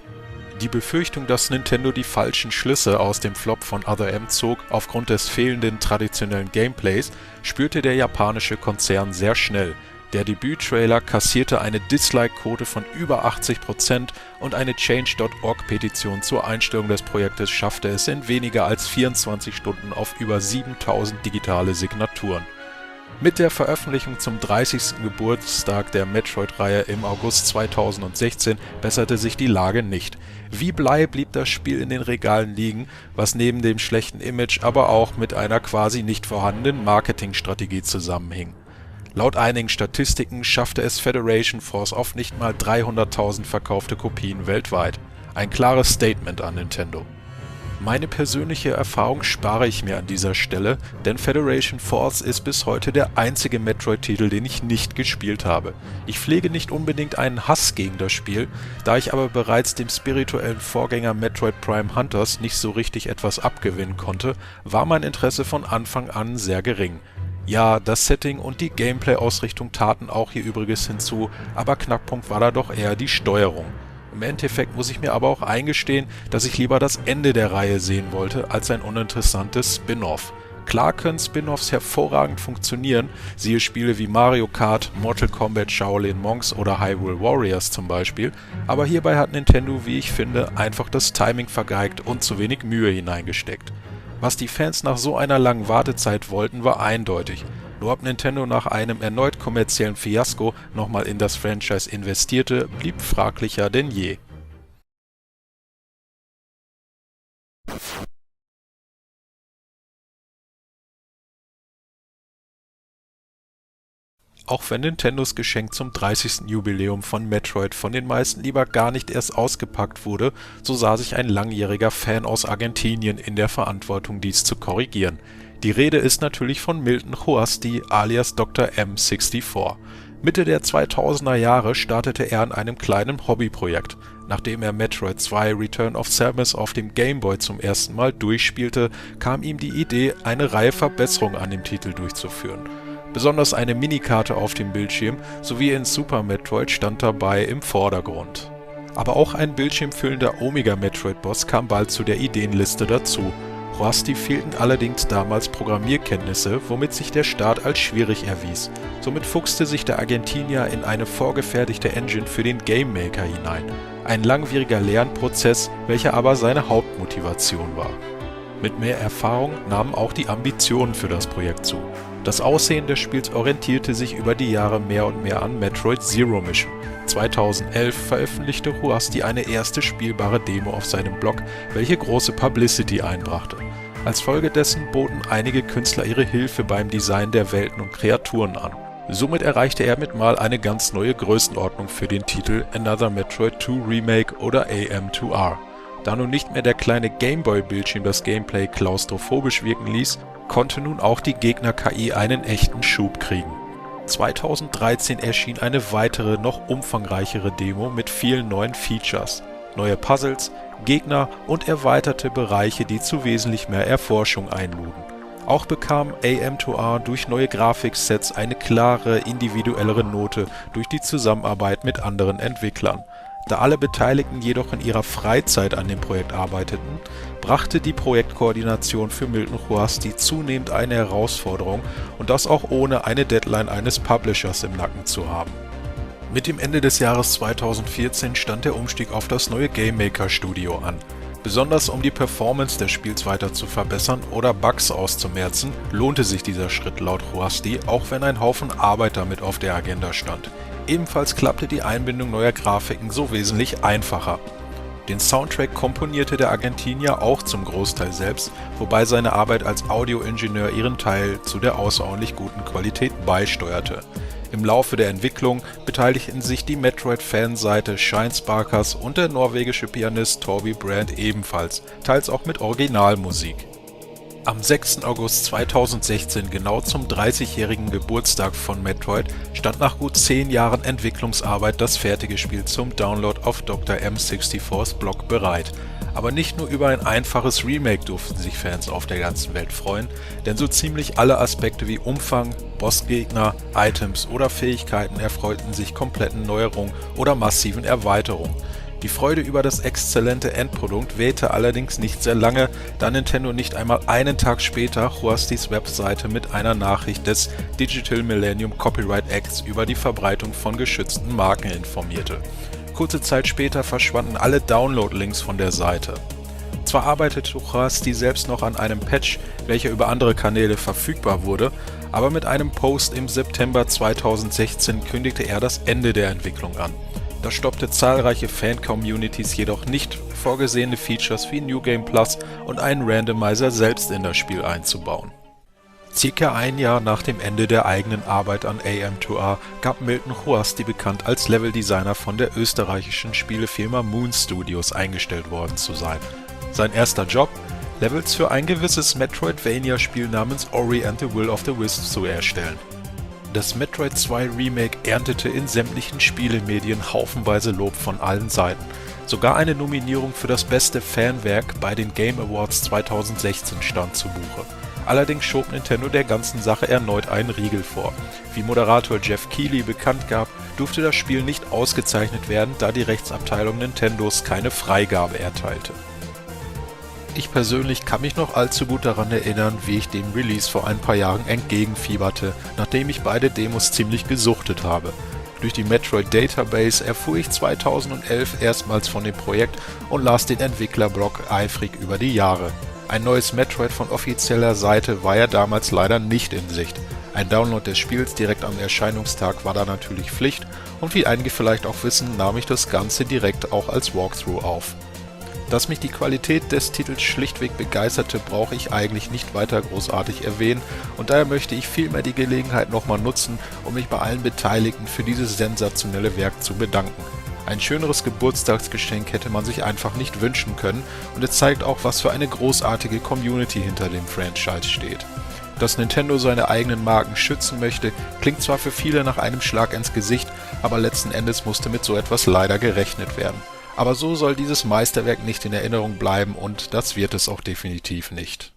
Speaker 1: Die Befürchtung, dass Nintendo die falschen Schlüsse aus dem Flop von Other M zog aufgrund des fehlenden traditionellen Gameplays, spürte der japanische Konzern sehr schnell. Der Debüt-Trailer kassierte eine Dislike-Quote von über 80% und eine Change.org-Petition zur Einstellung des Projektes schaffte es in weniger als 24 Stunden auf über 7000 digitale Signaturen. Mit der Veröffentlichung zum 30. Geburtstag der Metroid-Reihe im August 2016 besserte sich die Lage nicht. Wie Blei blieb das Spiel in den Regalen liegen, was neben dem schlechten Image aber auch mit einer quasi nicht vorhandenen Marketingstrategie zusammenhing. Laut einigen Statistiken schaffte es Federation Force auf nicht mal 300.000 verkaufte Kopien weltweit. Ein klares Statement an Nintendo. Meine persönliche Erfahrung spare ich mir an dieser Stelle, denn Federation Force ist bis heute der einzige Metroid-Titel, den ich nicht gespielt habe. Ich pflege nicht unbedingt einen Hass gegen das Spiel, da ich aber bereits dem spirituellen Vorgänger Metroid Prime Hunters nicht so richtig etwas abgewinnen konnte, war mein Interesse von Anfang an sehr gering. Ja, das Setting und die Gameplay-Ausrichtung taten auch hier Übriges hinzu, aber Knackpunkt war da doch eher die Steuerung. Im Endeffekt muss ich mir aber auch eingestehen, dass ich lieber das Ende der Reihe sehen wollte, als ein uninteressantes Spin-off. Klar können Spin-offs hervorragend funktionieren, siehe Spiele wie Mario Kart, Mortal Kombat Shaolin Monks oder Hyrule Warriors zum Beispiel, aber hierbei hat Nintendo, wie ich finde, einfach das Timing vergeigt und zu wenig Mühe hineingesteckt. Was die Fans nach so einer langen Wartezeit wollten, war eindeutig. Nur ob Nintendo nach einem erneut kommerziellen Fiasko nochmal in das Franchise investierte, blieb fraglicher denn je. Auch wenn Nintendos Geschenk zum 30. Jubiläum von Metroid von den meisten lieber gar nicht erst ausgepackt wurde, so sah sich ein langjähriger Fan aus Argentinien in der Verantwortung, dies zu korrigieren. Die Rede ist natürlich von Milton Joasti alias Dr. M64. Mitte der 2000er Jahre startete er an einem kleinen Hobbyprojekt. Nachdem er Metroid 2 Return of Samus auf dem Game Boy zum ersten Mal durchspielte, kam ihm die Idee, eine Reihe Verbesserungen an dem Titel durchzuführen. Besonders eine Minikarte auf dem Bildschirm sowie in Super Metroid stand dabei im Vordergrund. Aber auch ein bildschirmfüllender Omega-Metroid-Boss kam bald zu der Ideenliste dazu. Joasti fehlten allerdings damals Programmierkenntnisse, womit sich der Start als schwierig erwies. Somit fuchste sich der Argentinier in eine vorgefertigte Engine für den Game Maker hinein. Ein langwieriger Lernprozess, welcher aber seine Hauptmotivation war. Mit mehr Erfahrung nahmen auch die Ambitionen für das Projekt zu. Das Aussehen des Spiels orientierte sich über die Jahre mehr und mehr an Metroid Zero Mission. 2011 veröffentlichte Ruasti eine erste spielbare Demo auf seinem Blog, welche große Publicity einbrachte. Als Folge dessen boten einige Künstler ihre Hilfe beim Design der Welten und Kreaturen an. Somit erreichte er mit Mal eine ganz neue Größenordnung für den Titel Another Metroid 2 Remake oder AM2R. Da nun nicht mehr der kleine Gameboy-Bildschirm das Gameplay klaustrophobisch wirken ließ, konnte nun auch die Gegner-KI einen echten Schub kriegen. 2013 erschien eine weitere, noch umfangreichere Demo mit vielen neuen Features, neue Puzzles, Gegner und erweiterte Bereiche, die zu wesentlich mehr Erforschung einluden. Auch bekam AM2R durch neue Grafiksets eine klare, individuellere Note durch die Zusammenarbeit mit anderen Entwicklern. Da alle Beteiligten jedoch in ihrer Freizeit an dem Projekt arbeiteten, brachte die Projektkoordination für Milton Ruasti zunehmend eine Herausforderung und das auch ohne eine Deadline eines Publishers im Nacken zu haben. Mit dem Ende des Jahres 2014 stand der Umstieg auf das neue Game Maker Studio an. Besonders um die Performance des Spiels weiter zu verbessern oder Bugs auszumerzen, lohnte sich dieser Schritt laut Ruasti, auch wenn ein Haufen Arbeit damit auf der Agenda stand. Ebenfalls klappte die Einbindung neuer Grafiken so wesentlich einfacher. Den Soundtrack komponierte der Argentinier auch zum Großteil selbst, wobei seine Arbeit als Audioingenieur ihren Teil zu der außerordentlich guten Qualität beisteuerte. Im Laufe der Entwicklung beteiligten sich die Metroid-Fanseite Shinesparkers und der norwegische Pianist Torby Brandt ebenfalls, teils auch mit Originalmusik. Am 6. August 2016, genau zum 30-jährigen Geburtstag von Metroid, stand nach gut 10 Jahren Entwicklungsarbeit das fertige Spiel zum Download auf Dr. M64's Blog bereit. Aber nicht nur über ein einfaches Remake durften sich Fans auf der ganzen Welt freuen, denn so ziemlich alle Aspekte wie Umfang, Bossgegner, Items oder Fähigkeiten erfreuten sich kompletten Neuerungen oder massiven Erweiterungen. Die Freude über das exzellente Endprodukt währte allerdings nicht sehr lange, da Nintendo nicht einmal einen Tag später Ruastis Webseite mit einer Nachricht des Digital Millennium Copyright Acts über die Verbreitung von geschützten Marken informierte. Kurze Zeit später verschwanden alle Download-Links von der Seite. Zwar arbeitete Ruasti selbst noch an einem Patch, welcher über andere Kanäle verfügbar wurde, aber mit einem Post im September 2016 kündigte er das Ende der Entwicklung an. Das stoppte zahlreiche Fan-Communities jedoch nicht, vorgesehene Features wie New Game Plus und einen Randomizer selbst in das Spiel einzubauen. Circa ein Jahr nach dem Ende der eigenen Arbeit an AM2R gab Milton Ruasti bekannt, als Leveldesigner von der österreichischen Spielefirma Moon Studios eingestellt worden zu sein. Sein erster Job? Levels für ein gewisses Metroidvania-Spiel namens Ori and the Will of the Wisps zu erstellen. Das Metroid 2 Remake erntete in sämtlichen Spielemedien haufenweise Lob von allen Seiten. Sogar eine Nominierung für das beste Fanwerk bei den Game Awards 2016 stand zu Buche. Allerdings schob Nintendo der ganzen Sache erneut einen Riegel vor. Wie Moderator Jeff Keighley bekannt gab, durfte das Spiel nicht ausgezeichnet werden, da die Rechtsabteilung Nintendos keine Freigabe erteilte. Ich persönlich kann mich noch allzu gut daran erinnern, wie ich dem Release vor ein paar Jahren entgegenfieberte, nachdem ich beide Demos ziemlich gesuchtet habe. Durch die Metroid Database erfuhr ich 2011 erstmals von dem Projekt und las den Entwicklerblog eifrig über die Jahre. Ein neues Metroid von offizieller Seite war ja damals leider nicht in Sicht. Ein Download des Spiels direkt am Erscheinungstag war da natürlich Pflicht und wie einige vielleicht auch wissen, nahm ich das Ganze direkt auch als Walkthrough auf. Dass mich die Qualität des Titels schlichtweg begeisterte, brauche ich eigentlich nicht weiter großartig erwähnen und daher möchte ich vielmehr die Gelegenheit nochmal nutzen, um mich bei allen Beteiligten für dieses sensationelle Werk zu bedanken. Ein schöneres Geburtstagsgeschenk hätte man sich einfach nicht wünschen können und es zeigt auch, was für eine großartige Community hinter dem Franchise steht. Dass Nintendo seine eigenen Marken schützen möchte, klingt zwar für viele nach einem Schlag ins Gesicht, aber letzten Endes musste mit so etwas leider gerechnet werden. Aber so soll dieses Meisterwerk nicht in Erinnerung bleiben und das wird es auch definitiv nicht.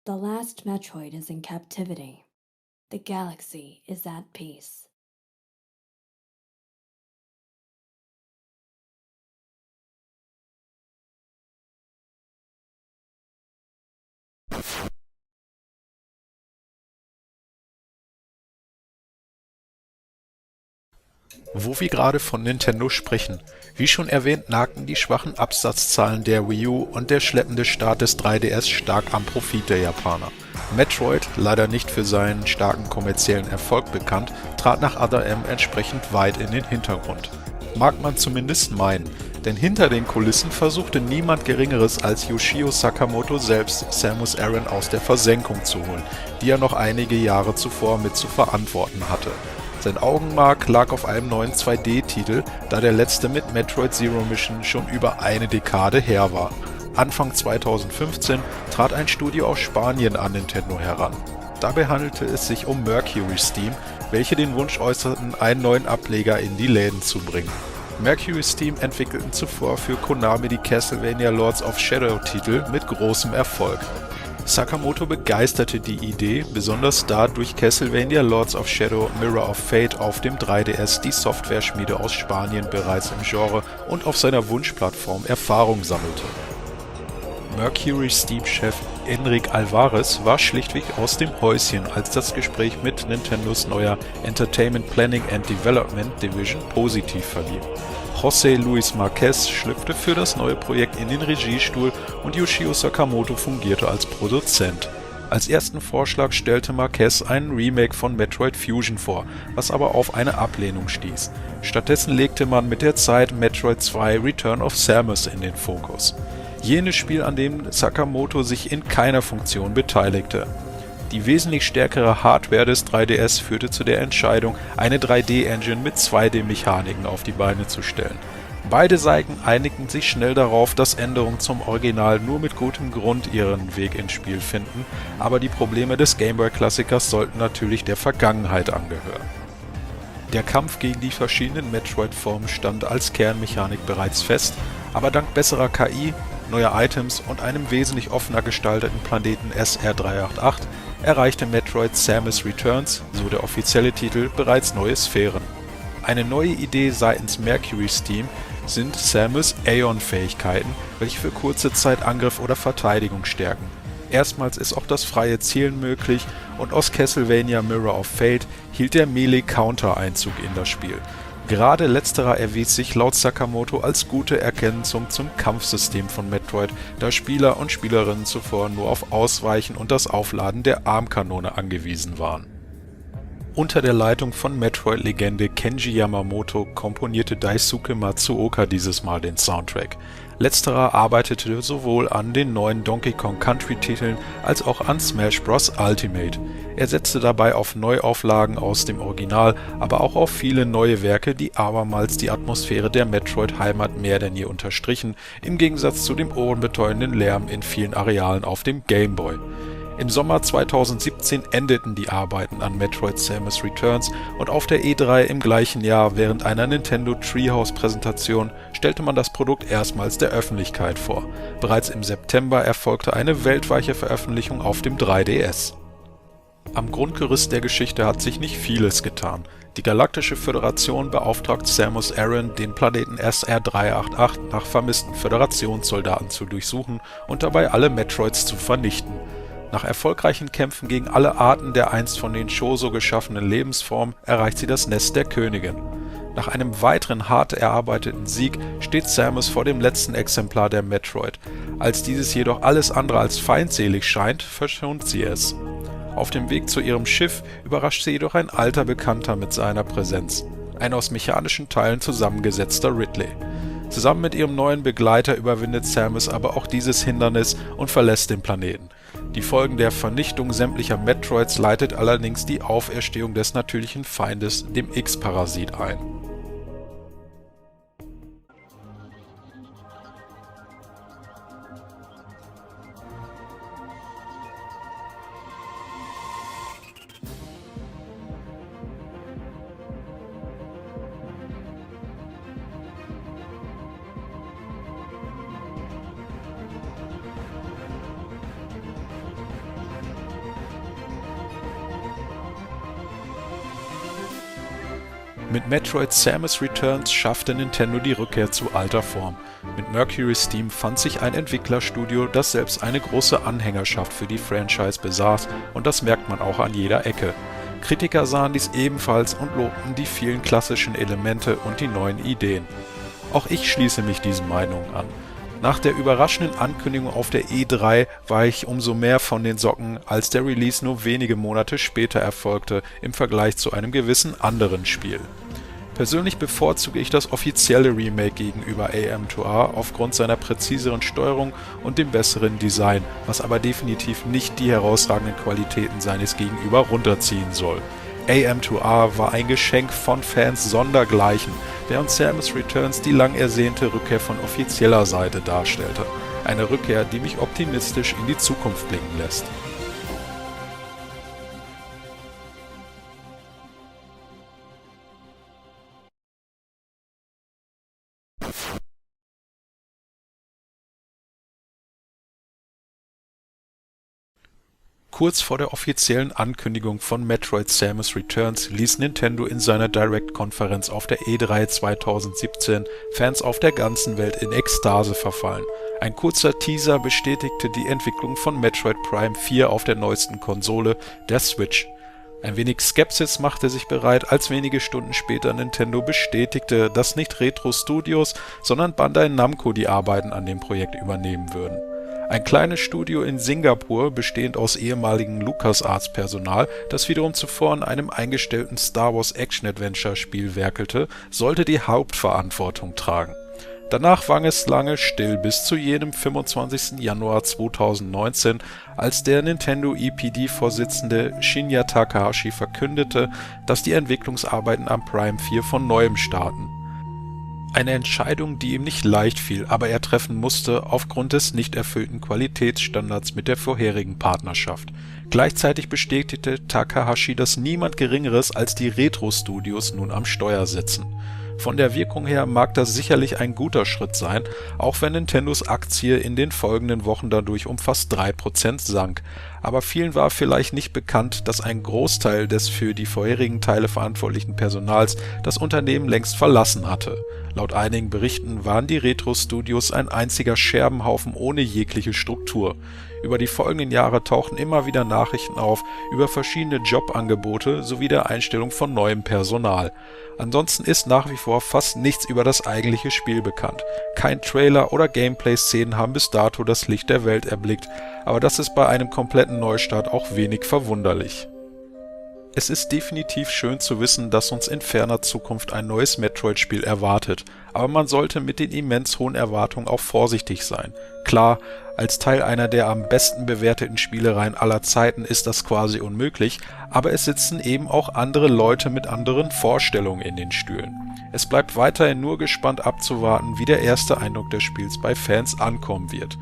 Speaker 3: The last Metroid is in captivity. The galaxy is at peace.
Speaker 1: Wo wir gerade von Nintendo sprechen. Wie schon erwähnt, nagten die schwachen Absatzzahlen der Wii U und der schleppende Start des 3DS stark am Profit der Japaner. Metroid, leider nicht für seinen starken kommerziellen Erfolg bekannt, trat nach Other M entsprechend weit in den Hintergrund. Mag man zumindest meinen, denn hinter den Kulissen versuchte niemand Geringeres als Yoshio Sakamoto selbst, Samus Aran aus der Versenkung zu holen, die er noch einige Jahre zuvor mit zu verantworten hatte. Sein Augenmerk lag auf einem neuen 2D-Titel, da der letzte mit Metroid Zero Mission schon über eine Dekade her war. Anfang 2015 trat ein Studio aus Spanien an Nintendo heran. Dabei handelte es sich um Mercury Steam, welche den Wunsch äußerten, einen neuen Ableger in die Läden zu bringen. Mercury Steam entwickelten zuvor für Konami die Castlevania Lords of Shadow Titel mit großem Erfolg. Sakamoto begeisterte die Idee, besonders da durch Castlevania Lords of Shadow Mirror of Fate auf dem 3DS die Software-Schmiede aus Spanien bereits im Genre und auf seiner Wunschplattform Erfahrung sammelte. Mercury Steam-Chef Enrique Alvarez war schlichtweg aus dem Häuschen, als das Gespräch mit Nintendos neuer Entertainment Planning and Development Division positiv verlief. José Luis Marquez schlüpfte für das neue Projekt in den Regiestuhl und Yoshio Sakamoto fungierte als Produzent. Als ersten Vorschlag stellte Marquez einen Remake von Metroid Fusion vor, was aber auf eine Ablehnung stieß. Stattdessen legte man mit der Zeit Metroid 2 Return of Samus in den Fokus. Jenes Spiel, an dem Sakamoto sich in keiner Funktion beteiligte. Die wesentlich stärkere Hardware des 3DS führte zu der Entscheidung, eine 3D-Engine mit 2D-Mechaniken auf die Beine zu stellen. Beide Seiten einigten sich schnell darauf, dass Änderungen zum Original nur mit gutem Grund ihren Weg ins Spiel finden, aber die Probleme des Gameboy-Klassikers sollten natürlich der Vergangenheit angehören. Der Kampf gegen die verschiedenen Metroid-Formen stand als Kernmechanik bereits fest, aber dank besserer KI, neuer Items und einem wesentlich offener gestalteten Planeten SR388 erreichte Metroid Samus Returns, so der offizielle Titel, bereits neue Sphären. Eine neue Idee seitens Mercury Steam sind Samus Aeon-Fähigkeiten, welche für kurze Zeit Angriff oder Verteidigung stärken. Erstmals ist auch das freie Zielen möglich und aus Castlevania Mirror of Fate hielt der Melee-Counter Einzug in das Spiel. Gerade letzterer erwies sich laut Sakamoto als gute Ergänzung zum Kampfsystem von Metroid, da Spieler und Spielerinnen zuvor nur auf Ausweichen und das Aufladen der Armkanone angewiesen waren. Unter der Leitung von Metroid-Legende Kenji Yamamoto komponierte Daisuke Matsuoka dieses Mal den Soundtrack. Letzterer arbeitete sowohl an den neuen Donkey Kong Country-Titeln als auch an Smash Bros. Ultimate. Er setzte dabei auf Neuauflagen aus dem Original, aber auch auf viele neue Werke, die abermals die Atmosphäre der Metroid-Heimat mehr denn je unterstrichen, im Gegensatz zu dem ohrenbetäubenden Lärm in vielen Arealen auf dem Game Boy. Im Sommer 2017 endeten die Arbeiten an Metroid Samus Returns und auf der E3 im gleichen Jahr während einer Nintendo Treehouse-Präsentation stellte man das Produkt erstmals der Öffentlichkeit vor. Bereits im September erfolgte eine weltweite Veröffentlichung auf dem 3DS. Am Grundgerüst der Geschichte hat sich nicht vieles getan. Die Galaktische Föderation beauftragt Samus Aran, den Planeten SR388 nach vermissten Föderationssoldaten zu durchsuchen und dabei alle Metroids zu vernichten. Nach erfolgreichen Kämpfen gegen alle Arten der einst von den Chozo geschaffenen Lebensform erreicht sie das Nest der Königin. Nach einem weiteren hart erarbeiteten Sieg steht Samus vor dem letzten Exemplar der Metroid. Als dieses jedoch alles andere als feindselig scheint, verschont sie es. Auf dem Weg zu ihrem Schiff überrascht sie jedoch ein alter Bekannter mit seiner Präsenz. Ein aus mechanischen Teilen zusammengesetzter Ridley. Zusammen mit ihrem neuen Begleiter überwindet Samus aber auch dieses Hindernis und verlässt den Planeten. Die Folgen der Vernichtung sämtlicher Metroids leitet allerdings die Auferstehung des natürlichen Feindes, dem X-Parasit, ein. Mit Metroid Samus Returns schaffte Nintendo die Rückkehr zu alter Form. Mit Mercury Steam fand sich ein Entwicklerstudio, das selbst eine große Anhängerschaft für die Franchise besaß, und das merkt man auch an jeder Ecke. Kritiker sahen dies ebenfalls und lobten die vielen klassischen Elemente und die neuen Ideen. Auch ich schließe mich diesen Meinungen an. Nach der überraschenden Ankündigung auf der E3 war ich umso mehr von den Socken, als der Release nur wenige Monate später erfolgte im Vergleich zu einem gewissen anderen Spiel. Persönlich bevorzuge ich das offizielle Remake gegenüber AM2R aufgrund seiner präziseren Steuerung und dem besseren Design, was aber definitiv nicht die herausragenden Qualitäten seines Gegenüber runterziehen soll. AM2R war ein Geschenk von Fans sondergleichen, während Samus Returns die lang ersehnte Rückkehr von offizieller Seite darstellte. Eine Rückkehr, die mich optimistisch in die Zukunft blicken lässt. Kurz vor der offiziellen Ankündigung von Metroid Samus Returns ließ Nintendo in seiner Direct-Konferenz auf der E3 2017 Fans auf der ganzen Welt in Ekstase verfallen. Ein kurzer Teaser bestätigte die Entwicklung von Metroid Prime 4 auf der neuesten Konsole, der Switch. Ein wenig Skepsis machte sich bereit, als wenige Stunden später Nintendo bestätigte, dass nicht Retro Studios, sondern Bandai Namco die Arbeiten an dem Projekt übernehmen würden. Ein kleines Studio in Singapur, bestehend aus ehemaligem LucasArts-Personal, das wiederum zuvor an einem eingestellten Star Wars Action-Adventure-Spiel werkelte, sollte die Hauptverantwortung tragen. Danach war es lange still bis zu jenem 25. Januar 2019, als der Nintendo EPD-Vorsitzende Shinya Takahashi verkündete, dass die Entwicklungsarbeiten am Prime 4 von neuem starten. Eine Entscheidung, die ihm nicht leicht fiel, aber er treffen musste aufgrund des nicht erfüllten Qualitätsstandards mit der vorherigen Partnerschaft. Gleichzeitig bestätigte Takahashi, dass niemand Geringeres als die Retro-Studios nun am Steuer sitzen. Von der Wirkung her mag das sicherlich ein guter Schritt sein, auch wenn Nintendos Aktie in den folgenden Wochen dadurch um fast 3% sank. Aber vielen war vielleicht nicht bekannt, dass ein Großteil des für die vorherigen Teile verantwortlichen Personals das Unternehmen längst verlassen hatte. Laut einigen Berichten waren die Retro-Studios ein einziger Scherbenhaufen ohne jegliche Struktur. Über die folgenden Jahre tauchten immer wieder Nachrichten auf über verschiedene Jobangebote sowie der Einstellung von neuem Personal. Ansonsten ist nach wie vor fast nichts über das eigentliche Spiel bekannt. Kein Trailer oder Gameplay-Szenen haben bis dato das Licht der Welt erblickt, aber das ist bei einem kompletten Neustart auch wenig verwunderlich. Es ist definitiv schön zu wissen, dass uns in ferner Zukunft ein neues Metroid-Spiel erwartet, aber man sollte mit den immens hohen Erwartungen auch vorsichtig sein. Klar, als Teil einer der am besten bewerteten Spielereien aller Zeiten ist das quasi unmöglich, aber es sitzen eben auch andere Leute mit anderen Vorstellungen in den Stühlen. Es bleibt weiterhin nur gespannt abzuwarten, wie der erste Eindruck des Spiels bei Fans ankommen wird.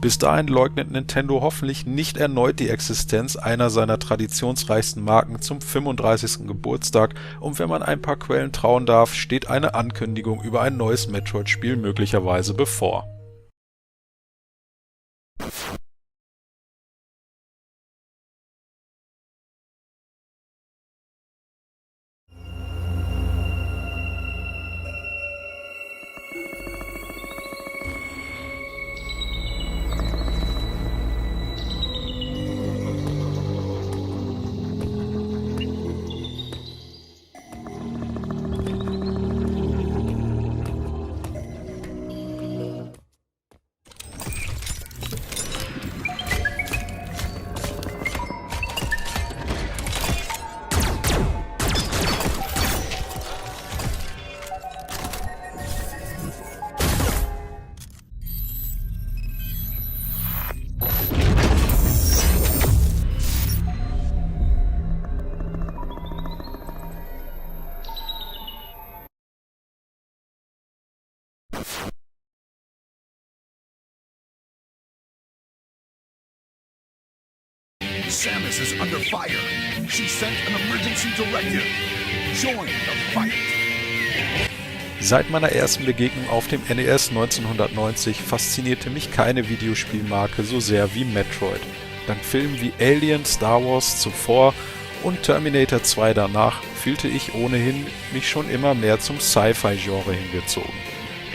Speaker 1: Bis dahin leugnet Nintendo hoffentlich nicht erneut die Existenz einer seiner traditionsreichsten Marken zum 35. Geburtstag und wenn man ein paar Quellen trauen darf, steht eine Ankündigung über ein neues Metroid-Spiel möglicherweise bevor.
Speaker 4: Samus is under fire. She sent an emergency directive. Join the fight.
Speaker 1: Seit meiner ersten Begegnung auf dem NES 1990 faszinierte mich keine Videospielmarke so sehr wie Metroid. Dank Filmen wie Alien, Star Wars zuvor und Terminator 2 danach fühlte ich ohnehin mich schon immer mehr zum Sci-Fi-Genre hingezogen.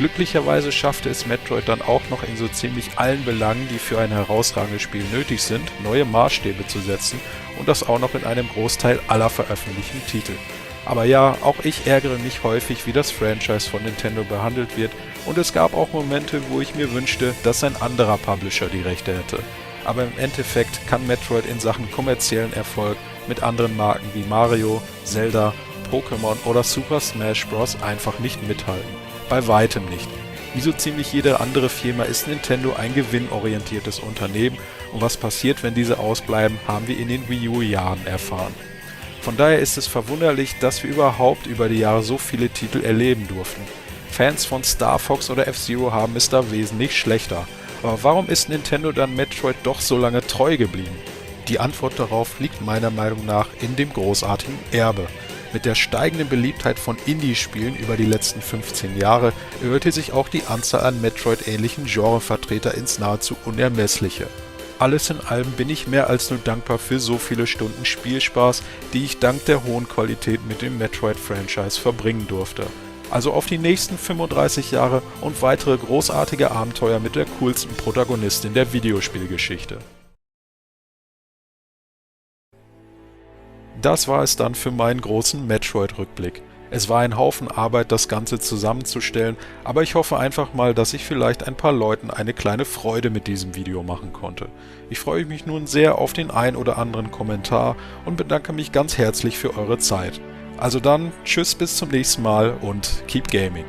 Speaker 1: Glücklicherweise schaffte es Metroid dann auch noch in so ziemlich allen Belangen, die für ein herausragendes Spiel nötig sind, neue Maßstäbe zu setzen und das auch noch in einem Großteil aller veröffentlichten Titel. Aber ja, auch ich ärgere mich häufig, wie das Franchise von Nintendo behandelt wird und es gab auch Momente, wo ich mir wünschte, dass ein anderer Publisher die Rechte hätte. Aber im Endeffekt kann Metroid in Sachen kommerziellen Erfolg mit anderen Marken wie Mario, Zelda, Pokémon oder Super Smash Bros. Einfach nicht mithalten. Bei weitem nicht. Wie so ziemlich jede andere Firma ist Nintendo ein gewinnorientiertes Unternehmen und was passiert, wenn diese ausbleiben, haben wir in den Wii U-Jahren erfahren. Von daher ist es verwunderlich, dass wir überhaupt über die Jahre so viele Titel erleben durften. Fans von Star Fox oder F-Zero haben es da wesentlich schlechter. Aber warum ist Nintendo dann Metroid doch so lange treu geblieben? Die Antwort darauf liegt meiner Meinung nach in dem großartigen Erbe. Mit der steigenden Beliebtheit von Indie-Spielen über die letzten 15 Jahre erhöhte sich auch die Anzahl an Metroid-ähnlichen Genrevertreter ins nahezu Unermessliche. Alles in allem bin ich mehr als nur dankbar für so viele Stunden Spielspaß, die ich dank der hohen Qualität mit dem Metroid-Franchise verbringen durfte. Also auf die nächsten 35 Jahre und weitere großartige Abenteuer mit der coolsten Protagonistin der Videospielgeschichte. Das war es dann für meinen großen Metroid-Rückblick. Es war ein Haufen Arbeit, das Ganze zusammenzustellen, aber ich hoffe einfach mal, dass ich vielleicht ein paar Leuten eine kleine Freude mit diesem Video machen konnte. Ich freue mich nun sehr auf den ein oder anderen Kommentar und bedanke mich ganz herzlich für eure Zeit. Also dann, tschüss bis zum nächsten Mal und keep gaming.